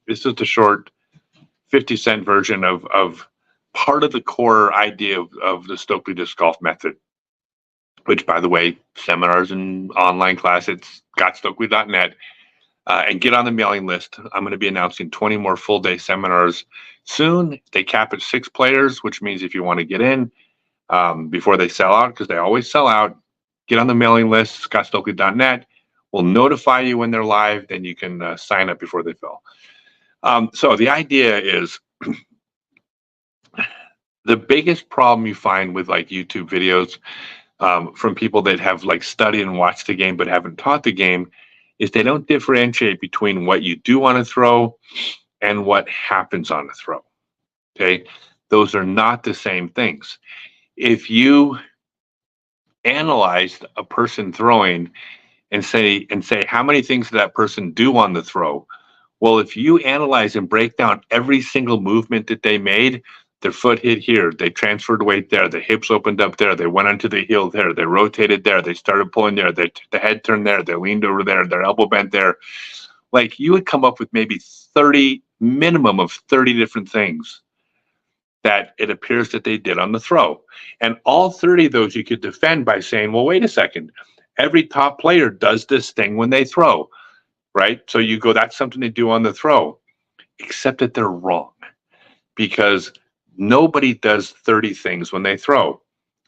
This is the short 50-cent version of part of the core idea of the Stokely disc golf method, which, by the way, seminars and online class, it's gottstokely.net. And get on the mailing list. I'm going to be announcing 20 more full-day seminars soon. They cap at 6 players, which means if you want to get in before they sell out, because they always sell out, get on the mailing list, gottstokely.net. We'll notify you when they're live. Then you can sign up before they fill. So the idea is the biggest problem you find with like YouTube videos from people that have like studied and watched the game but haven't taught the game is they don't differentiate between what you do on a throw and what happens on a throw. Okay, those are not the same things. If you analyzed a person throwing and say how many things did that person do on the throw? Well, if you analyze and break down every single movement that they made, their foot hit here, they transferred weight there, the hips opened up there, they went onto the heel there, they rotated there, they started pulling there, the head turned there, they leaned over there, their elbow bent there. Like, you would come up with maybe minimum of 30 different things that it appears that they did on the throw. And all 30 of those you could defend by saying, well, wait a second, every top player does this thing when they throw, right? So you go, that's something they do on the throw, except that they're wrong, because nobody does 30 things when they throw.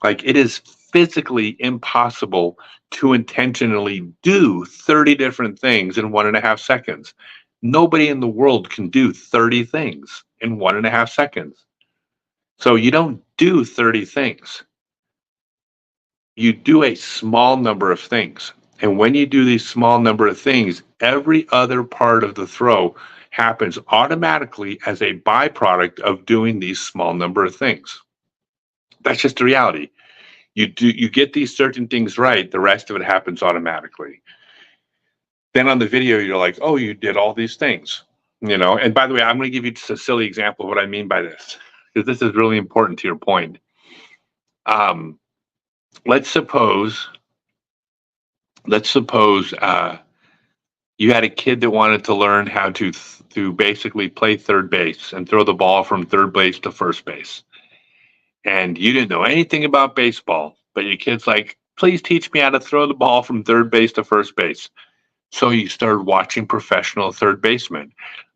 Like, it is physically impossible to intentionally do 30 different things in 1.5 seconds. Nobody in the world can do 30 things in 1.5 seconds. So you don't do 30 things. You do a small number of things. And when you do these small number of things, every other part of the throw happens automatically as a byproduct of doing these small number of things. That's just the reality. You get these certain things right, the rest of it happens automatically. Then on the video, you're like, oh, you did all these things, And by the way, I'm going to give you just a silly example of what I mean by this, because this is really important to your point. Let's suppose you had a kid that wanted to learn how to basically play third base and throw the ball from third base to first base. And you didn't know anything about baseball, but your kid's like, please teach me how to throw the ball from third base to first base. So you started watching professional third basemen.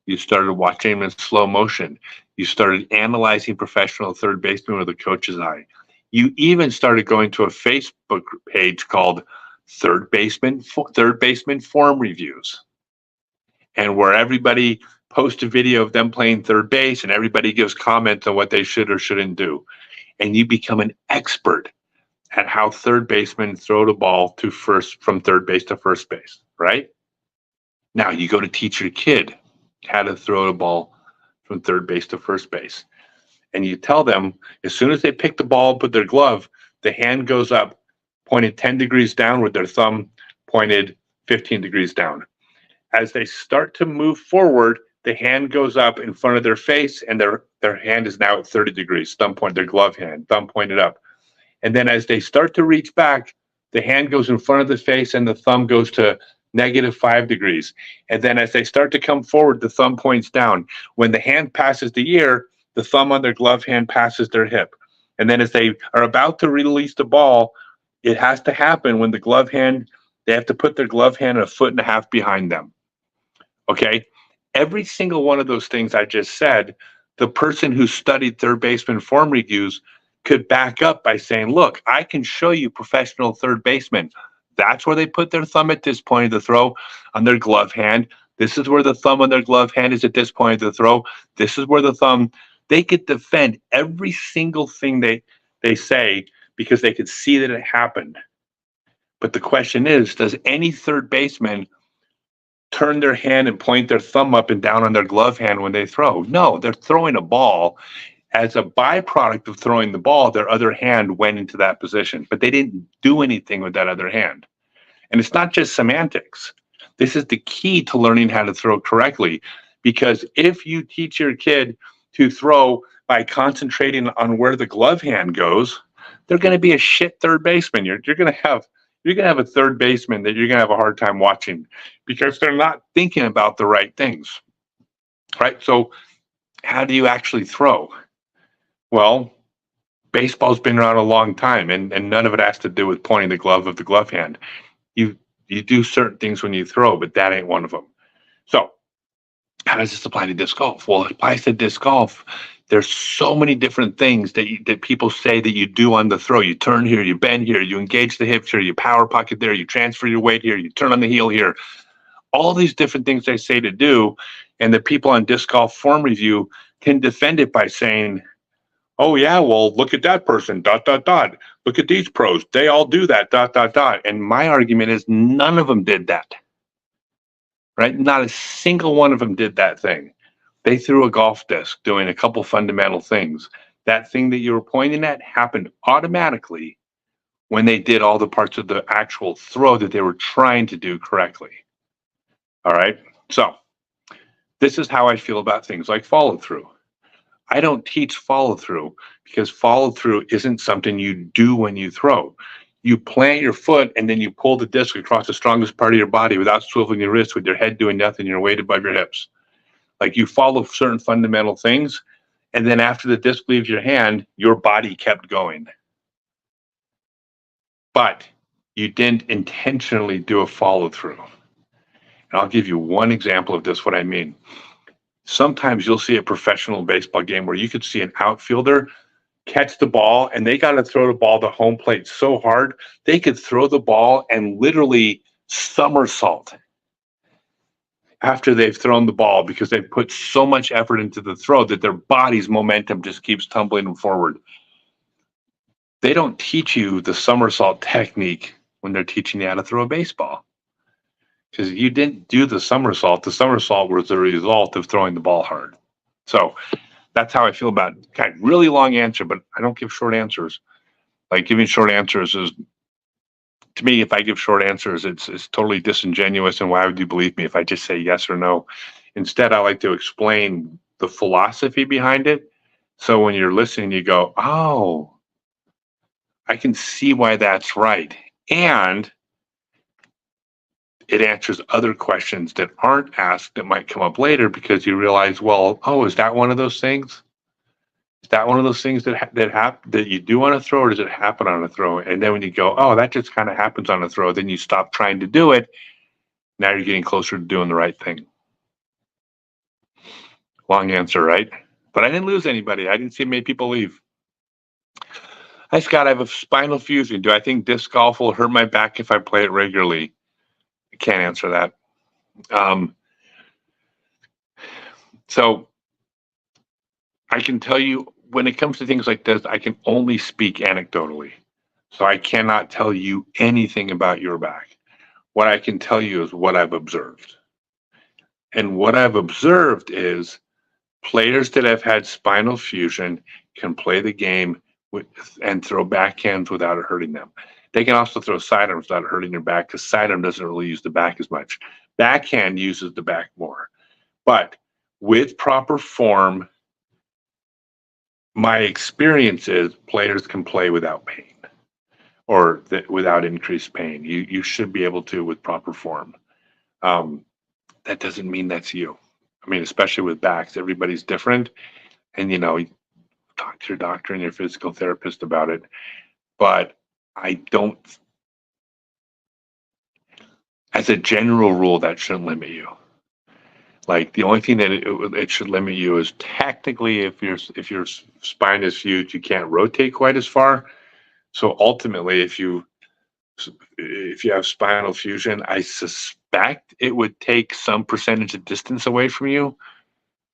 You started watching them in slow motion. You started analyzing professional third basemen with a coach's eye. You even started going to a Facebook page called Third Baseman Form Reviews, and where everybody posts a video of them playing third base and everybody gives comments on what they should or shouldn't do. And you become an expert at how third basemen throw the ball from third base to first base. right? Now you go to teach your kid how to throw the ball from third base to first base. And you tell them as soon as they pick the ball and put their glove, the hand goes up, pointed 10 degrees down with their thumb pointed 15 degrees down. As they start to move forward, the hand goes up in front of their face and their hand is now at 30 degrees, thumb point, their glove hand, thumb pointed up. And then as they start to reach back, the hand goes in front of the face and the thumb goes to -5 degrees. And then as they start to come forward, the thumb points down. When the hand passes the ear, the thumb on their glove hand passes their hip. And then as they are about to release the ball, it has to happen when the glove hand, they have to put their glove hand 1.5 feet behind them. Okay? Every single one of those things I just said, the person who studied third baseman form reviews could back up by saying, look, I can show you professional third basemen. That's where they put their thumb at this point of the throw on their glove hand. This is where the thumb on their glove hand is at this point of the throw. This is where the thumb, they could defend every single thing they say because they could see that it happened. But the question is, does any third baseman turn their hand and point their thumb up and down on their glove hand when they throw? No, they're throwing a ball. As a byproduct of throwing the ball, their other hand went into that position, but they didn't do anything with that other hand. And it's not just semantics. This is the key to learning how to throw correctly, because if you teach your kid to throw by concentrating on where the glove hand goes, they're going to be a shit third baseman. You're going to have a third baseman that you're going to have a hard time watching because they're not thinking about the right things, right? So how do you actually throw? Well, baseball's been around a long time, and none of it has to do with pointing the glove of the glove hand. You do certain things when you throw, but that ain't one of them. So how does this apply to disc golf? Well, it applies to disc golf. There's so many different things that people say that you do on the throw. You turn here, you bend here, you engage the hips here, you power pocket there, you transfer your weight here, you turn on the heel here. All these different things they say to do, and the people on disc golf form review can defend it by saying, oh yeah, well, look at that person, ... Look at these pros. They all do that, ... And my argument is none of them did that, right? Not a single one of them did that thing. They threw a golf disc doing a couple fundamental things. That thing that you were pointing at happened automatically when they did all the parts of the actual throw that they were trying to do correctly. All right? So this is how I feel about things like follow through. I don't teach follow through because follow through isn't something you do when you throw. You plant your foot and then you pull the disc across the strongest part of your body without swiveling your wrist, with your head doing nothing, your weight above your hips. Like, you follow certain fundamental things, and then after the disc leaves your hand, your body kept going. But you didn't intentionally do a follow through. And I'll give you one example of this, what I mean. Sometimes you'll see a professional baseball game where you could see an outfielder catch the ball and they got to throw the ball to home plate so hard they could throw the ball and literally somersault after they've thrown the ball because they've put so much effort into the throw that their body's momentum just keeps tumbling them forward. They don't teach you the somersault technique when they're teaching you how to throw a baseball, because you didn't do the somersault. The somersault was the result of throwing the ball hard. So that's how I feel about it. Okay, really long answer, but I don't give short answers. Like, giving short answers is, to me, if I give short answers, it's totally disingenuous. And why would you believe me if I just say yes or no? Instead, I like to explain the philosophy behind it. So when you're listening, you go, oh, I can see why that's right. And it answers other questions that aren't asked that might come up later, because you realize, well, oh, is that one of those things? Is that one of those things that you do on a throw, or does it happen on a throw? And then when you go, oh, that just kind of happens on a throw, then you stop trying to do it. Now you're getting closer to doing the right thing. Long answer, right? But I didn't lose anybody. I didn't see many people leave. Hi, Scott. I have a spinal fusion. Do I think disc golf will hurt my back if I play it regularly? I can't answer that. So I can tell you, when it comes to things like this, I can only speak anecdotally. So I cannot tell you anything about your back. What I can tell you is what I've observed. And what I've observed is players that have had spinal fusion can play the game with, and throw backhands without it hurting them. They can also throw sidearms without hurting their back because sidearm doesn't really use the back as much. Backhand uses the back more. But with proper form, my experience is players can play without pain or without increased pain. You should be able to with proper form. Um, that doesn't mean that's you. I mean, especially with backs, everybody's different, and you talk to your doctor and your physical therapist about it. But I don't, as a general rule, that shouldn't limit you. Like the only thing that it should limit you is technically if your spine is fused, you can't rotate quite as far. So ultimately, if you have spinal fusion, I suspect it would take some percentage of distance away from you.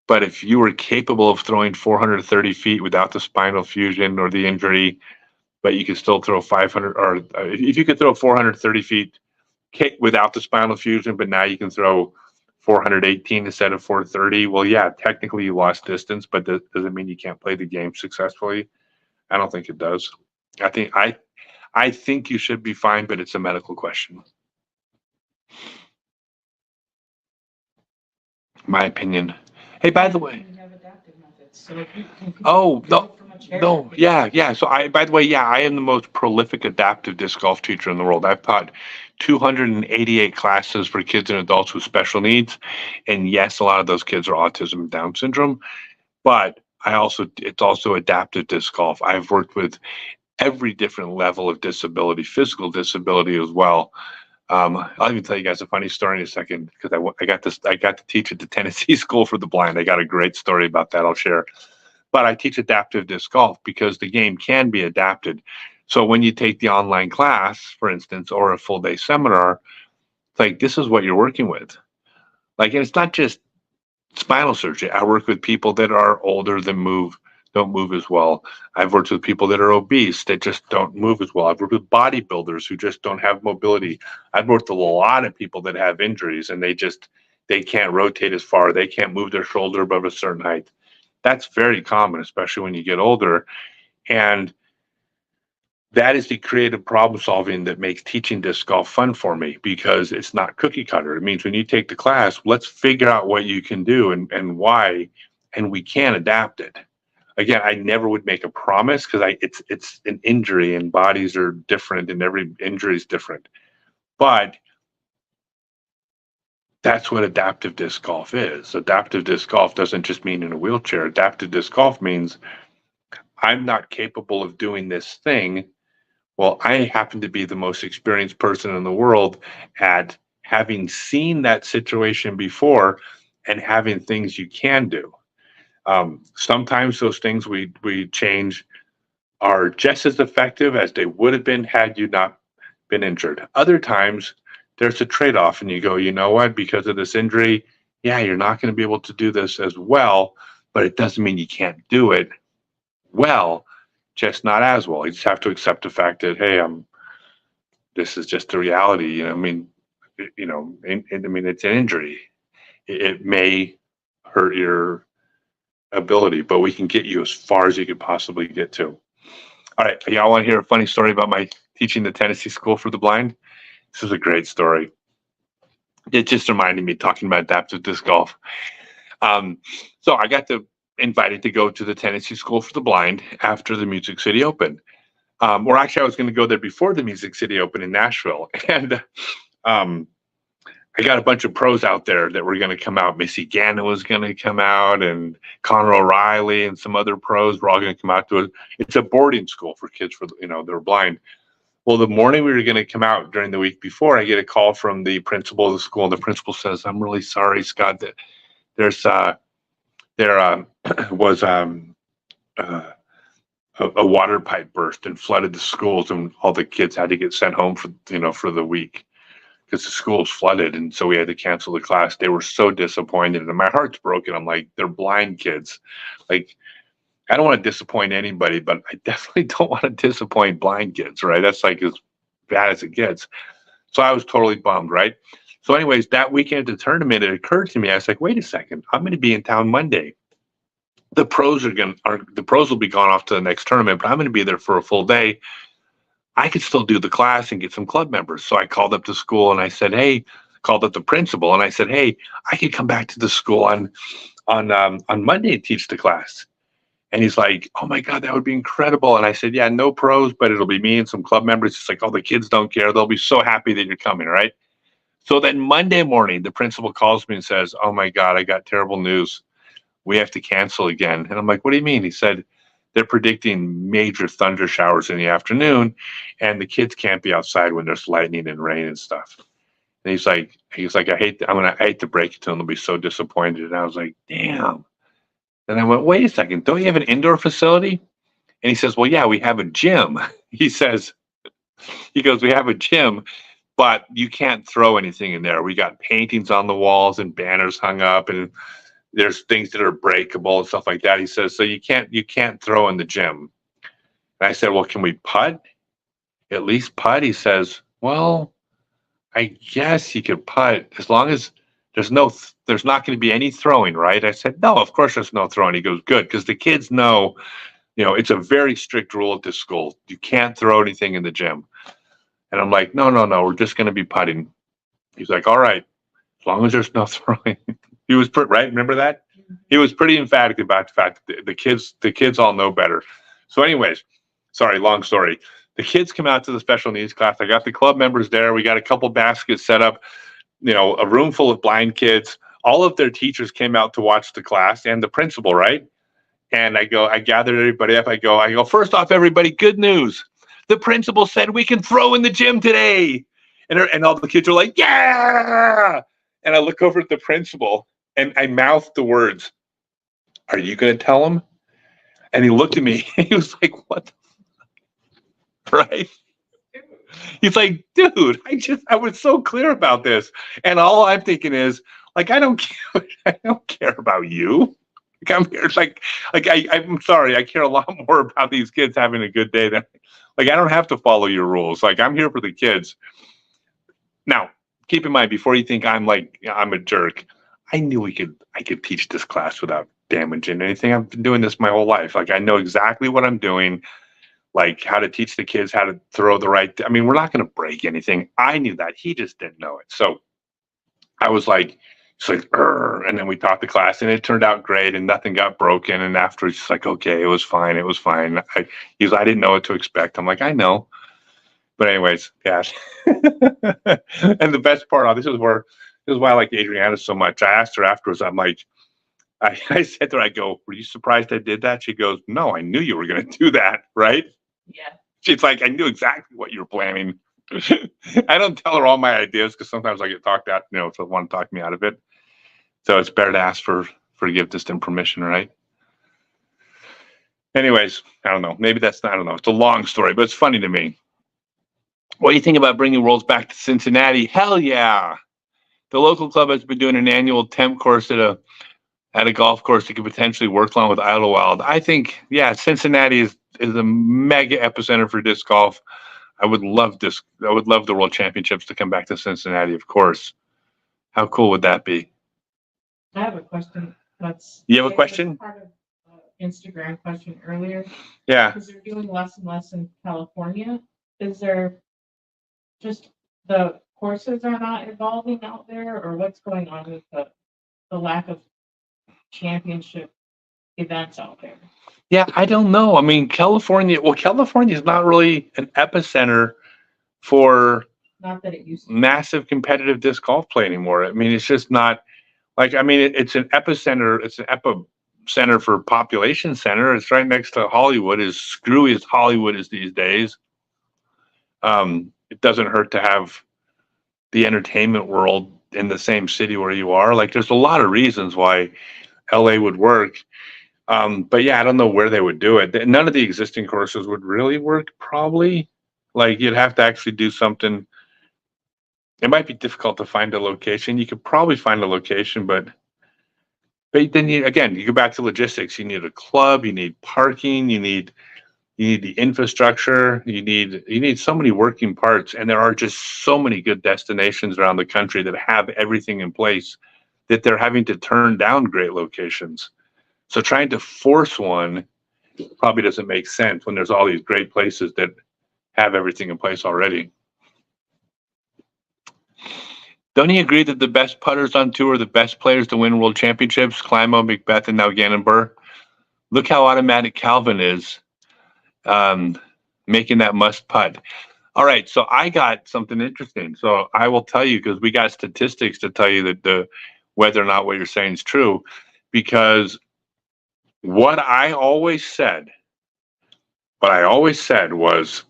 But if you were capable of throwing 430 feet without the spinal fusion or the injury, but you could still throw 500, or if you could throw 430 feet without the spinal fusion, but now you can throw 418 instead of 430. Well, yeah, technically you lost distance, but does it mean you can't play the game successfully? I don't think it does. I think I think you should be fine, but it's a medical question. My opinion. Hey, by the way. We have adaptive methods, so if you can Oh, go no, from a chair. no, yeah. So by the way, yeah, I am the most prolific adaptive disc golf teacher in the world. I've taught 288 classes for kids and adults with special needs. And yes, a lot of those kids are autism and Down syndrome, but it's also adaptive disc golf. I've worked with every different level of disability, physical disability as well. I'll even tell you guys a funny story in a second because I got to teach at the Tennessee School for the Blind. I got a great story about that I'll share. But I teach adaptive disc golf because the game can be adapted. So when you take the online class, for instance, or a full day seminar, it's like this is what you're working with. Like, and it's not just spinal surgery. I work with people that are older that don't move as well. I've worked with people that are obese that just don't move as well. I've worked with bodybuilders who just don't have mobility. I've worked with a lot of people that have injuries and they can't rotate as far. They can't move their shoulder above a certain height. That's very common, especially when you get older. And that is the creative problem solving that makes teaching disc golf fun for me because it's not cookie cutter. It means when you take the class, let's figure out what you can do and why, and we can adapt it. Again, I never would make a promise because it's an injury and bodies are different and every injury is different. But that's what adaptive disc golf is. Adaptive disc golf doesn't just mean in a wheelchair. Adaptive disc golf means I'm not capable of doing this thing. Well, I happen to be the most experienced person in the world at having seen that situation before and having things you can do. Sometimes those things we change are just as effective as they would have been had you not been injured. Other times there's a trade-off and you go, you know what, because of this injury, yeah, you're not going to be able to do this as well, but it doesn't mean you can't do it well, just not as well. You just have to accept the fact that, hey, this is just the reality. I mean, it's an injury. It may hurt your ability, but we can get you as far as you could possibly get to. All right, y'all want to hear a funny story about my teaching the Tennessee School for the Blind? This is a great story. It just reminded me talking about adaptive disc golf. So I got invited to go to the Tennessee School for the Blind after the Music City Open. Or actually, I was going to go there before the Music City Open in Nashville. And I got a bunch of pros out there that were going to come out. Missy Gannon was going to come out, and Connor O'Reilly and some other pros were all going to come out to it. It's a boarding school for kids they're blind. Well, the morning we were going to come out during the week before, I get a call from the principal of the school, and the principal says, "I'm really sorry, Scott, that there was a water pipe burst and flooded the schools, and all the kids had to get sent home for the week because the schools flooded, and so we had to cancel the class." They were so disappointed, and my heart's broken. I'm like, they're blind kids. Like, I don't want to disappoint anybody, but I definitely don't want to disappoint blind kids, right? That's like as bad as it gets. So I was totally bummed, right? So anyways, that weekend at the tournament, it occurred to me, I was like, wait a second, I'm going to be in town Monday. The pros the pros will be gone off to the next tournament, but I'm going to be there for a full day. I could still do the class and get some club members. So I called up to school and I said, hey, called up the principal and I said, hey, I could come back to the school on Monday and teach the class. And he's like, oh my God, that would be incredible. And I said, yeah, no pros, but it'll be me and some club members. It's like, oh, the kids don't care. They'll be so happy that you're coming, right? So then Monday morning, the principal calls me and says, oh my God, I got terrible news. We have to cancel again. And I'm like, what do you mean? He said, they're predicting major thunder showers in the afternoon and the kids can't be outside when there's lightning and rain and stuff. And he's like, I hate to break it to them. They'll be so disappointed. And I was like, damn. And I went, wait a second, don't you have an indoor facility? And he says, well, yeah, we have a gym. He goes, we have a gym, but you can't throw anything in there. We got paintings on the walls and banners hung up and there's things that are breakable and stuff like that. He says, so you can't throw in the gym. And I said, well, can we putt? At least putt? He says, well, I guess you could putt as long as there's not going to be any throwing, right? I said, no, of course there's no throwing. He goes, good, because the kids know, it's a very strict rule at this school. You can't throw anything in the gym. And I'm like, no, we're just going to be putting. He's like, all right, as long as there's no throwing. He was right. Remember that? He was pretty emphatic about the fact that the kids all know better. So anyways, sorry, long story. The kids come out to the special needs class. I got the club members there. We got a couple baskets set up, a room full of blind kids. All of their teachers came out to watch the class and the principal, right? And I gathered everybody up. I go, first off, everybody, good news. The principal said we can throw in the gym today. And all the kids are like, yeah. And I look over at the principal and I mouthed the words, are you going to tell him? And he looked at me. He was like, what the fuck? Right? He's like, dude, I was so clear about this. And all I'm thinking is, like, I don't care about you. Like, I'm here, I'm sorry, I care a lot more about these kids having a good day than, I don't have to follow your rules. Like, I'm here for the kids. Now, keep in mind, before you think I'm a jerk, I knew I could teach this class without damaging anything. I've been doing this my whole life. Like, I know exactly what I'm doing, like how to teach the kids how to throw the right. I mean, we're not going to break anything. I knew that. He just didn't know it. So I was like, and then we taught the class and it turned out great and nothing got broken. And after it's like, okay, it was fine. It was fine. I didn't know what to expect. I'm like, I know. But anyways, yeah. And the best part, this is why I like Adriana so much. I asked her afterwards, I'm like, I said to her, I go, were you surprised I did that? She goes, no, I knew you were going to do that. Right? Yeah. She's like, I knew exactly what you were planning. I don't tell her all my ideas because sometimes I get talked out, so want to talk me out of it. So it's better to ask for forgiveness than permission, right? Anyways, I don't know. Maybe I don't know. It's a long story, but it's funny to me. What do you think about bringing Worlds back to Cincinnati? Hell yeah. The local club has been doing an annual temp course at a golf course that could potentially work along with Idlewild. I think, yeah, Cincinnati is a mega epicenter for disc golf. I would love the World Championships to come back to Cincinnati, of course. How cool would that be? I have a question. You have a question? Part of Instagram question earlier. Yeah. Because they're doing less and less in California. Is there just the courses are not evolving out there, or what's going on with the lack of championship events out there? Yeah, I don't know. I mean, California is not really an epicenter for Not that it used to. Massive competitive disc golf play anymore. I mean, it's just not it's an epicenter. It's an epicenter for population center. It's right next to Hollywood, as screwy as Hollywood is these days. It doesn't hurt to have the entertainment world in the same city where you are. Like, there's a lot of reasons why LA would work. But yeah, I don't know where they would do it. None of the existing courses would really work, probably. Like, you'd have to actually do something. It might be difficult to find a location. You could probably find a location, but then you go back to logistics. You need a club, you need parking, you need You need the infrastructure. You need so many working parts, and there are just so many good destinations around the country that have everything in place that they're having to turn down great locations. So trying to force one probably doesn't make sense when there's all these great places that have everything in place already. Don't you agree that the best putters on tour are the best players to win world championships? Climo, McBeth, and now Gannon Burr. Look how automatic Calvin is, making that must putt. All right, so I got something interesting. So I will tell you, because we got statistics to tell you that whether or not what you're saying is true, because what I always said was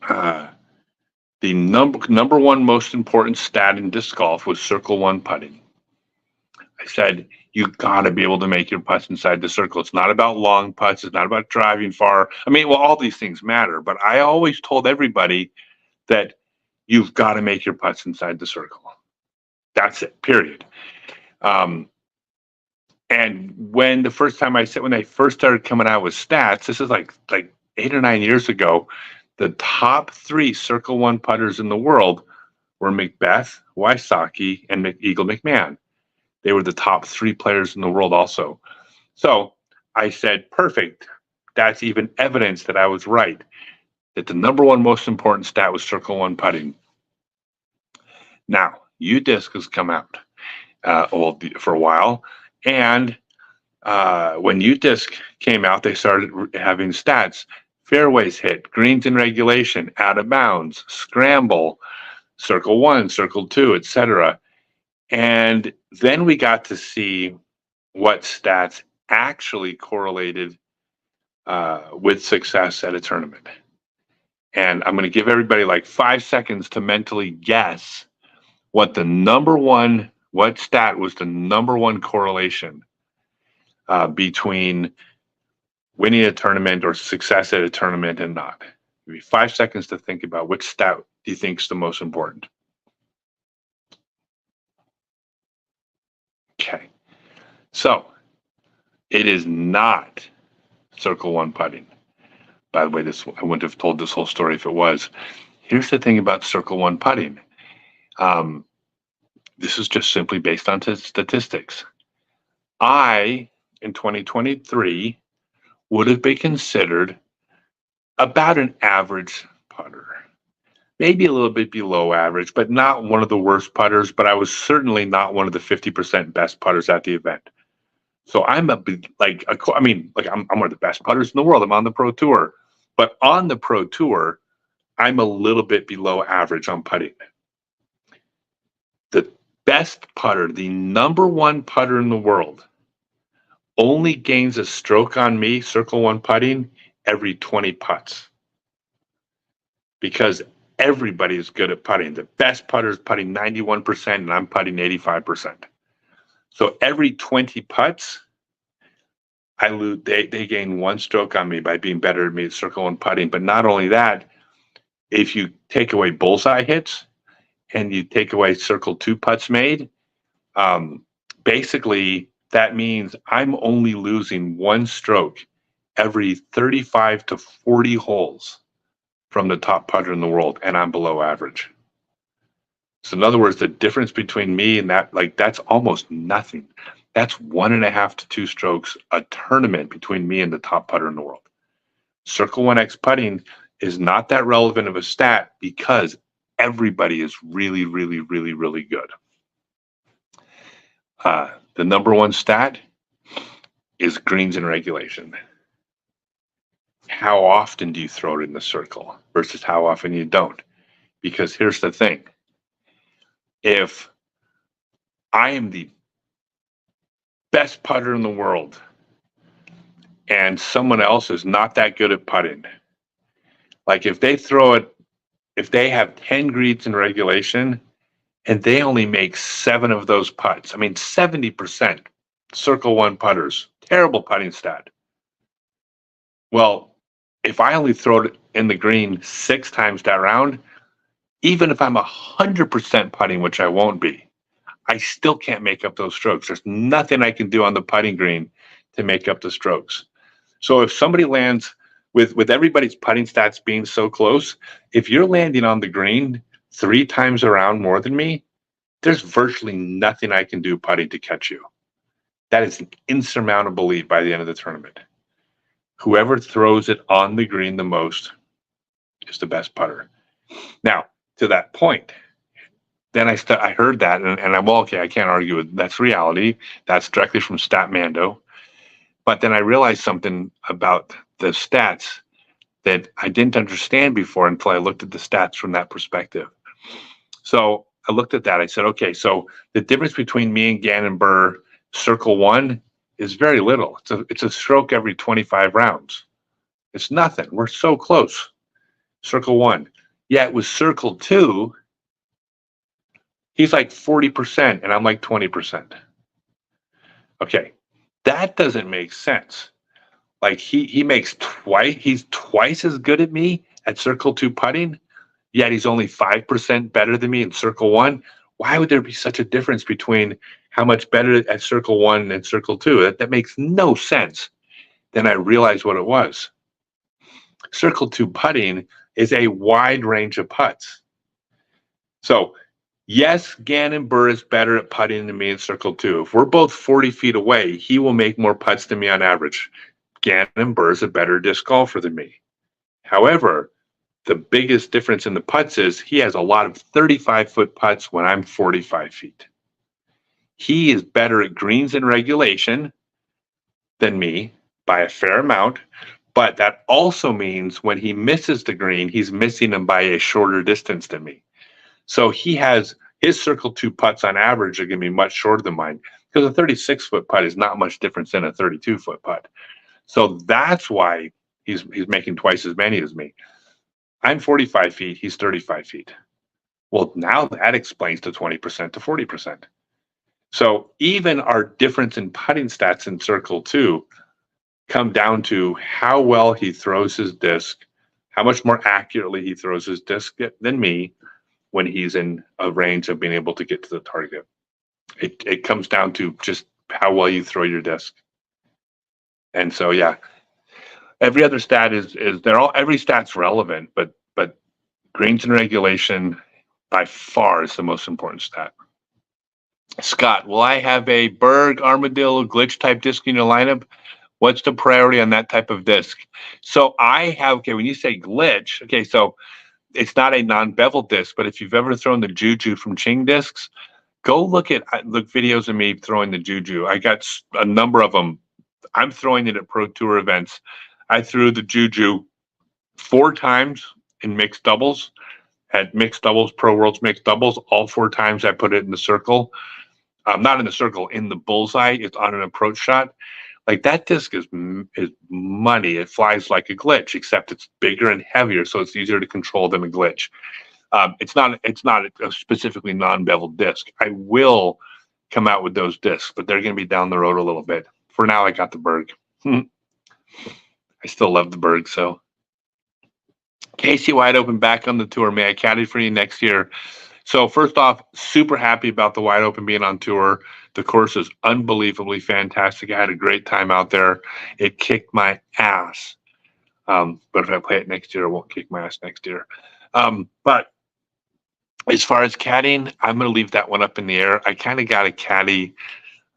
the number one most important stat in disc golf was circle one putting. I said, you got to be able to make your putts inside the circle. It's not about long putts. It's not about driving far. I mean, well, all these things matter, but I always told everybody that you've got to make your putts inside the circle. That's it, period. And when they first started coming out with stats, this is like 8 or 9 years ago, the top 3 circle one putters in the world were McBeth, Wysocki, and Eagle McMahon. They were the top 3 players in the world also. So I said, perfect. That's even evidence that I was right, that the number one most important stat was circle one putting. Now, UDisc has come out for a while. And when UDisc came out, they started having stats. Fairways hit, greens in regulation, out of bounds, scramble, circle one, circle two, etc. And then we got to see what stats actually correlated with success at a tournament. And I'm going to give everybody like 5 seconds to mentally guess what stat was the number one correlation between winning a tournament or success at a tournament and not. Give me 5 seconds to think about which stat do you think is the most important. Okay, so it is not circle one putting. By the way, I wouldn't have told this whole story if it was. Here's the thing about circle one putting. This is just simply based on statistics. I, in 2023, would have been considered about an average putter. Maybe a little bit below average, but not one of the worst putters, but I was certainly not one of the 50% best putters at the event. So I'm one of the best putters in the world. I'm on the Pro Tour. But on the Pro Tour, I'm a little bit below average on putting. The best putter, the number one putter in the world, only gains a stroke on me, circle one putting, every 20 putts. Because everybody is good at putting. The best putter is putting 91%, and I'm putting 85%. So every 20 putts, I lose. They gain 1 stroke on me by being better at me at circle one putting. But not only that, if you take away bullseye hits and you take away circle two putts made, basically that means I'm only losing 1 stroke every 35 to 40 holes from the top putter in the world, and I'm below average. So in other words, the difference between me and that's almost nothing. That's 1.5 to 2 strokes a tournament between me and the top putter in the world. Circle 1X putting is not that relevant of a stat because everybody is really, really, really, really good. The number one stat is greens in regulation. How often do you throw it in the circle versus how often you don't? Because here's the thing. If I am the best putter in the world and someone else is not that good at putting, like if they have 10 greens in regulation and they only make 7 of those putts, 70% circle one putters, terrible putting stat. Well, if I only throw it in the green 6 times that round, even if I'm 100% putting, which I won't be, I still can't make up those strokes. There's nothing I can do on the putting green to make up the strokes. So if somebody lands with everybody's putting stats being so close, if you're landing on the green 3 times around more than me, there's virtually nothing I can do putting to catch you. That is an insurmountable lead by the end of the tournament. Whoever throws it on the green the most is the best putter. Now, to that point, then I heard that, and I'm, well, okay, I can't argue with that's reality. That's directly from Statmando. But then I realized something about the stats that I didn't understand before until I looked at the stats from that perspective. So I looked at that. I said, okay, so the difference between me and Gannon Burr, circle 1, is very little. It's a stroke every 25 rounds. It's nothing. We're so close. Circle 1. Yet with circle 2, he's like 40% and I'm like 20%. Okay, that doesn't make sense. Like he's twice as good at me at circle 2 putting, yet he's only 5% better than me in circle 1. Why would there be such a difference between how much better at circle 1 and circle 2? That makes no sense. Then I realized what it was. Circle 2 putting is a wide range of putts. So yes, Gannon Burr is better at putting than me in circle 2. If we're both 40 feet away, he will make more putts than me on average. Gannon Burr is a better disc golfer than me. However, the biggest difference in the putts is he has a lot of 35-foot putts when I'm 45 feet. He is better at greens in regulation than me by a fair amount, but that also means when he misses the green, he's missing them by a shorter distance than me. So he has his circle 2 putts on average are going to be much shorter than mine because a 36-foot putt is not much different than a 32-foot putt. So that's why he's making twice as many as me. I'm 45 feet. He's 35 feet. Well, now that explains the 20% to 40%. So even our difference in putting stats in circle 2 come down to how well he throws his disc, how much more accurately he throws his disc than me when he's in a range of being able to get to the target. It comes down to just how well you throw your disc. And so, yeah, every other stat every stat's relevant, but greens in regulation by far is the most important stat. Scott, will I have a Berg, Armadillo, glitch type disc in your lineup? What's the priority on that type of disc? So when you say glitch, okay, so it's not a non-bevel disc, but if you've ever thrown the Juju from Ching discs, go look videos of me throwing the Juju. I got a number of them. I'm throwing it at Pro Tour events. I threw the Juju 4 times in mixed doubles, at mixed doubles, Pro Worlds mixed doubles. All 4 times I put it in the circle. Not in the circle, in the bullseye. It's on an approach shot. Like that disc is money. It flies like a glitch, except it's bigger and heavier, so it's easier to control than a glitch. It's not a specifically non-beveled disc. I will come out with those discs, but they're going to be down the road a little bit. For now, I got the Berg. I still love the Berg. So, Casey Wide Open back on the tour. May I caddy for you next year? So first off, super happy about the Wide Open being on tour. The course is unbelievably fantastic. I had a great time out there. It kicked my ass. But if I play it next year, it won't kick my ass next year. But as far as caddying, I'm going to leave that one up in the air. I kind of got a caddy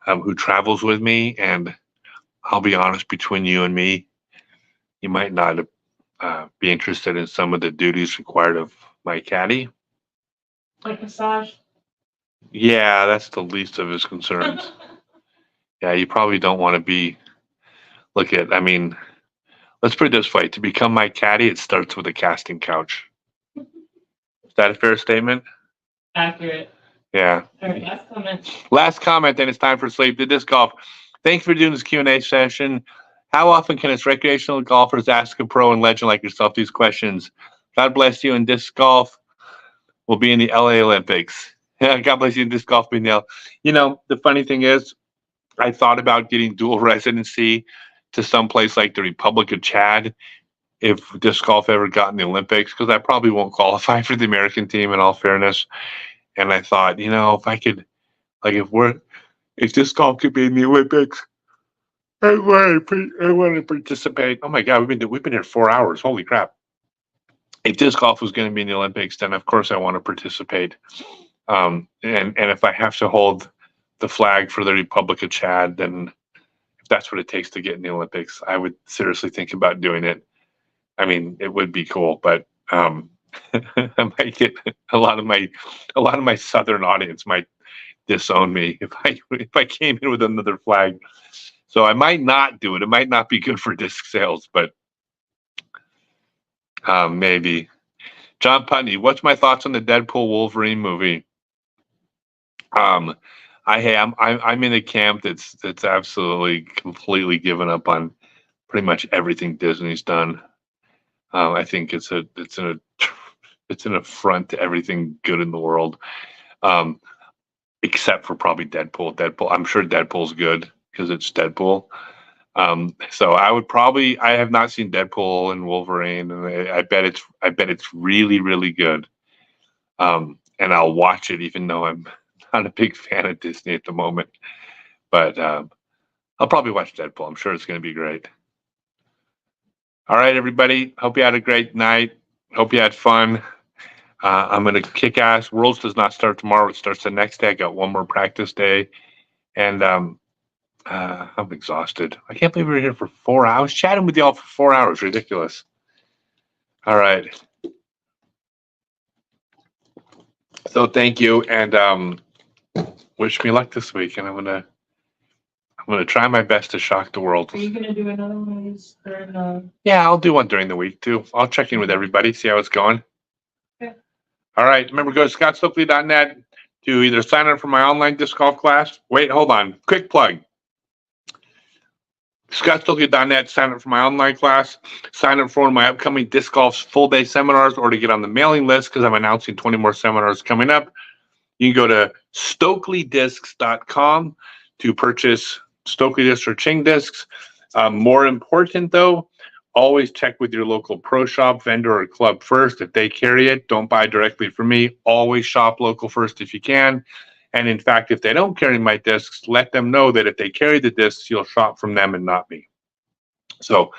who travels with me, and I'll be honest, between you and me, you might not be interested in some of the duties required of my caddy. Like massage? Yeah, that's the least of his concerns. Yeah, you probably don't want to be, let's put it this way. To become my caddy, it starts with a casting couch. Is that a fair statement? Accurate. Yeah. All right, last comment. Last comment, then it's time for sleep. The disc golf. Thank you for doing this Q&A session. How often can us recreational golfers ask a pro and legend like yourself these questions? God bless you, and disc golf will be in the LA Olympics. Yeah, God bless you, and disc golf being the the funny thing is, I thought about getting dual residency to some place like the Republic of Chad if disc golf ever got in the Olympics, because I probably won't qualify for the American team in all fairness. And I thought, if I could, if disc golf could be in the Olympics, I want to participate. Oh my God, we've been here 4 hours. Holy crap! If disc golf was going to be in the Olympics, then of course I want to participate. And if I have to hold the flag for the Republic of Chad, then if that's what it takes to get in the Olympics, I would seriously think about doing it. I mean, it would be cool, but I might get a lot of my southern audience might disown me if I came in with another flag. So I might not do it. It might not be good for disc sales, but maybe. John Putney, what's my thoughts on the Deadpool Wolverine movie? I'm in a camp that's absolutely completely given up on pretty much everything Disney's done. I think it's an affront to everything good in the world, except for probably Deadpool. I'm sure Deadpool's good because it's Deadpool. So I have not seen Deadpool and Wolverine, and I bet it's really, really good. And I'll watch it even though I'm not a big fan of Disney at the moment. But I'll probably watch Deadpool. I'm sure it's going to be great. All right, everybody. Hope you had a great night. Hope you had fun. I'm going to kick ass. Worlds does not start tomorrow. It starts the next day. I got one more practice day. And I'm exhausted. I can't believe we were here for 4 hours. Chatting with y'all for 4 hours. Ridiculous. All right. So thank you, and wish me luck this week. And I'm gonna try my best to shock the world. Are you gonna do another one during the? Yeah, I'll do one during the week too. I'll check in with everybody, see how it's going. Okay. All right. Remember, go to scottstokely.net to either sign up for my online disc golf class. Wait, hold on. Quick plug. scottstokely.net, sign up for my online class, sign up for one of my upcoming disc golf full day seminars, or to get on the mailing list because I'm announcing 20 more seminars coming up. You can go to StokelyDiscs.com to purchase Stokely discs or Ching discs. More important though, always check with your local pro shop, vendor, or club first. If they carry it, don't buy directly from me. Always shop local first if you can. And in fact, if they don't carry my discs, let them know that if they carry the discs, you'll shop from them and not me. So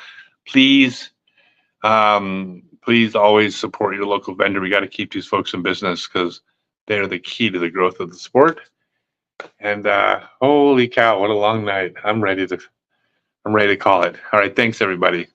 please, please always support your local vendor. We got to keep these folks in business because they're the key to the growth of the sport. And holy cow, what a long night. I'm ready to call it. All right. Thanks, everybody.